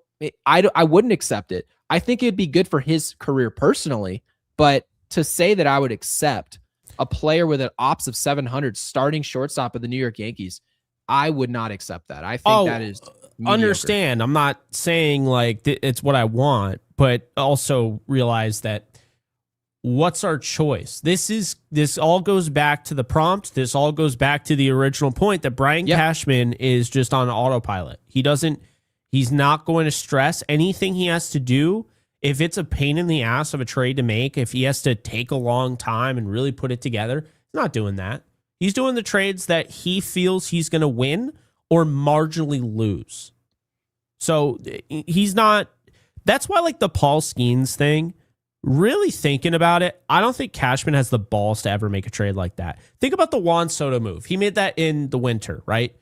I wouldn't accept it. I think it'd be good for his career personally, but to say that I would accept a player with an ops of 700 starting shortstop of the New York Yankees, I would not accept that. I think that is mediocre. Understand. I'm not saying like it's what I want, but also realize that what's our choice? This all goes back to the prompt. This all goes back to the original point that Brian Cashman is just on autopilot. He's not going to stress anything he has to do. If it's a pain in the ass of a trade to make, if he has to take a long time and really put it together, he's not doing that. He's doing the trades that he feels he's going to win or marginally lose. So he's not. That's why, like the Paul Skeens thing, really thinking about it, I don't think Cashman has the balls to ever make a trade like that. Think about the Juan Soto move. He made that in the winter, right?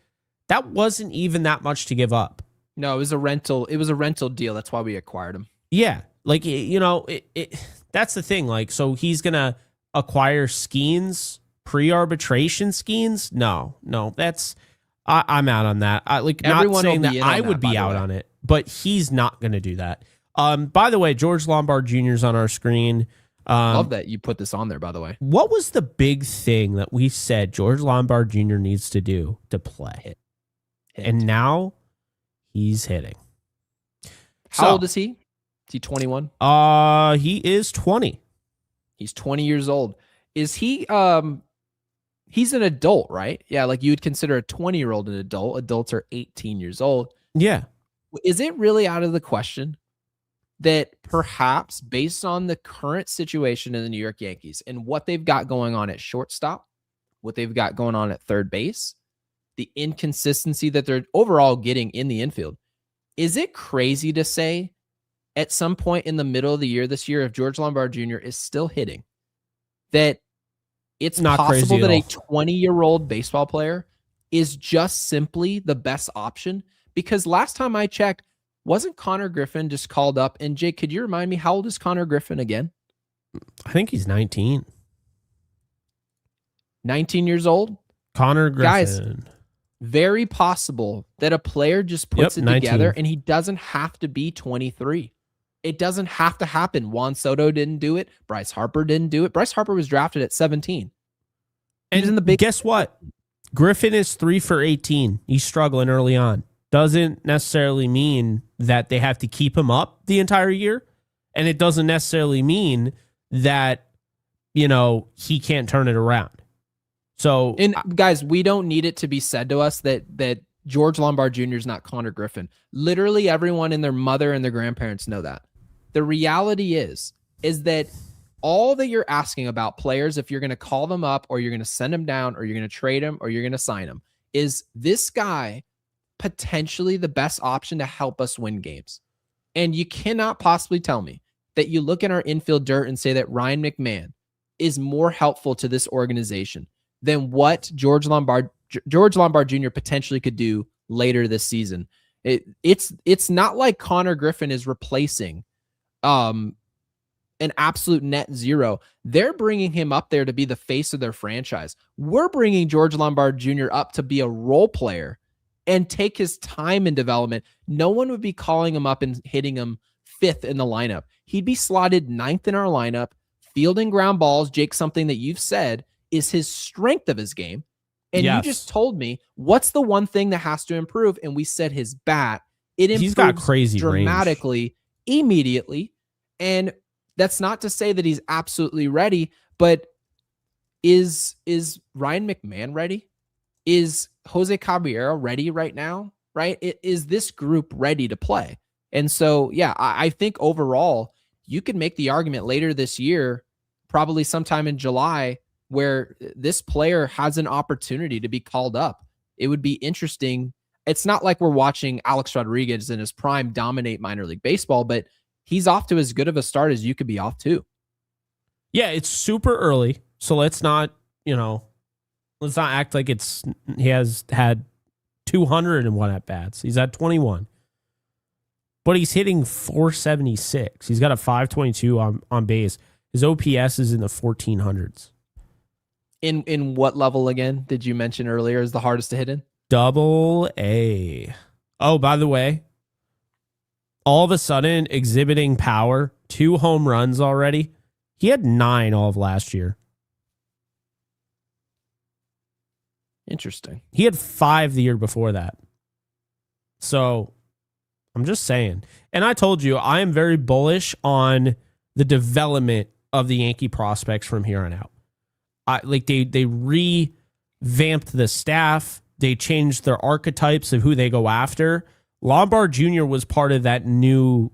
That wasn't even that much to give up. No, it was a rental. It was a rental deal. That's why we acquired him. Yeah. Like, that's the thing. Like, so he's going to acquire Skeens, pre-arbitration Skeens? No, that's, I'm out on that. Not saying that I would be out on it, but he's not going to do that. By the way, George Lombard Jr. is on our screen. Love that you put this on there, by the way. What was the big thing that we said George Lombard Jr. needs to do to play? Hit. And now he's hitting. How old is he? Is he 21? He is 20. He's 20 years old. Is he he's an adult, right? Yeah, like you would consider a 20-year-old an adult. Adults are 18 years old. Yeah. Is it really out of the question that perhaps based on the current situation in the New York Yankees and what they've got going on at shortstop, what they've got going on at third base, the inconsistency that they're overall getting in the infield, is it crazy to say at some point in the middle of the year this year, if George Lombard Jr. is still hitting, that it's not possible that a 20-year-old baseball player is just simply the best option? Because last time I checked, wasn't Connor Griffin just called up? And Jake, could you remind me, how old is Connor Griffin again? I think he's 19. 19 years old? Connor Griffin. Guys, very possible that a player just puts it 19. together and he doesn't have to be 23. It doesn't have to happen. Juan Soto didn't do it. Bryce Harper didn't do it. Bryce Harper was drafted at 17. And in the big guess what? Griffin is 3 for 18. He's struggling early on. Doesn't necessarily mean that they have to keep him up the entire year. And it doesn't necessarily mean that, he can't turn it around. So, and guys, we don't need it to be said to us that George Lombard Jr. is not Connor Griffin. Literally everyone and their mother and their grandparents know that. The reality is that all that you're asking about players, if you're going to call them up or you're going to send them down or you're going to trade them or you're going to sign them, is this guy potentially the best option to help us win games? And you cannot possibly tell me that you look at our infield dirt and say that Ryan McMahon is more helpful to this organization than what George Lombard Jr. potentially could do later this season. It's not like Connor Griffin is replacing an absolute net zero. They're bringing him up there to be the face of their franchise. We're bringing George Lombard Jr. up to be a role player and take his time in development. No one would be calling him up and hitting him 5th in the lineup. He'd be slotted 9th in our lineup, fielding ground balls. Jake, something that you've said is his strength of his game. And you just told me, what's the one thing that has to improve? And we said his bat. He's got crazy dramatically range immediately. And that's not to say that he's absolutely ready, but is Ryan McMahon ready? is Jose Caballero ready right now? Right? Is this group ready to play? And so, yeah, I think overall, you can make the argument later this year, probably sometime in July, where this player has an opportunity to be called up. It would be interesting. It's not like we're watching Alex Rodriguez in his prime dominate minor league baseball, but he's off to as good of a start as you could be off to. Yeah, it's super early. So let's not act like he has had 201 at bats. He's at 21. But he's hitting 476. He's got a 522 on base. His OPS is in the 1400s. In what level again did you mention earlier is the hardest to hit in? AA. Oh, by the way, all of a sudden exhibiting power, 2 home runs already. He had 9 all of last year. Interesting. He had 5 the year before that. So I'm just saying. And I told you, I am very bullish on the development of the Yankee prospects from here on out. They revamped the staff. They changed their archetypes of who they go after. Lombard Jr. was part of that new,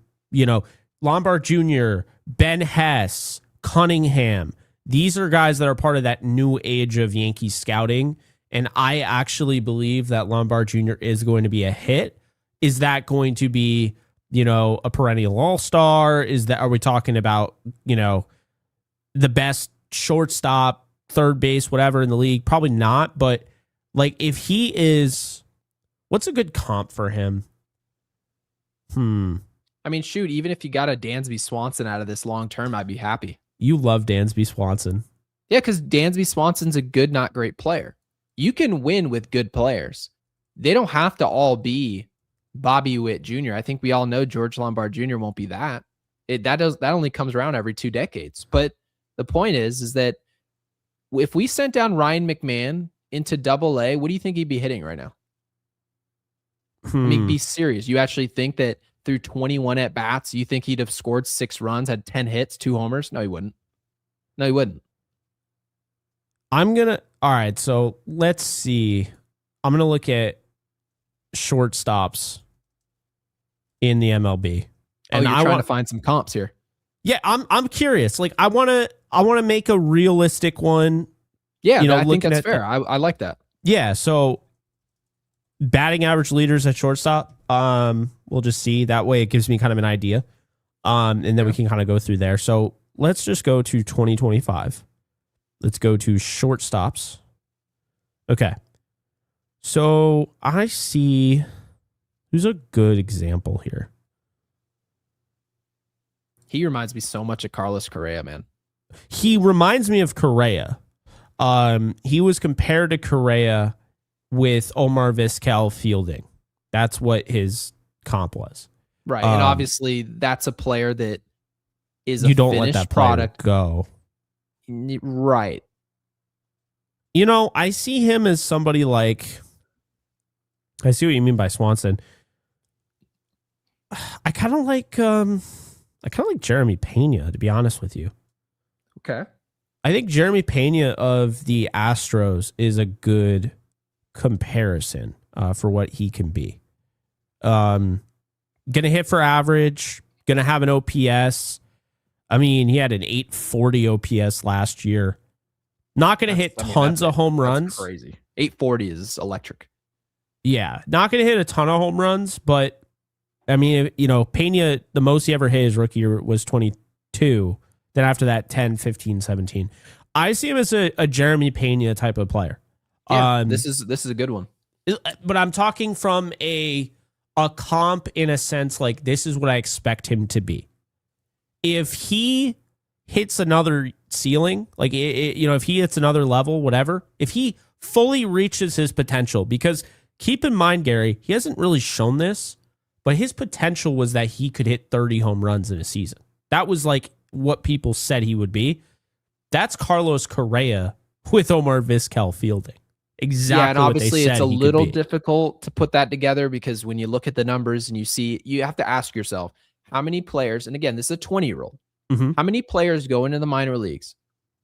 Lombard Jr., Ben Hess, Cunningham. These are guys that are part of that new age of Yankee scouting. And I actually believe that Lombard Jr. is going to be a hit. Is that going to be, a perennial all-star? Are we talking about, the best shortstop, third base, whatever in the league? Probably not. But if he is, what's a good comp for him? I mean, shoot, even if you got a Dansby Swanson out of this long term, I'd be happy. You love Dansby Swanson. Yeah, because Dansby Swanson's a good, not great player. You can win with good players. They don't have to all be Bobby Witt Jr. I think we all know George Lombard Jr. won't be that. That only comes around every 2 decades. But the point is that if we sent down Ryan McMahon into AA, what do you think he'd be hitting right now? I mean, be serious. You actually think that through 21 at bats, you think he'd have scored 6 runs, had 10 hits, 2 homers? No, he wouldn't. All right, so let's see. I'm going to look at shortstops in the MLB. And you're trying to find some comps here. Yeah, I'm curious. I want to make a realistic one. Yeah, I think that's fair. I like that. Yeah, so batting average leaders at shortstop. We'll just see. That way it gives me kind of an idea. And then we can kind of go through there. So let's just go to 2025. Let's go to shortstops. Okay. So I see who's a good example here. He reminds me so much of Carlos Correa, man. He reminds me of Correa. He was compared to Correa with Omar Vizquel fielding. That's what his comp was. Right. And obviously that's a player that is a you don't finished let that product go. Right. I see him as somebody like, I see what you mean by Swanson. I kind of like Jeremy Pena, to be honest with you. Okay. I think Jeremy Pena of the Astros is a good comparison for what he can be. Gonna hit for average, gonna have an OPS. I mean, he had an 840 OPS last year. Not gonna hit tons of home runs. Crazy. 840 is electric. Yeah, not gonna hit a ton of home runs, but I mean, Pena, the most he ever hit his rookie year was 22. Then after that, 10, 15, 17. I see him as a Jeremy Pena type of player. Yeah, this is a good one. But I'm talking from a comp in a sense, like this is what I expect him to be. If he hits another ceiling, like if he hits another level, whatever, if he fully reaches his potential, because keep in mind, Gary, he hasn't really shown this, but his potential was that he could hit 30 home runs in a season. That was like what people said he would be. That's Carlos Correa with Omar Vizquel fielding. Exactly. Yeah, and obviously it's a little difficult to put that together because when you look at the numbers and you have to ask yourself, how many players, and again, this is a 20-year-old, how many players go into the minor leagues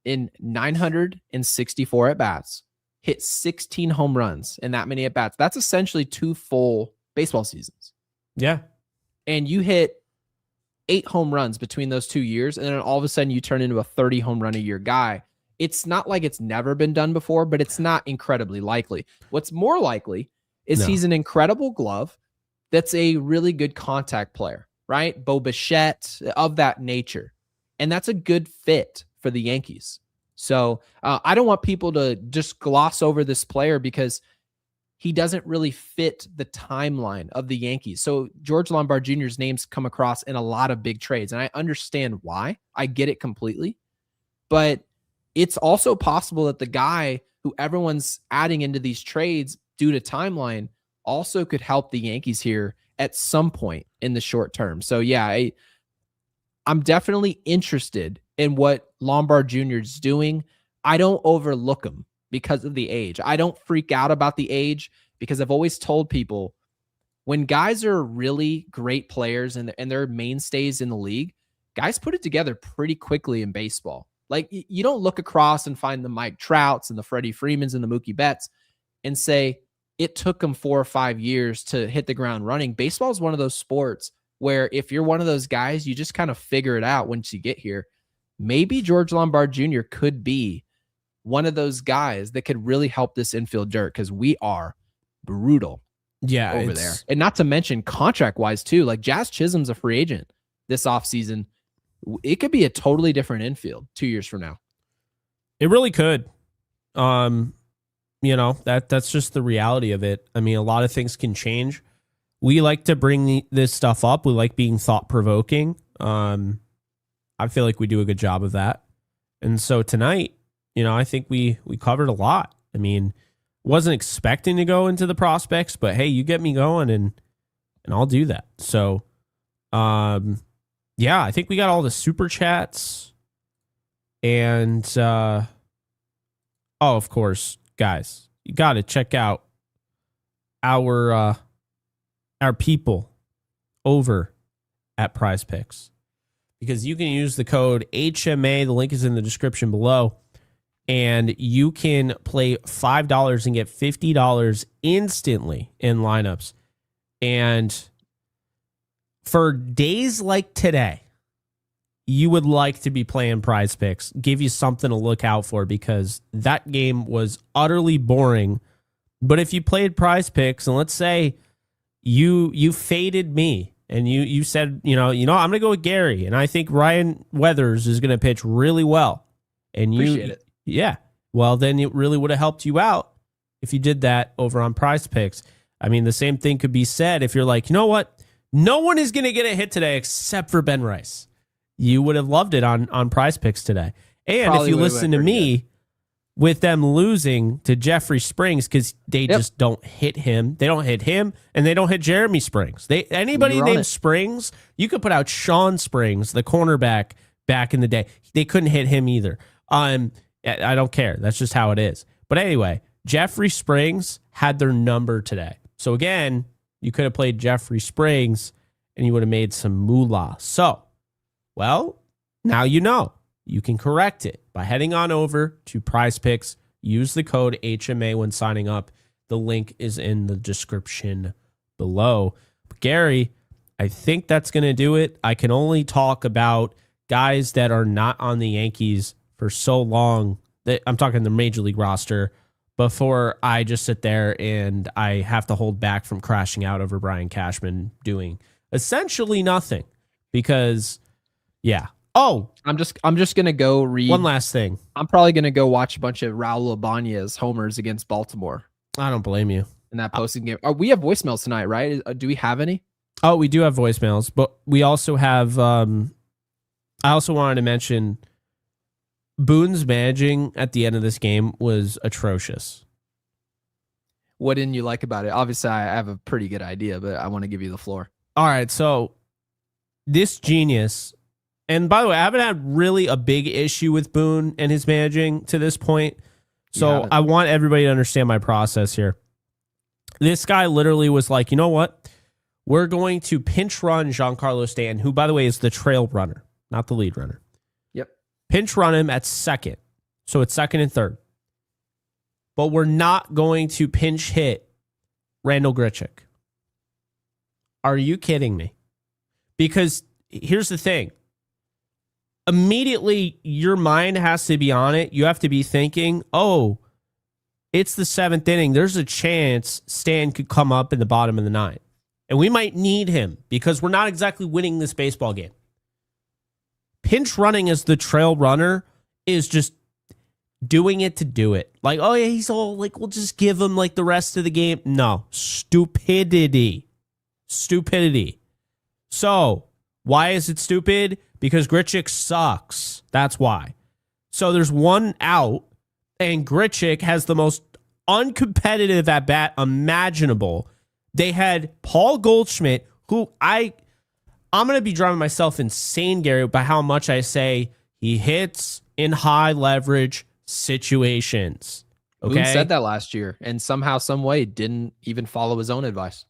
in 964 at-bats hit 16 home runs and that many at bats. That's essentially 2 full baseball seasons. Yeah. And you hit 8 home runs between those 2 years, and then all of a sudden you turn into a 30 home run a year guy. It's not like it's never been done before, but it's not incredibly likely. What's more likely is he's an incredible glove that's a really good contact player, right? Bo Bichette, of that nature. And that's a good fit for the Yankees. So I don't want people to just gloss over this player because he doesn't really fit the timeline of the Yankees. So George Lombard Jr.'s name's come across in a lot of big trades, and I understand why. I get it completely. But it's also possible that the guy who everyone's adding into these trades due to timeline also could help the Yankees here at some point in the short term. So yeah, I'm definitely interested in what Lombard Jr. is doing. I don't overlook him because of the age. I don't freak out about the age because I've always told people when guys are really great players and they're mainstays in the league, guys put it together pretty quickly in baseball. Like you don't look across and find the Mike Trouts and the Freddie Freemans and the Mookie Betts and say it took them 4 or 5 years to hit the ground running. Baseball is one of those sports where if you're one of those guys, you just kind of figure it out once you get here. Maybe George Lombard Jr. could be one of those guys that could really help this infield dirt because we are brutal over there. And not to mention contract-wise too, like Jazz Chisholm's a free agent this offseason. It could be a totally different infield 2 years from now. It really could. That's just the reality of it. I mean, a lot of things can change. We like to bring this stuff up. We like being thought-provoking. I feel like we do a good job of that. And so tonight, I think we covered a lot. I mean, wasn't expecting to go into the prospects, but hey, you get me going and I'll do that. So, yeah, I think we got all the super chats. And, of course, guys, you got to check out our people over at Prize Picks because you can use the code HMA. The link is in the description below. And you can play $5 and get $50 instantly in lineups. And for days like today, you would like to be playing Prize Picks. Give you something to look out for because that game was utterly boring. But if you played Prize Picks, and let's say you faded me, and you said, I'm going to go with Gary, and I think Ryan Weathers is going to pitch really well. And appreciate it. Yeah. Well, then it really would have helped you out if you did that over on Prize Picks. I mean, the same thing could be said if you're like, you know what? No one is going to get a hit today except for Ben Rice. You would have loved it on Prize Picks today. And probably if you listen to me with them losing to Jeffrey Springs because they just don't hit him. They don't hit him, and they don't hit Jeremy Springs. Anybody named Springs, you could put out Sean Springs, the cornerback back in the day. They couldn't hit him either. I don't care. That's just how it is. But anyway, Jeffrey Springs had their number today. So again, you could have played Jeffrey Springs and you would have made some moolah. So, well, now you know. You can correct it by heading on over to Prize Picks. Use the code HMA when signing up. The link is in the description below. But Gary, I think that's going to do it. I can only talk about guys that are not on the Yankees for so long that I'm talking the major league roster before I just sit there and I have to hold back from crashing out over Brian Cashman doing essentially nothing because I'm just gonna go read one last thing. I'm probably gonna go watch a bunch of Raul Ibanez homers against Baltimore. I don't blame you in that posting game. We have voicemails tonight, right? Do we have any? Oh, we do have voicemails, but we also have I also wanted to mention Boone's managing at the end of this game was atrocious. What didn't you like about it? Obviously, I have a pretty good idea, but I want to give you the floor. All right, so this genius, and by the way, I haven't had really a big issue with Boone and his managing to this point, so I want everybody to understand my process here. This guy literally was like, you know what? We're going to pinch run Giancarlo Stanton, who, by the way, is the trail runner, not the lead runner. Yep. Pinch run him at second. So it's second and third. but we're not going to pinch hit Randall Grichuk. Are you kidding me? Because here's the thing. Immediately, your mind has to be on it. You have to be thinking, oh, it's the 7th inning. There's a chance Stan could come up in the bottom of the 9th. And we might need him because we're not exactly winning this baseball game. Pinch running as the trail runner is just doing it to do it. Like, oh yeah, he's all like, we'll just give him like the rest of the game. No, stupidity. So why is it stupid? Because Grichuk sucks. That's why. So there's one out, and Grichuk has the most uncompetitive at bat imaginable. They had Paul Goldschmidt, who I'm going to be driving myself insane, Gary, by how much I say he hits in high leverage situations. Okay, Boone said that last year, and somehow, some way, didn't even follow his own advice.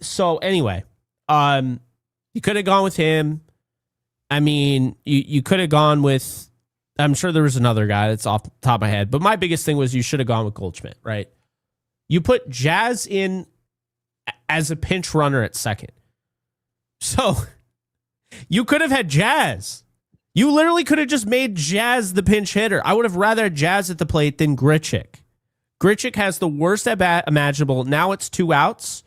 So anyway, you could have gone with him. I mean, you could have gone with. I'm sure there was another guy that's off the top of my head, but my biggest thing was you should have gone with Goldschmidt, right? You put Jazz in as a pinch runner at second. So you could have had Jazz. You literally could have just made Jazz the pinch hitter. I would have rather had Jazz at the plate than Grichuk. Grichuk has the worst at bat imaginable. Now it's 2 outs,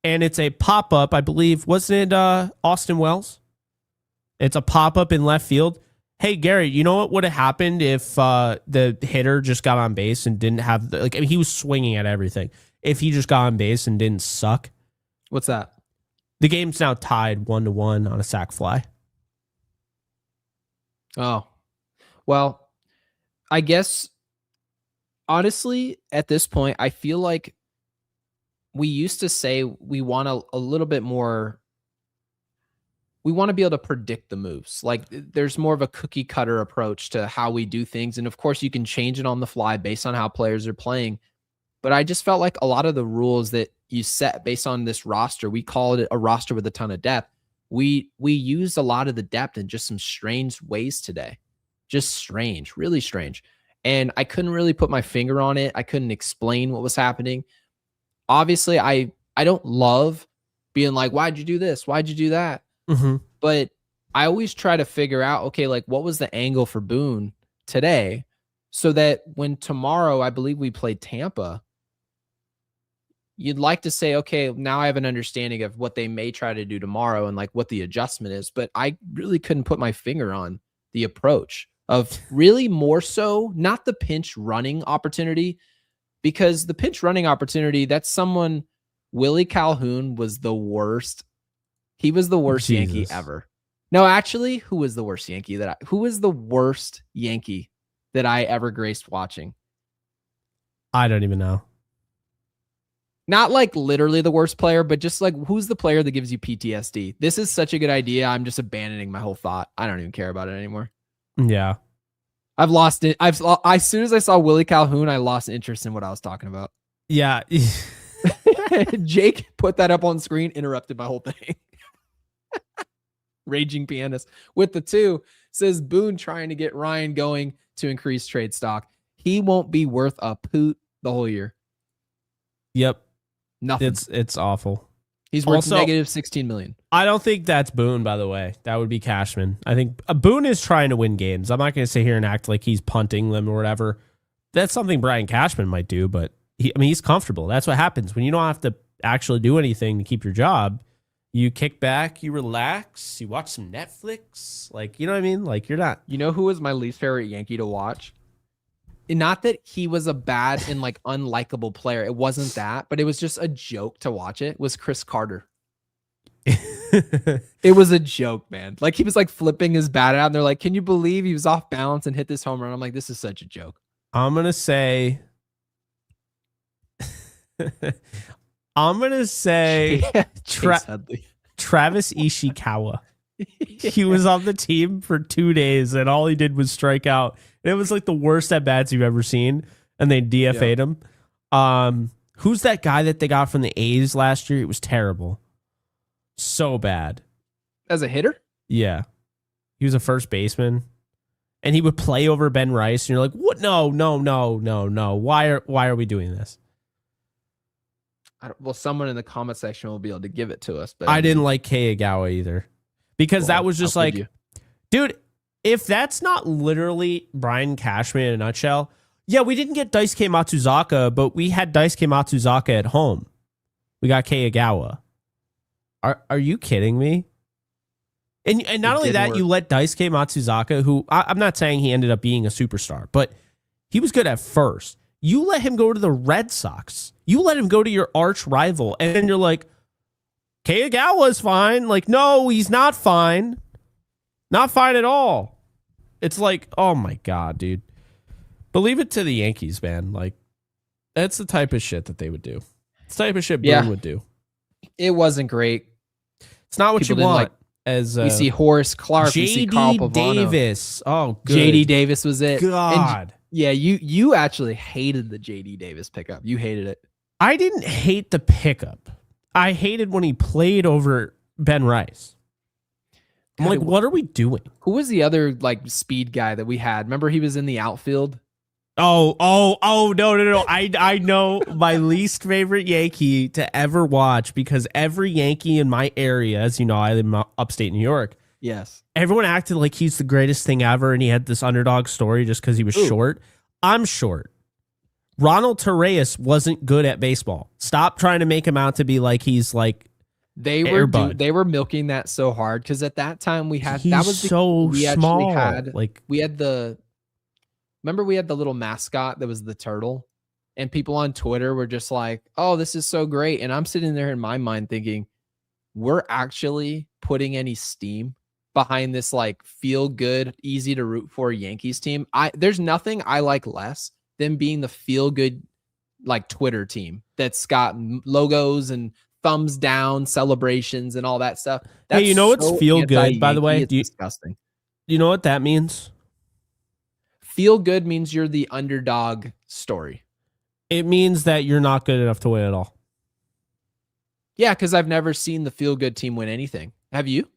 and it's a pop-up, I believe. Wasn't it Austin Wells? It's a pop-up in left field. Hey, Gary, you know what would have happened if the hitter just got on base and didn't have he was swinging at everything. If he just got on base and didn't suck. What's that? The game's now tied 1-1 on a sac fly. Oh, well, I guess, honestly, at this point, I feel like we used to say we want a little bit more. We want to be able to predict the moves. Like, there's more of a cookie cutter approach to how we do things. And of course, you can change it on the fly based on how players are playing. But I just felt like a lot of the rules that you set based on this roster, we called it a roster with a ton of depth. We used a lot of the depth in just some strange ways today. Just strange, really strange. And I couldn't really put my finger on it. I couldn't explain what was happening. Obviously, I don't love being like, why'd you do this? Why'd you do that? Mm-hmm. But I always try to figure out, okay, like, what was the angle for Boone today? So that when tomorrow, I believe we played Tampa, you'd like to say, okay, now I have an understanding of what they may try to do tomorrow and like what the adjustment is. But I really couldn't put my finger on the approach of really more so not the pinch running opportunity, because the pinch running opportunity, that's someone. Willie Calhoun was the worst. He was the worst Yankee ever. No, actually, who was the worst Yankee that I ever graced watching? I don't even know. Not like literally the worst player, but just like, who's the player that gives you PTSD? This is such a good idea. I'm just abandoning my whole thought. I don't even care about it anymore. Yeah. I've lost it. As soon as I saw Willie Calhoun, I lost interest in what I was talking about. Yeah. Jake put that up on screen, interrupted my whole thing. Raging pianist with the 2 says Boone trying to get Ryan going to increase trade stock. He won't be worth a poot the whole year. Yep. Nothing. It's awful. He's worth also negative 16 million. I don't think that's Boone, by the way. That would be Cashman. I think Boone is trying to win games. I'm not going to sit here and act like he's punting them or whatever. That's something Brian Cashman might do, but he's comfortable. That's what happens when you don't have to actually do anything to keep your job. You kick back, you relax, you watch some Netflix. Like, you know what I mean? Like, you're not. You know who was my least favorite Yankee to watch? Not that he was a bad and like unlikable player. It wasn't that, but it was just a joke to watch. It was Chris Carter. It was a joke, man. Like, he was like flipping his bat out and they're like, can you believe he was off balance and hit this home run? I'm like, this is such a joke. I'm going to say Travis Ishikawa. He was on the team for 2 days and all he did was strike out. It was like the worst at bats you've ever seen, and they DFA'd him. Who's that guy that they got from the A's last year? It was terrible. So bad. As a hitter? Yeah. He was a first baseman. and he would play over Ben Rice, and you're like, what? No. Why are we doing this? Well, someone in the comment section will be able to give it to us. But I didn't like Kei Igawa either, because that was just like, dude, if that's not literally Brian Cashman in a nutshell, yeah, we didn't get Daisuke Matsuzaka, but we had Daisuke Matsuzaka at home. We got Kei Igawa. Are you kidding me? And not only that, you let Daisuke Matsuzaka, who I'm not saying he ended up being a superstar, but he was good at first. You let him go to the Red Sox. You let him go to your arch rival, and then you're like, Kei Igawa is fine. Like, no, he's not fine. Not fine at all. It's like, oh my God, dude. But leave it to the Yankees, man. Like, that's the type of shit that they would do. It's the type of shit Boone would do. It wasn't great. It's not what you want. As we see Horace Clark, we see Carl Pavano. Davis. Oh, good. JD Davis was it. God. And you actually hated the JD Davis pickup. You hated it. I didn't hate the pickup. I hated when he played over Ben Rice. I'm like, what are we doing? Who was the other like speed guy that we had? Remember he was in the outfield? No. I know my least favorite Yankee to ever watch, because every Yankee in my area, as you know, I live in upstate New York. Yes. Everyone acted like he's the greatest thing ever, and he had this underdog story just because he was short. I'm short. Ronald Torreyes wasn't good at baseball. Stop trying to make him out to be like he's like they were milking that so hard, because at that time we had small. Remember we had the little mascot that was the turtle, and people on Twitter were just like, oh, this is so great. And I'm sitting there in my mind thinking, we're actually putting any steam behind this like feel good, easy to root for Yankees team. There's nothing I like less than being the feel good like Twitter team that's got logos and thumbs down celebrations and all that stuff. Hey, you know what's feel good, by the way? It's disgusting. You know what that means? Feel good means you're the underdog story. It means that you're not good enough to win at all. Yeah, because I've never seen the feel good team win anything. Have you?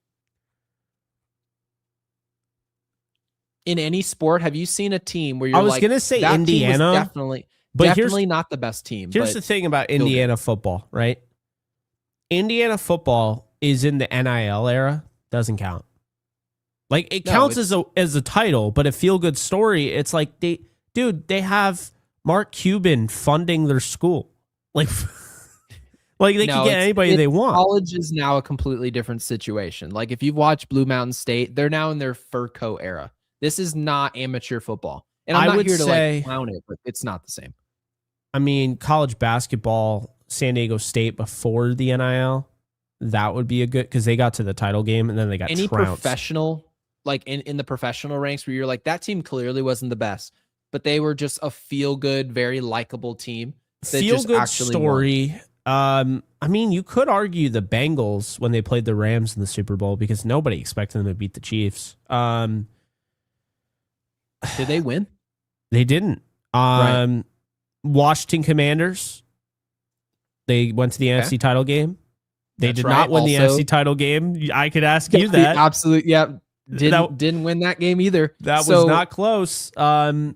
In any sport, have you seen a team where you're like, I was going to say Indiana, definitely not the best team. Here's the thing about Indiana football, right? Indiana football is in the NIL era. Doesn't count. Like, it counts as a title, but a feel-good story, it's like, they have Mark Cuban funding their school. Like they can get anybody they want. College is now a completely different situation. Like, if you've watched Blue Mountain State, they're now in their fur coat era. This is not amateur football. And I'm not here to like clown it, but it's not the same. I mean, college basketball, San Diego State before the NIL, that would be a good, because they got to the title game and then they got trounced. Professional, like in the professional ranks where you're like, that team clearly wasn't the best, but they were just a feel-good, very likable team. Feel-good story. I mean, you could argue the Bengals when they played the Rams in the Super Bowl, because nobody expected them to beat the Chiefs. Did they win? They didn't. Right. Washington Commanders, they went to the NFC title game. They did not win the NFC title game. I could ask you that. Absolutely. Yeah. Didn't win that game either. That was not close. No,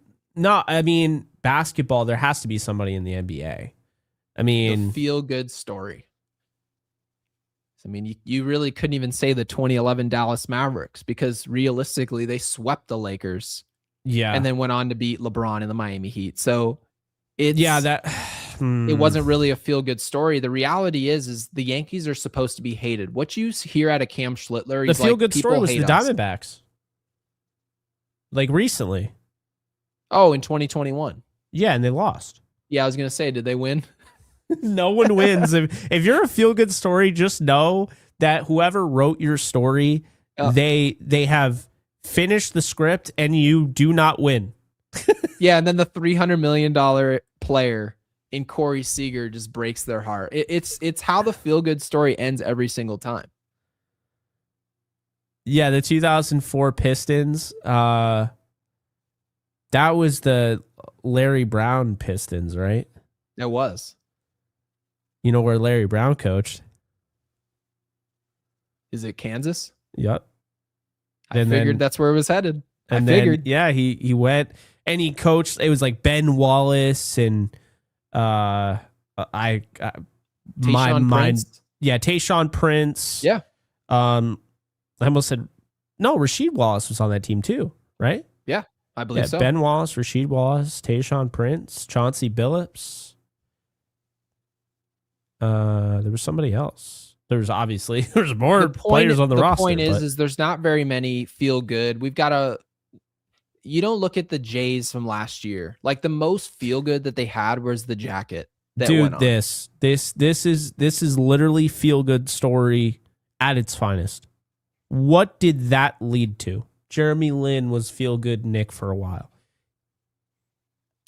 I mean, basketball, there has to be somebody in the NBA. I mean, the feel-good story. I mean, you really couldn't even say the 2011 Dallas Mavericks, because realistically, they swept the Lakers. Yeah. And then went on to beat LeBron in the Miami Heat. So it wasn't really a feel-good story. The reality is the Yankees are supposed to be hated. What you hear out of Cam Schlittler, the feel-good story was the Diamondbacks. Like recently. Oh, in 2021. Yeah, and they lost. Yeah, I was going to say, did they win? No one wins. If you're a feel-good story, just know that whoever wrote your story, they have finished the script and you do not win. Yeah, and then the $300 million player in Corey Seager just breaks their heart. It's how the feel-good story ends every single time. Yeah, the 2004 Pistons, that was the Larry Brown Pistons, right? It was. You know where Larry Brown coached? Is it Kansas? Yep. I figured that's where it was headed. And I then, figured. yeah, he went and he coached. It was like Ben Wallace and my Tayshaun mind. Prince. Yeah, Tayshaun Prince. Yeah. I almost said no. Rasheed Wallace was on that team too, right? Yeah, I believe so. Ben Wallace, Rasheed Wallace, Tayshaun Prince, Chauncey Billups. There was somebody else. There's more players on the roster. The point is there's not very many feel good. We've got to. You don't look at the Jays from last year. Like the most feel good that they had was the jacket. That dude, went on. this is literally feel good story at its finest. What did that lead to? Jeremy Lin was feel good Nick for a while.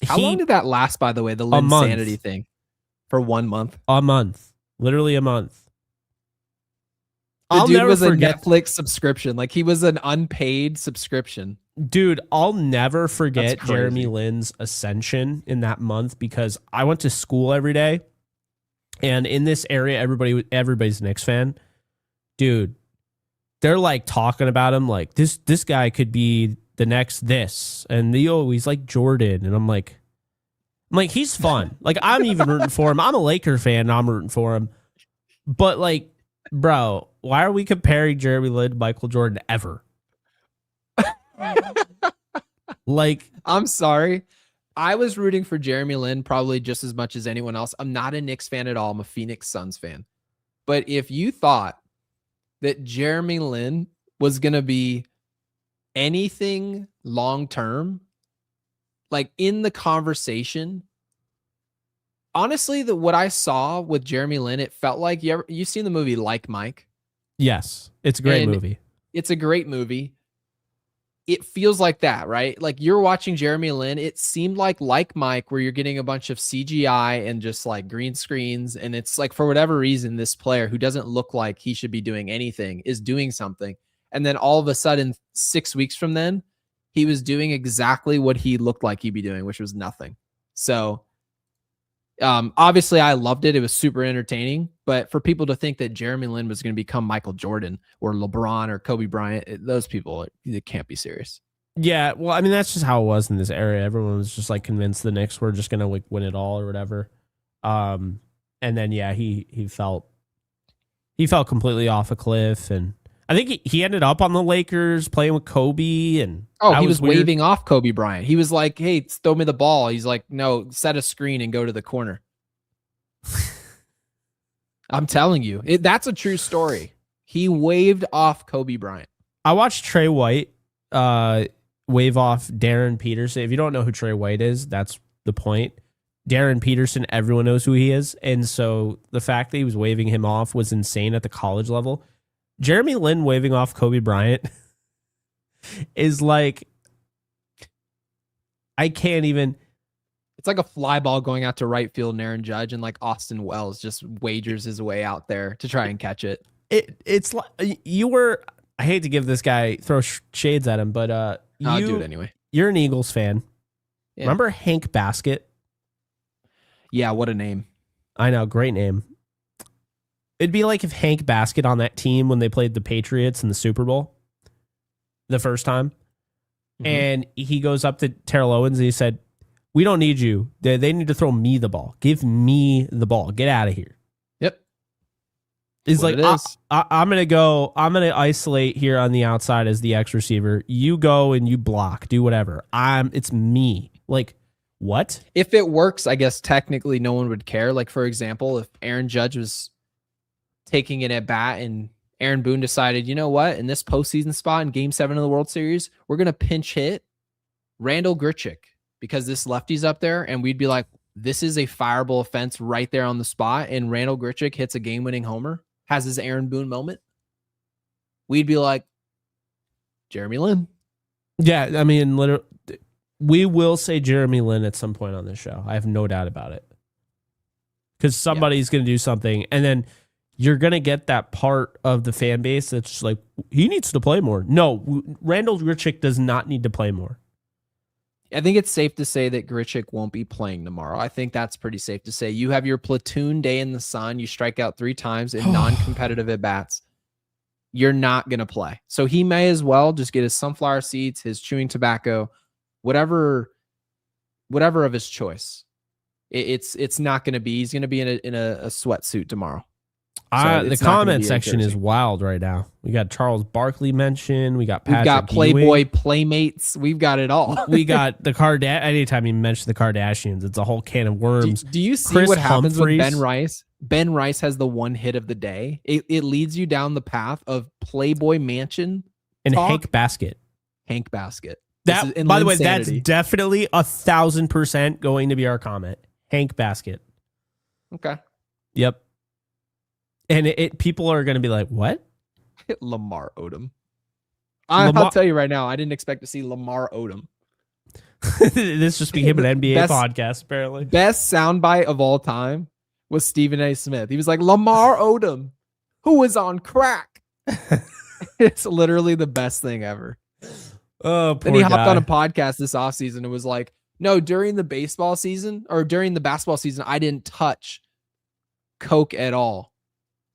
How long did that last, by the way, the Lin sanity thing? For 1 month? A month. Literally a month. The dude was a Netflix subscription. Like he was an unpaid subscription. Dude, I'll never forget Jeremy Lin's ascension in that month because I went to school every day. And in this area, everybody's a Knicks fan. Dude, they're like talking about him like this guy could be the next this. And they always like Jordan. And I'm like, he's fun. Like I'm even rooting for him. I'm a Laker fan and I'm rooting for him. But like, bro, why are we comparing Jeremy Lin to Michael Jordan ever? Like, I'm sorry. I was rooting for Jeremy Lin probably just as much as anyone else. I'm not a Knicks fan at all. I'm a Phoenix Suns fan. But if you thought that Jeremy Lin was going to be anything long-term, like in the conversation, honestly, what I saw with Jeremy Lin, it felt like you've seen the movie Like Mike. Yes, it's a great movie. It's a great movie. It feels like that, right? Like you're watching Jeremy Lin. It seemed like Mike, where you're getting a bunch of CGI and just like green screens. And it's like, for whatever reason, this player who doesn't look like he should be doing anything is doing something. And then all of a sudden, 6 weeks from then, he was doing exactly what he looked like he'd be doing, which was nothing. So obviously I loved it. It was super entertaining, but for people to think that Jeremy Lin was going to become Michael Jordan or LeBron or Kobe Bryant, those people, it can't be serious. Yeah. Well, I mean, that's just how it was in this area. Everyone was just like convinced the Knicks were just going to like win it all or whatever. And then, yeah, he felt completely off a cliff. And I think he ended up on the Lakers playing with Kobe. And he was waving off Kobe Bryant. He was like, hey, throw me the ball. He's like, no, set a screen and go to the corner. I'm telling you, that's a true story. He waved off Kobe Bryant. I watched Trey White wave off Darren Peterson. If you don't know who Trey White is, that's the point. Darren Peterson, everyone knows who he is. And so the fact that he was waving him off was insane at the college level. Jeremy Lin waving off Kobe Bryant is like, I can't even. It's like a fly ball going out to right field and Aaron Judge and like Austin Wells just wagers his way out there to try and catch it. It's like I hate to give this guy, throw shades at him, but I'll do it anyway. You're an Eagles fan. Yeah. Remember Hank Baskett? Yeah, what a name. I know, great name. It'd be like if Hank Baskett on that team when they played the Patriots in the Super Bowl the first time. Mm-hmm. And he goes up to Terrell Owens and he said, we don't need you. They need to throw me the ball. Give me the ball. Get out of here. Yep. He's like, I'm going to isolate here on the outside as the X receiver. You go and you block. Do whatever. It's me. Like, what? If it works, I guess technically no one would care. Like, for example, if Aaron Judge was taking it at bat and Aaron Boone decided, you know what, in this postseason spot in Game 7 of the World Series, we're going to pinch hit Randall Grichuk because this lefty's up there, and we'd be like, this is a fireable offense right there on the spot, and Randall Grichuk hits a game-winning homer, has his Aaron Boone moment, we'd be like, Jeremy Lin. Yeah, I mean, literally, we will say Jeremy Lin at some point on this show. I have no doubt about it. Because somebody's going to do something, and then you're going to get that part of the fan base that's like, he needs to play more. No, Randall Grichuk does not need to play more. I think it's safe to say that Grichuk won't be playing tomorrow. I think that's pretty safe to say. You have your platoon day in the sun. You strike out 3 times in non-competitive at-bats. you're not going to play. So he may as well just get his sunflower seeds, his chewing tobacco, whatever of his choice. It's not going to be. He's going to be in a sweatsuit tomorrow. So the comment section is wild right now. We got Charles Barkley mentioned. We got Patrick. We've got Playboy Ewing. Playmates. We've got it all. We got the Anytime you mention the Kardashians, it's a whole can of worms. Do you see what happens with Ben Rice? Ben Rice has the one hit of the day. It leads you down the path of Playboy Mansion and talk. Hank Basket. Hank Basket. That, by the way, that's definitely 1,000% going to be our comment. Hank Basket. Okay. Yep. And people are going to be like, what? Lamar Odom. I'll tell you right now, I didn't expect to see Lamar Odom. This just became an NBA podcast, apparently. Best soundbite of all time was Stephen A. Smith. He was like, Lamar Odom, who was on crack. It's literally the best thing ever. Oh, then he hopped on a podcast this offseason and was like, no, during the baseball season or during the basketball season, I didn't touch coke at all.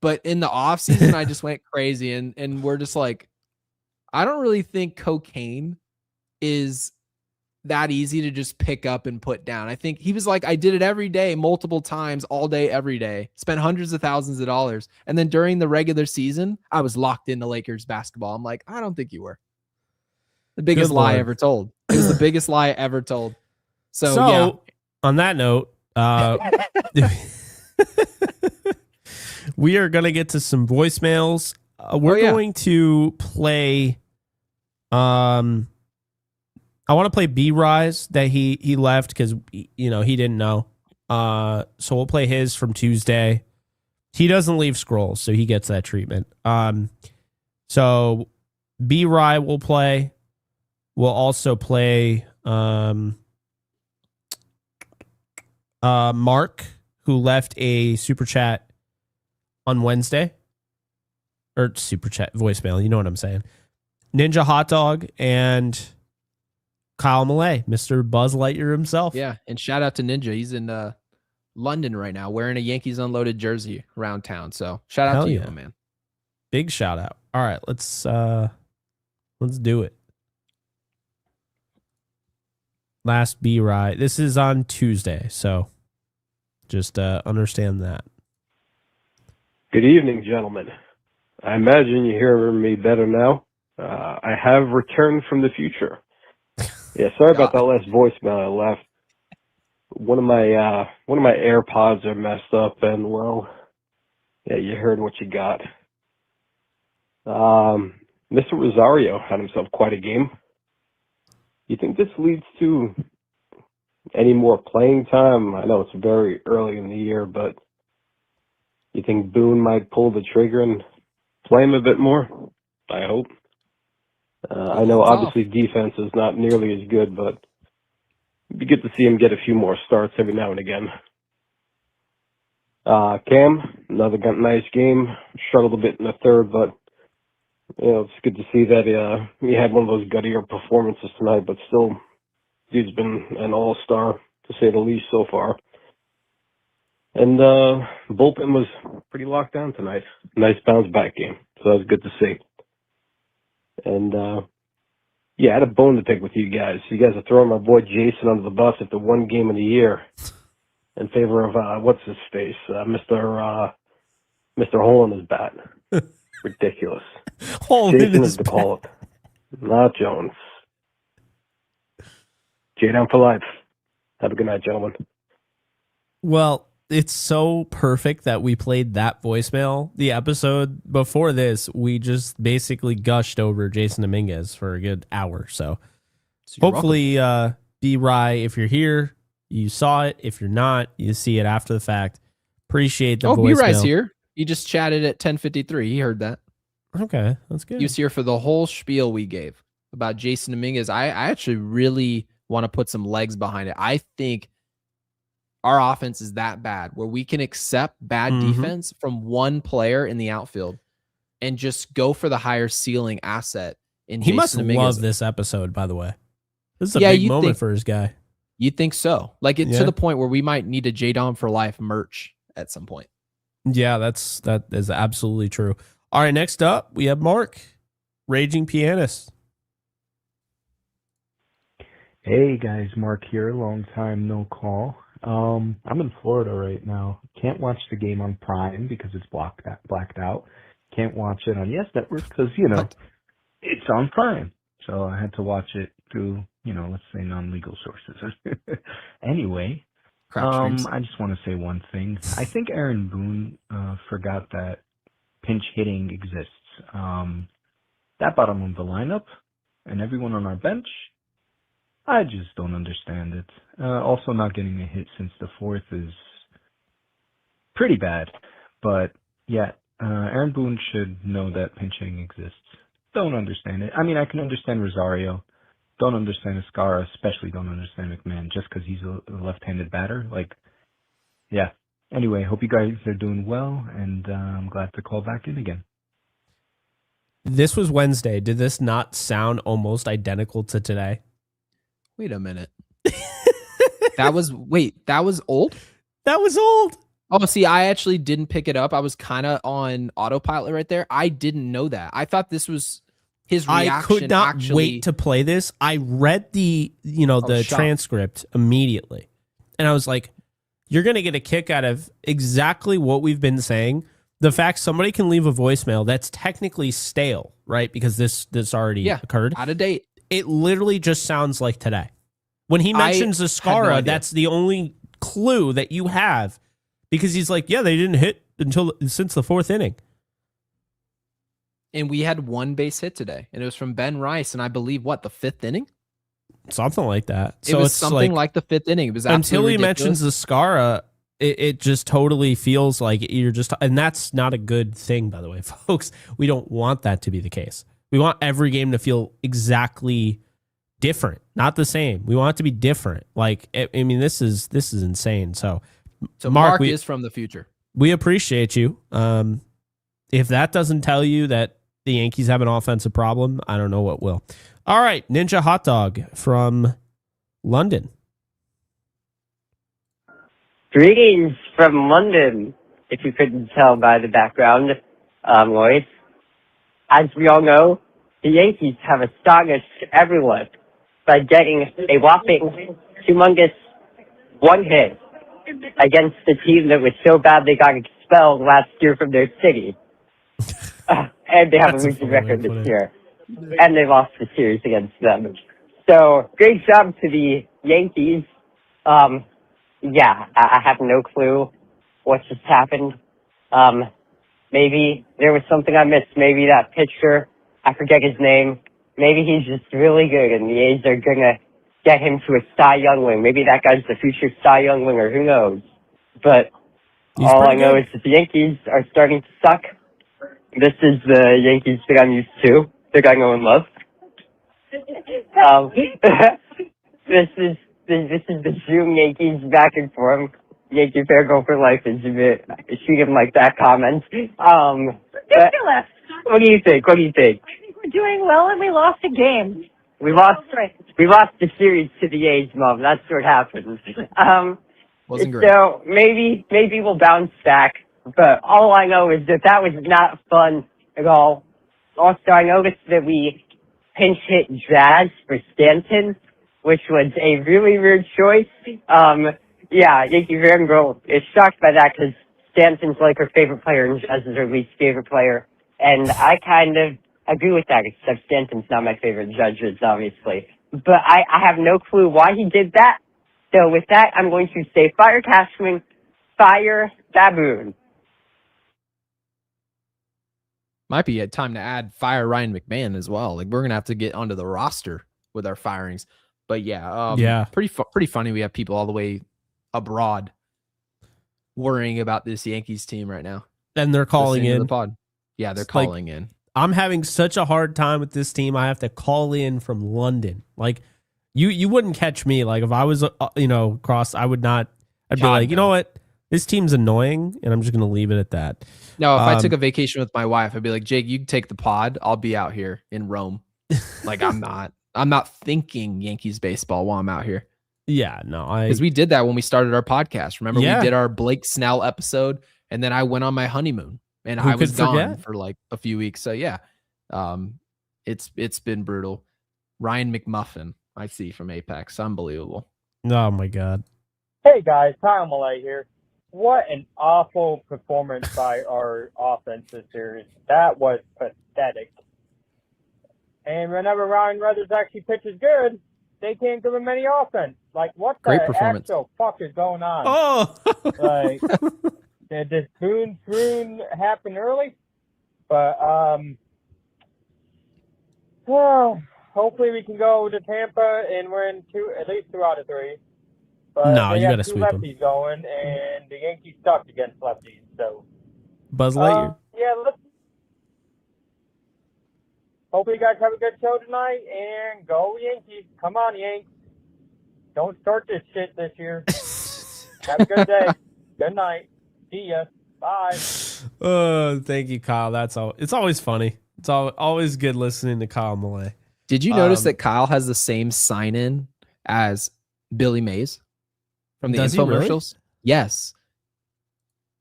But in the offseason, I just went crazy. And we're just like, I don't really think cocaine is that easy to just pick up and put down. I think he was like, I did it every day, multiple times, all day, every day, spent hundreds of thousands of dollars. And then during the regular season, I was locked into Lakers basketball. I'm like, I don't think you were. The biggest lie ever told. It was the biggest lie ever told. So yeah. On that note, we are going to get to some voicemails. We're going to play. I want to play B-Rise that he left because he didn't know. So we'll play his from Tuesday. He doesn't leave scrolls, so he gets that treatment. So B-Ry will play. We'll also play Mark, who left a super chat on Wednesday. Or super chat voicemail, you know what I'm saying. Ninja Hot Dog and Kyle Malay, Mr. Buzz Lightyear himself. Yeah, and shout out to Ninja. He's in London right now wearing a Yankees Unloaded jersey around town. So shout out to you, my man. Big shout out. All right, let's do it. Last B-Ride. This is on Tuesday, so just understand that. Good evening, gentlemen. I imagine you hear me better now. I have returned from the future. Yeah, sorry about that last voicemail I left. One of my AirPods are messed up, and well, yeah, you heard what you got. Mr. Rosario had himself quite a game. You think this leads to any more playing time? I know it's very early in the year, but you think Boone might pull the trigger and play him a bit more? I hope. I know obviously defense is not nearly as good, but it'd be good to see him get a few more starts every now and again. Cam, another nice game. Struggled a bit in the third, but it's good to see that he had one of those guttier performances tonight, but still, dude's been an all-star, to say the least, so far. And bullpen was pretty locked down tonight. Nice bounce-back game, so that was good to see. And, I had a bone to pick with you guys. You guys are throwing my boy Jason under the bus after one game of the year in favor of, what's his face, Mr. Hole in his bat. Ridiculous. Jason is to call it, not Jones. J-Down for life. Have a good night, gentlemen. Well, it's so perfect that we played that voicemail. The episode before this, we just basically gushed over Jason Dominguez for a good hour. So hopefully, B-Rye, if you're here, you saw it. If you're not, you see it after the fact. Appreciate the voicemail. B-Rye's here. He just chatted at 10:53. He heard that. Okay, that's good. He was here for the whole spiel we gave about Jason Dominguez. I actually really want to put some legs behind it. I think our offense is that bad where we can accept bad defense from one player in the outfield and just go for the higher ceiling asset in Jason must Dominguez. Love this episode, by the way. This is a big moment for his guy. You think so? Like to the point where we might need a J-Dom for life merch at some point. Yeah, that is absolutely true. All right, next up, we have Mark, Raging Pianist. Hey guys, Mark here. Long time no call. I'm in Florida right now. Can't watch the game on Prime because it's blacked out. Can't watch it on Yes Network because What? it's on Prime. So I had to watch it through let's say non-legal sources. Anyway, Crap streams. I just want to say one thing. I think Aaron Boone forgot that pinch hitting exists. That bottom of the lineup and everyone on our bench. I just don't understand it. Also, not getting a hit since the fourth is pretty bad. But yeah, Aaron Boone should know that pinch hitting exists. Don't understand it. I mean, I can understand Rosario. Don't understand Escara, especially don't understand McMahon just because he's a left-handed batter. Like, yeah. Anyway, hope you guys are doing well, and I'm glad to call back in again. This was Wednesday. Did this not sound almost identical to today? Wait a minute. That was old? That was old. Oh, see, I actually didn't pick it up. I was kind of on autopilot right there. I didn't know that. I thought this was his reaction. I could not wait to play this. I read the transcript immediately. And I was like, you're going to get a kick out of exactly what we've been saying. The fact somebody can leave a voicemail that's technically stale, right? Because this already occurred. Out of date. It literally just sounds like today. When he mentions Escara, that's the only clue that you have, because he's like, yeah, they didn't hit since the fourth inning. And we had one base hit today, and it was from Ben Rice, and I believe, the fifth inning? Something like that. It was something like the fifth inning. It was until he ridiculous. mentions Escara, it just totally feels like you're just, and that's not a good thing, by the way, folks. We don't want that to be the case. We want every game to feel exactly different, not the same. We want it to be different. Like, I mean, this is insane. So Mark is from the future. We appreciate you. If that doesn't tell you that the Yankees have an offensive problem, I don't know what will. All right, Ninja Hot Dog from London. Greetings from London, if you couldn't tell by the background noise. As we all know, the Yankees have astonished everyone by getting a whopping, humongous one hit against the team that was so bad they got expelled last year from their city. And they have a losing record this year. And they lost the series against them. So, great job to the Yankees. Yeah, I have no clue what just happened. Maybe there was something I missed. Maybe that pitcher, I forget his name. Maybe he's just really good, and the A's are going to get him to a Cy Young win. Maybe that guy's the future Cy Young winner. Who knows? But all I know is that the Yankees are starting to suck. This is the Yankees that I'm used to, that I know and love. This is the Zoom Yankees back and forth. Yankee fair go for life is a bit, she didn't like that comment. Ridiculous. What do you think? I think we're doing well, and we lost a game. We lost the series to the A's, Mom. That's what happened. Wasn't great. So maybe we'll bounce back. But all I know is that was not fun at all. Also, I noticed that we pinch hit Jazz for Stanton, which was a really weird choice. Yeah, Yankee fan girl is shocked by that because Stanton's like her favorite player and Jazz is her least favorite player. And I kind of agree with that, except Stanton's not my favorite. Judge is, obviously. But I have no clue why he did that. So with that, I'm going to say fire Cashman, fire Baboon. Might be a time to add fire Ryan McMahon as well. Like, we're going to have to get onto the roster with our firings. But yeah, pretty funny. We have people all the way abroad worrying about this Yankees team right now. And they're calling in the pod. Yeah, they're calling in. I'm having such a hard time with this team. I have to call in from London. Like, you wouldn't catch me. Like, if I was, across, I would not. I'd be like, you know what? This team's annoying, and I'm just going to leave it at that. No, if I took a vacation with my wife, I'd be like, Jake, you can take the pod. I'll be out here in Rome. Like, I'm not thinking Yankees baseball while I'm out here. Yeah, no. Because we did that when we started our podcast. Remember, we did our Blake Snell episode, and then I went on my honeymoon. and Who I was could gone forget? for like a few weeks. So yeah, it's been brutal. Ryan McMuffin, I see from Apex, unbelievable. Oh my God. Hey guys, Kyle Malay here. What an awful performance by our offense this series. That was pathetic. And whenever Ryan Weathers actually pitches good, they can't give him any offense. Like, what Great the performance. actual fuck is going on? Oh, Like, did this Boone happen early? But, well, hopefully we can go to Tampa and win at least 2 out of 3. But No, they you have gotta 2 sweep 'em. lefties going, and the Yankees sucked against lefties. So, Buzz Lightyear. yeah, let's. Hopefully you guys have a good show tonight, and go Yankees. Come on, Yanks. Don't start this shit this year. Have a good day. Good night. See ya. Bye. Oh, thank you, Kyle. It's always funny. It's always good listening to Kyle Malay. Did you notice that Kyle has the same sign in as Billy Mays from the Does he really? infomercials? Yes.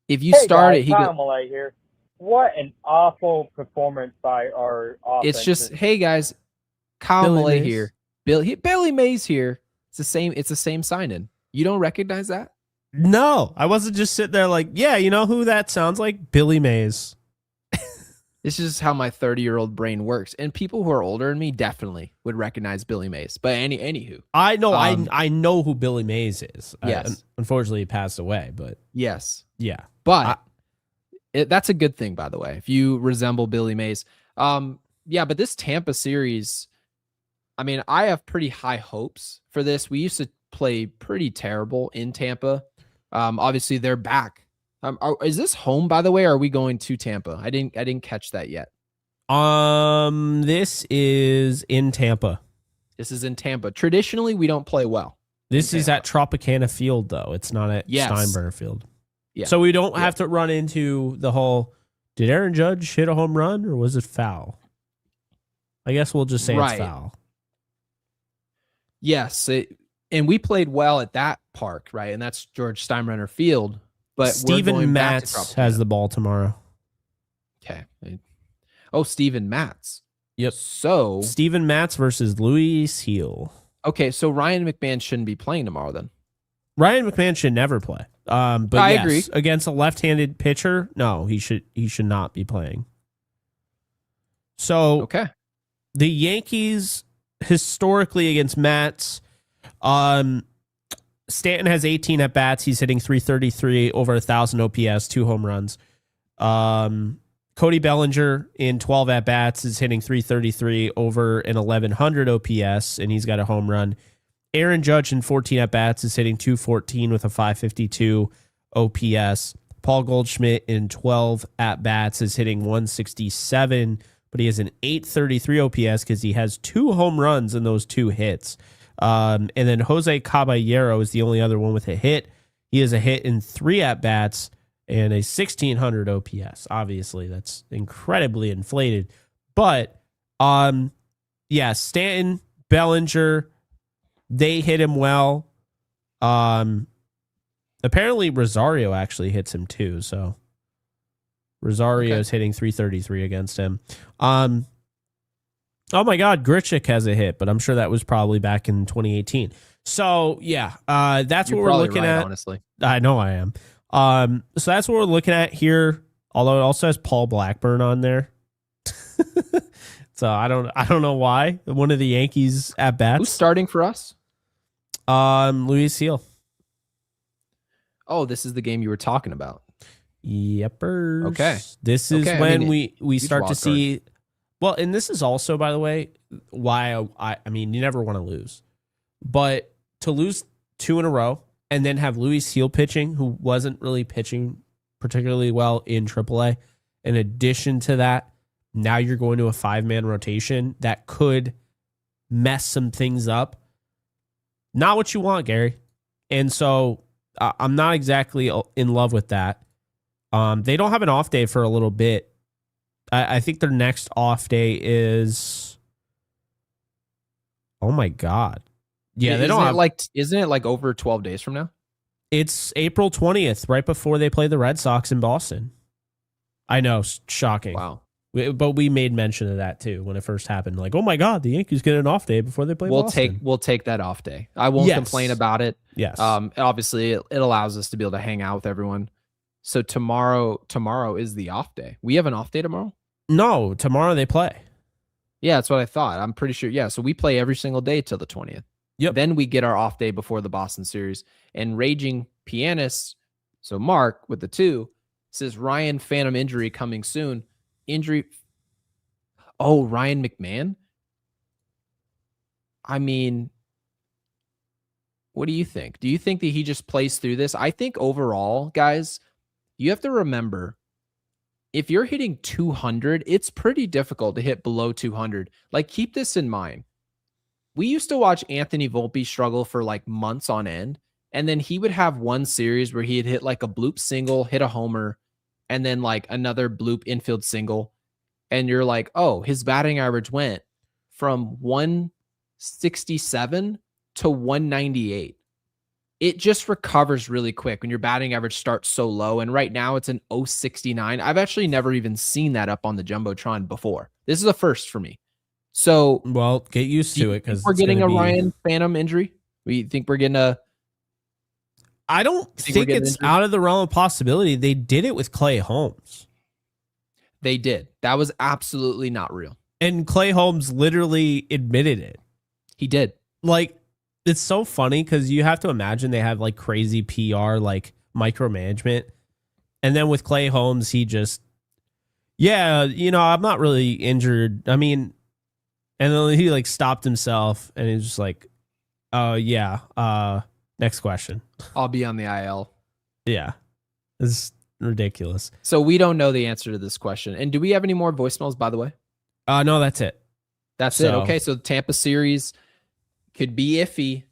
If you Hey start guys, it, he Kyle goes, Malay here. What an awful performance by our offense. it's just, hey guys, Kyle Billy Malay Mays. here. Billy Mays here. It's the same sign in. You don't recognize that? No, I wasn't just sitting there like, yeah, you know who that sounds like? Billy Mays. This is how my 30-year-old brain works. And people who are older than me definitely would recognize Billy Mays. But anywho. I know, I know who Billy Mays is. Yes. Unfortunately, he passed away, but Yes. yeah. But that's a good thing, by the way, if you resemble Billy Mays. Yeah, but this Tampa series, I mean, I have pretty high hopes for this. We used to play pretty terrible in Tampa. Obviously, they're back. Is this home, by the way, or are we going to Tampa? I didn't catch that yet. This is in Tampa. This is in Tampa. Traditionally, we don't play well. This is at Tropicana Field, though. It's not at Steinbrenner Field. Yeah. So we don't have to run into the whole, did Aaron Judge hit a home run or was it foul? I guess we'll just say it's foul. Yes. And we played well at that park, right? And that's George Steinbrenner Field. But Steven Matz has the ball tomorrow. Okay. Oh, Steven Matz. Yep. So Steven Matz versus Luis Heel. Okay, so Ryan McMahon shouldn't be playing tomorrow then. Ryan McMahon should never play. But I yes, agree. Against a left-handed pitcher, no, he should not be playing. So okay, the Yankees historically against Matz, Stanton has 18 at bats. He's hitting 333, over 1,000 OPS, 2 home runs. Cody Bellinger in 12 at bats is hitting 333, over an 1,100 OPS, and he's got a home run. Aaron Judge in 14 at bats is hitting 214 with a 552 OPS. Paul Goldschmidt in 12 at bats is hitting 167, but he has an 833 OPS because he has 2 home runs in those 2 hits. And then Jose Caballero is the only other one with a hit. He has a hit in 3 at bats and a 1,600 OPS. Obviously, that's incredibly inflated. But yeah, Stanton, Bellinger, they hit him well. Apparently Rosario actually hits him too. So Rosario's hitting 333 against him. Oh my God, Grichuk has a hit, but I'm sure that was probably back in 2018. So yeah, that's You're what we're looking right, at. Honestly, I know I am. So that's what we're looking at here. Although it also has Paul Blackburn on there. So I don't know why. One of the Yankees at bats. who's starting for us? Luis Heel. Oh, this is the game you were talking about. Yepers. Okay. This is Okay, when I mean, we start to wild see. Well, and this is also, by the way, why I mean, you never want to lose. But to lose 2 in a row and then have Luis Heel pitching, who wasn't really pitching particularly well in AAA, in addition to that, now you're going to a 5-man rotation that could mess some things up. Not what you want, Gary. And so I'm not exactly in love with that. They don't have an off day for a little bit. I think their next off day is. Oh my God! Yeah, they don't have Isn't it like over 12 days from now? It's April 20th, right before they play the Red Sox in Boston. I know, shocking. Wow. But we made mention of that too when it first happened. Like, oh my God, the Yankees get an off day before they play Boston. We'll take that off day. I won't complain about it. Yes. Obviously it allows us to be able to hang out with everyone. So tomorrow is the off day. We have an off day tomorrow? No, tomorrow they play. Yeah, that's what I thought. I'm pretty sure. Yeah, so we play every single day till the 20th. Yep. Then we get our off day before the Boston series. And Raging Pianist, so Mark with the 2, says Ryan phantom injury coming soon. Injury. Oh, Ryan McMahon? I mean, what do you think? Do you think that he just plays through this? I think overall, guys, you have to remember, if you're hitting 200, it's pretty difficult to hit below 200. Like, keep this in mind. We used to watch Anthony Volpe struggle for like months on end, and then he would have one series where he had hit like a bloop single, hit a homer, and then like another bloop infield single. And you're like, oh, his batting average went from 167 to 198. It just recovers really quick when your batting average starts so low. And right now it's an 069. I've actually never even seen that up on the Jumbotron before. This is a first for me. So, well, get used to it because we're getting a Ryan phantom injury. We think we're getting a. I don't think it's out of the realm of possibility. They did it with Clay Holmes. They did. That was absolutely not real. And Clay Holmes literally admitted it. He did. Like, it's so funny because you have to imagine they have like crazy PR, like micromanagement. And then with Clay Holmes, he just, I'm not really injured. I mean, and then he like stopped himself and he's just like, oh, yeah. Next question. I'll be on the IL. Yeah. It's ridiculous. So we don't know the answer to this question. And do we have any more voicemails, by the way? No, that's it. That's it. Okay, so the Tampa series could be iffy.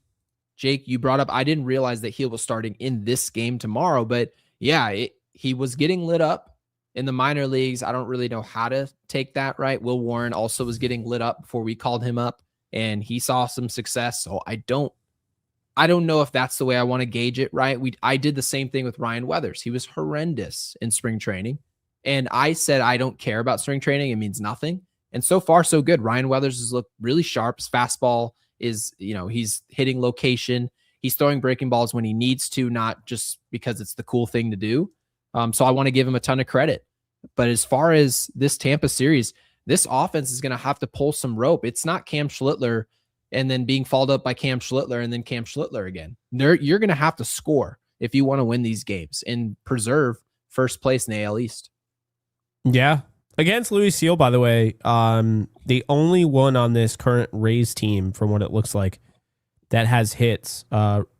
Jake, you brought up, I didn't realize that he was starting in this game tomorrow, but yeah, he was getting lit up in the minor leagues. I don't really know how to take that, right? Will Warren also was getting lit up before we called him up, and he saw some success. So I don't know if that's the way I want to gauge it, right? I did the same thing with Ryan Weathers. He was horrendous in spring training, and I said I don't care about spring training. It means nothing. And so far, so good. Ryan Weathers has looked really sharp. His fastball is, he's hitting location. He's throwing breaking balls when he needs to, not just because it's the cool thing to do. So I want to give him a ton of credit. But as far as this Tampa series, this offense is going to have to pull some rope. It's not Cam Schlittler and then being followed up by Cam Schlittler and then Cam Schlittler again. You're going to have to score if you want to win these games and preserve first place in the AL East. Yeah. Against Luis Seal, by the way, the only one on this current Rays team, from what it looks like, that has hits.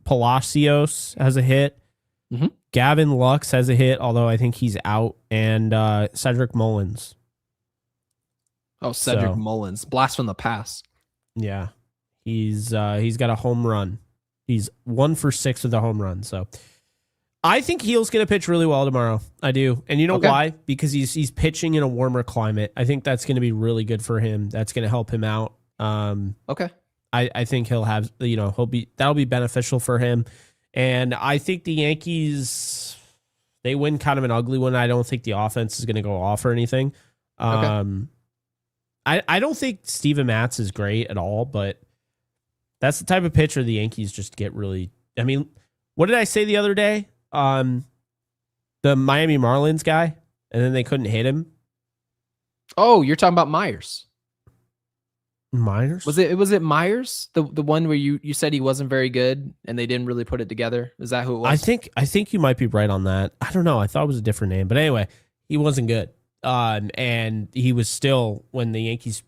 Palacios has a hit. Mm-hmm. Gavin Lux has a hit, although I think he's out. And Cedric Mullins. Oh, Cedric Mullins. Blast from the past. Yeah. He's got a home run. He's 1 for 6 with a home run. So I think Heel's going to pitch really well tomorrow. I do. And you know why? Because he's pitching in a warmer climate. I think that's going to be really good for him. That's going to help him out. Okay. I think he'll have, that'll be beneficial for him. And I think the Yankees, they win kind of an ugly one. I don't think the offense is going to go off or anything. I don't think Steven Matz is great at all, but that's the type of pitcher the Yankees just get really. I mean, what did I say the other day? The Miami Marlins guy, and then they couldn't hit him. Oh, you're talking about Myers. Myers? Was it Myers? The one where you said he wasn't very good and they didn't really put it together? Is that who it was? I think you might be right on that. I don't know. I thought it was a different name. But anyway, he wasn't good. And he was still, when the Yankees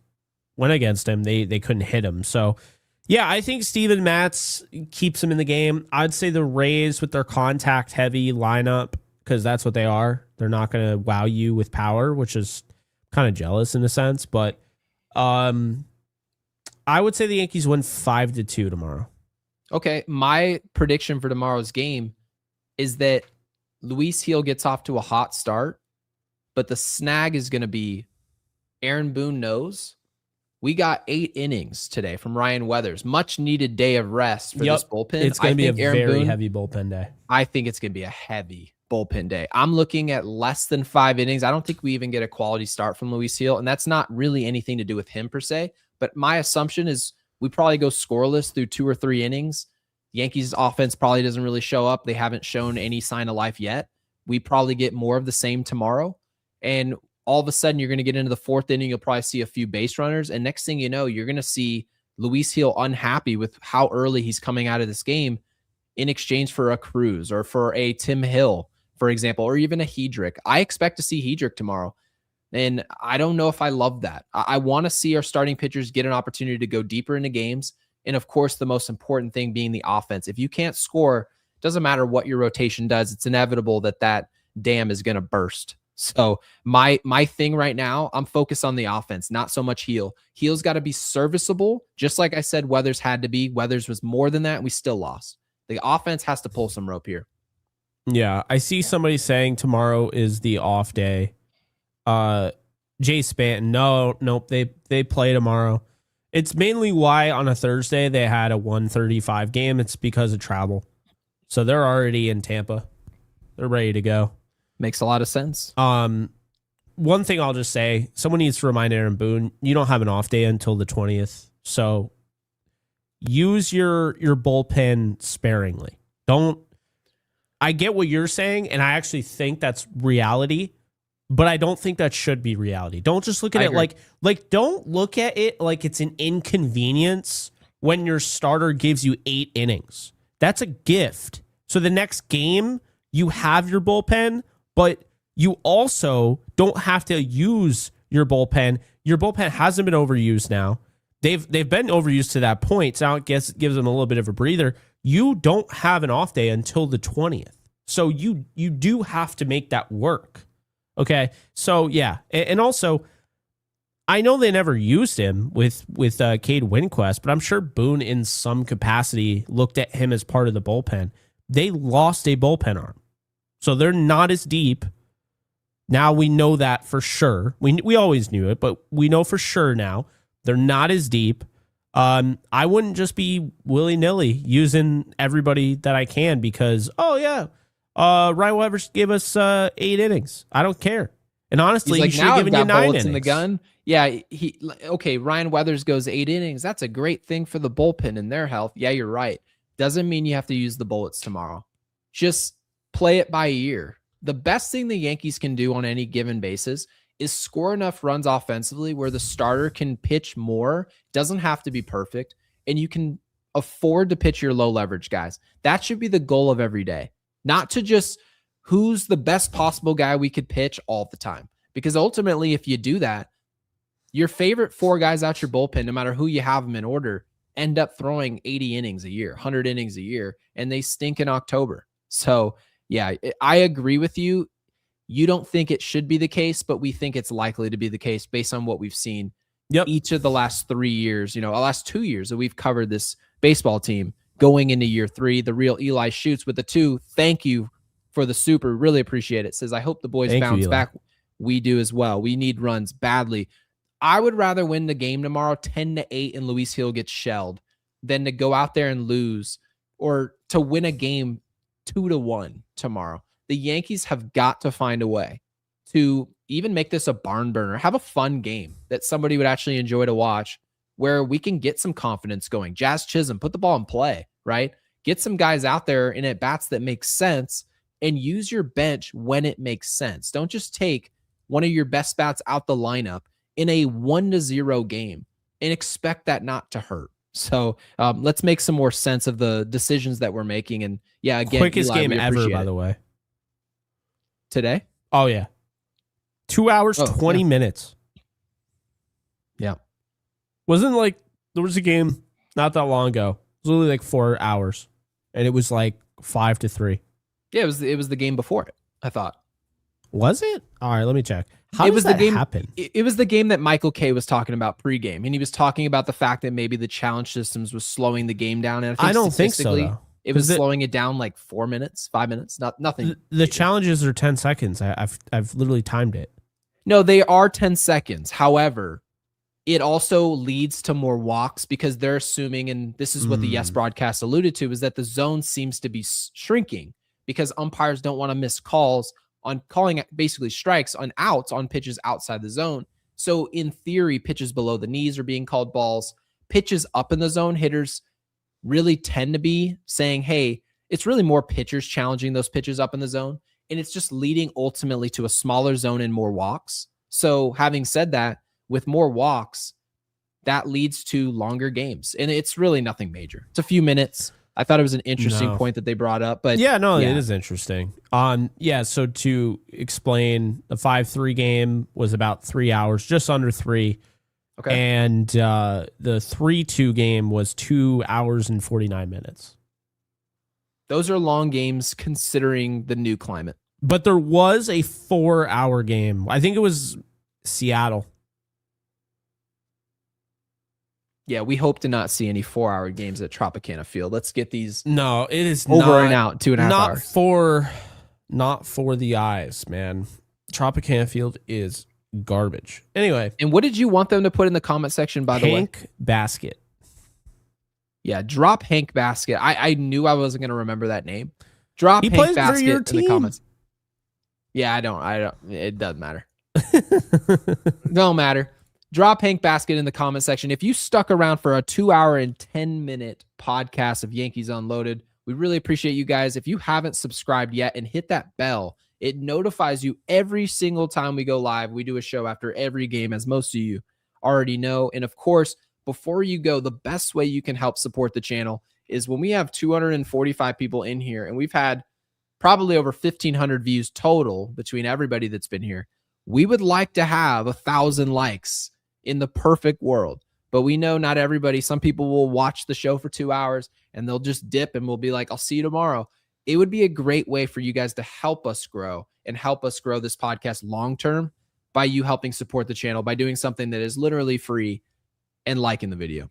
went against him, they couldn't hit him. So yeah, I think Steven Matz keeps him in the game. I'd say the Rays with their contact heavy lineup, because that's what they are. They're not going to wow you with power, which is kind of jealous in a sense. But I would say the Yankees win 5-2 tomorrow. Okay. My prediction for tomorrow's game is that Luis Heel gets off to a hot start, but the snag is going to be Aaron Boone knows we got 8 innings today from Ryan Weathers. Much needed day of rest for this bullpen. It's going to be a very heavy bullpen day. I think it's going to be a heavy bullpen day. I'm looking at less than 5 innings. I don't think we even get a quality start from Luis Gil, and that's not really anything to do with him per se. But my assumption is we probably go scoreless through 2 or 3 innings. Yankees offense probably doesn't really show up. They haven't shown any sign of life yet. We probably get more of the same tomorrow. And all of a sudden, you're going to get into the 4th inning. You'll probably see a few base runners. And next thing you know, you're going to see Luis Gil unhappy with how early he's coming out of this game in exchange for a Cruz or for a Tim Hill, for example, or even a Hedrick. I expect to see Hedrick tomorrow. And I don't know if I love that. I want to see our starting pitchers get an opportunity to go deeper into games. And of course, the most important thing being the offense. If you can't score, it doesn't matter what your rotation does. It's inevitable that that dam is going to burst. So my thing right now, I'm focused on the offense, not so much Gil. Gil's got to be serviceable. Just like I said, Weathers had to be. Weathers was more than that. And we still lost. The offense has to pull some rope here. Yeah, I see somebody saying tomorrow is the off day. Jay Spanton, nope, they play tomorrow. It's mainly why on a Thursday they had a 1:35 game. It's because of travel. So they're already in Tampa. They're ready to go. Makes a lot of sense. One thing I'll just say, someone needs to remind Aaron Boone, you don't have an off day until the 20th. So use your bullpen sparingly. I get what you're saying, and I actually think that's reality, but I don't think that should be reality. Don't just look at it like don't look at it like it's an inconvenience when your starter gives you 8 innings. That's a gift. So the next game you have your bullpen, but you also don't have to use your bullpen. Your bullpen hasn't been overused now. They've been overused to that point. So it gives them a little bit of a breather. You don't have an off day until the 20th. So you do have to make that work. Okay. So yeah. And also, I know they never used him with Cade Winquist, but I'm sure Boone in some capacity looked at him as part of the bullpen. They lost a bullpen arm. So they're not as deep. Now we know that for sure. We always knew it, but we know for sure now they're not as deep. I wouldn't just be willy-nilly using everybody that I can because, Ryan Weathers gave us 8 innings. I don't care. And honestly, he should have given you 9 innings. In the gun. Yeah, Ryan Weathers goes 8 innings. That's a great thing for the bullpen and their health. Yeah, you're right. Doesn't mean you have to use the bullets tomorrow. Just play it by ear. The best thing the Yankees can do on any given basis is score enough runs offensively where the starter can pitch more. Doesn't have to be perfect. And you can afford to pitch your low leverage guys. That should be the goal of every day. Not to just who's the best possible guy we could pitch all the time. Because ultimately, if you do that, your favorite 4 guys out your bullpen, no matter who you have them in order, end up throwing 80 innings a year, 100 innings a year, and they stink in October. So, yeah, I agree with you. You don't think it should be the case, but we think it's likely to be the case based on what we've seen each of the last 3 years, the last 2 years that we've covered this baseball team going into year 3. The real Eli shoots with the 2. Thank you for the super. Really appreciate it. Says, I hope the boys bounce back. We do as well. We need runs badly. I would rather win the game tomorrow 10-8 and Luis Gil gets shelled than to go out there and lose or to win a game 2-1 tomorrow. The Yankees have got to find a way to even make this a barn burner, have a fun game that somebody would actually enjoy to watch where we can get some confidence going. Jazz Chisholm, put the ball in play, right? Get some guys out there in at-bats that make sense and use your bench when it makes sense. Don't just take one of your best bats out the lineup in a 1-0 game and expect that not to hurt. So let's make some more sense of the decisions that we're making. And yeah, again, quickest Eli, game ever, by the way. Today? Oh, yeah. 2 hours, 20 minutes. Yeah. Wasn't like, there was a game not that long ago. It was only like 4 hours. And it was like 5-3. Yeah, it was the game before it, I thought. Was it? All right, let me check. How does that happen? It was the game that Michael K was talking about pregame, and he was talking about the fact that maybe the challenge systems was slowing the game down. And I don't think so, though. It was slowing it down like 4 minutes, 5 minutes, nothing. The challenges are 10 seconds. I've literally timed it. No, they are 10 seconds. However, it also leads to more walks because they're assuming, and this is what the Yes broadcast alluded to, is that the zone seems to be shrinking because umpires don't want to miss calls on calling basically strikes on outs on pitches outside the zone. So in theory, pitches below the knees are being called balls. Pitches up in the zone, hitters really tend to be saying, hey, it's really more pitchers challenging those pitches up in the zone. And it's just leading ultimately to a smaller zone and more walks. So having said that, with more walks, that leads to longer games. And it's really nothing major. It's a few minutes. I thought it was an interesting point that they brought up. But it is interesting. So to explain, the 5-3 game was about 3 hours, just under 3. Okay. And the 3-2 game was 2 hours and 49 minutes. Those are long games considering the new climate. But there was a 4-hour game. I think it was Seattle. Yeah, we hope to not see any 4-hour games at Tropicana Field. Let's get these. No, it is over not, and out 2.5 hours. Not for the eyes, man. Tropicana Field is garbage. Anyway. And what did you want them to put in the comment section, by the way? Hank Basket. Yeah, drop Hank Basket. I knew I wasn't going to remember that name. Drop Hank Basket in the comments. Yeah, I don't. It doesn't matter. Don't matter. Drop Hank Basket in the comment section. If you stuck around for a 2-hour and 10-minute podcast of Yankees Unloaded, we really appreciate you guys. If you haven't subscribed yet and hit that bell, it notifies you every single time we go live. We do a show after every game, as most of you already know. And of course, before you go, the best way you can help support the channel is when we have 245 people in here, and we've had probably over 1,500 views total between everybody that's been here. We would like to have 1,000 likes in the perfect world, but we know not everybody. Some people will watch the show for 2 hours and they'll just dip and we'll be like, I'll see you tomorrow. It would be a great way for you guys to help us grow and help us grow this podcast long-term by you helping support the channel by doing something that is literally free and liking the video.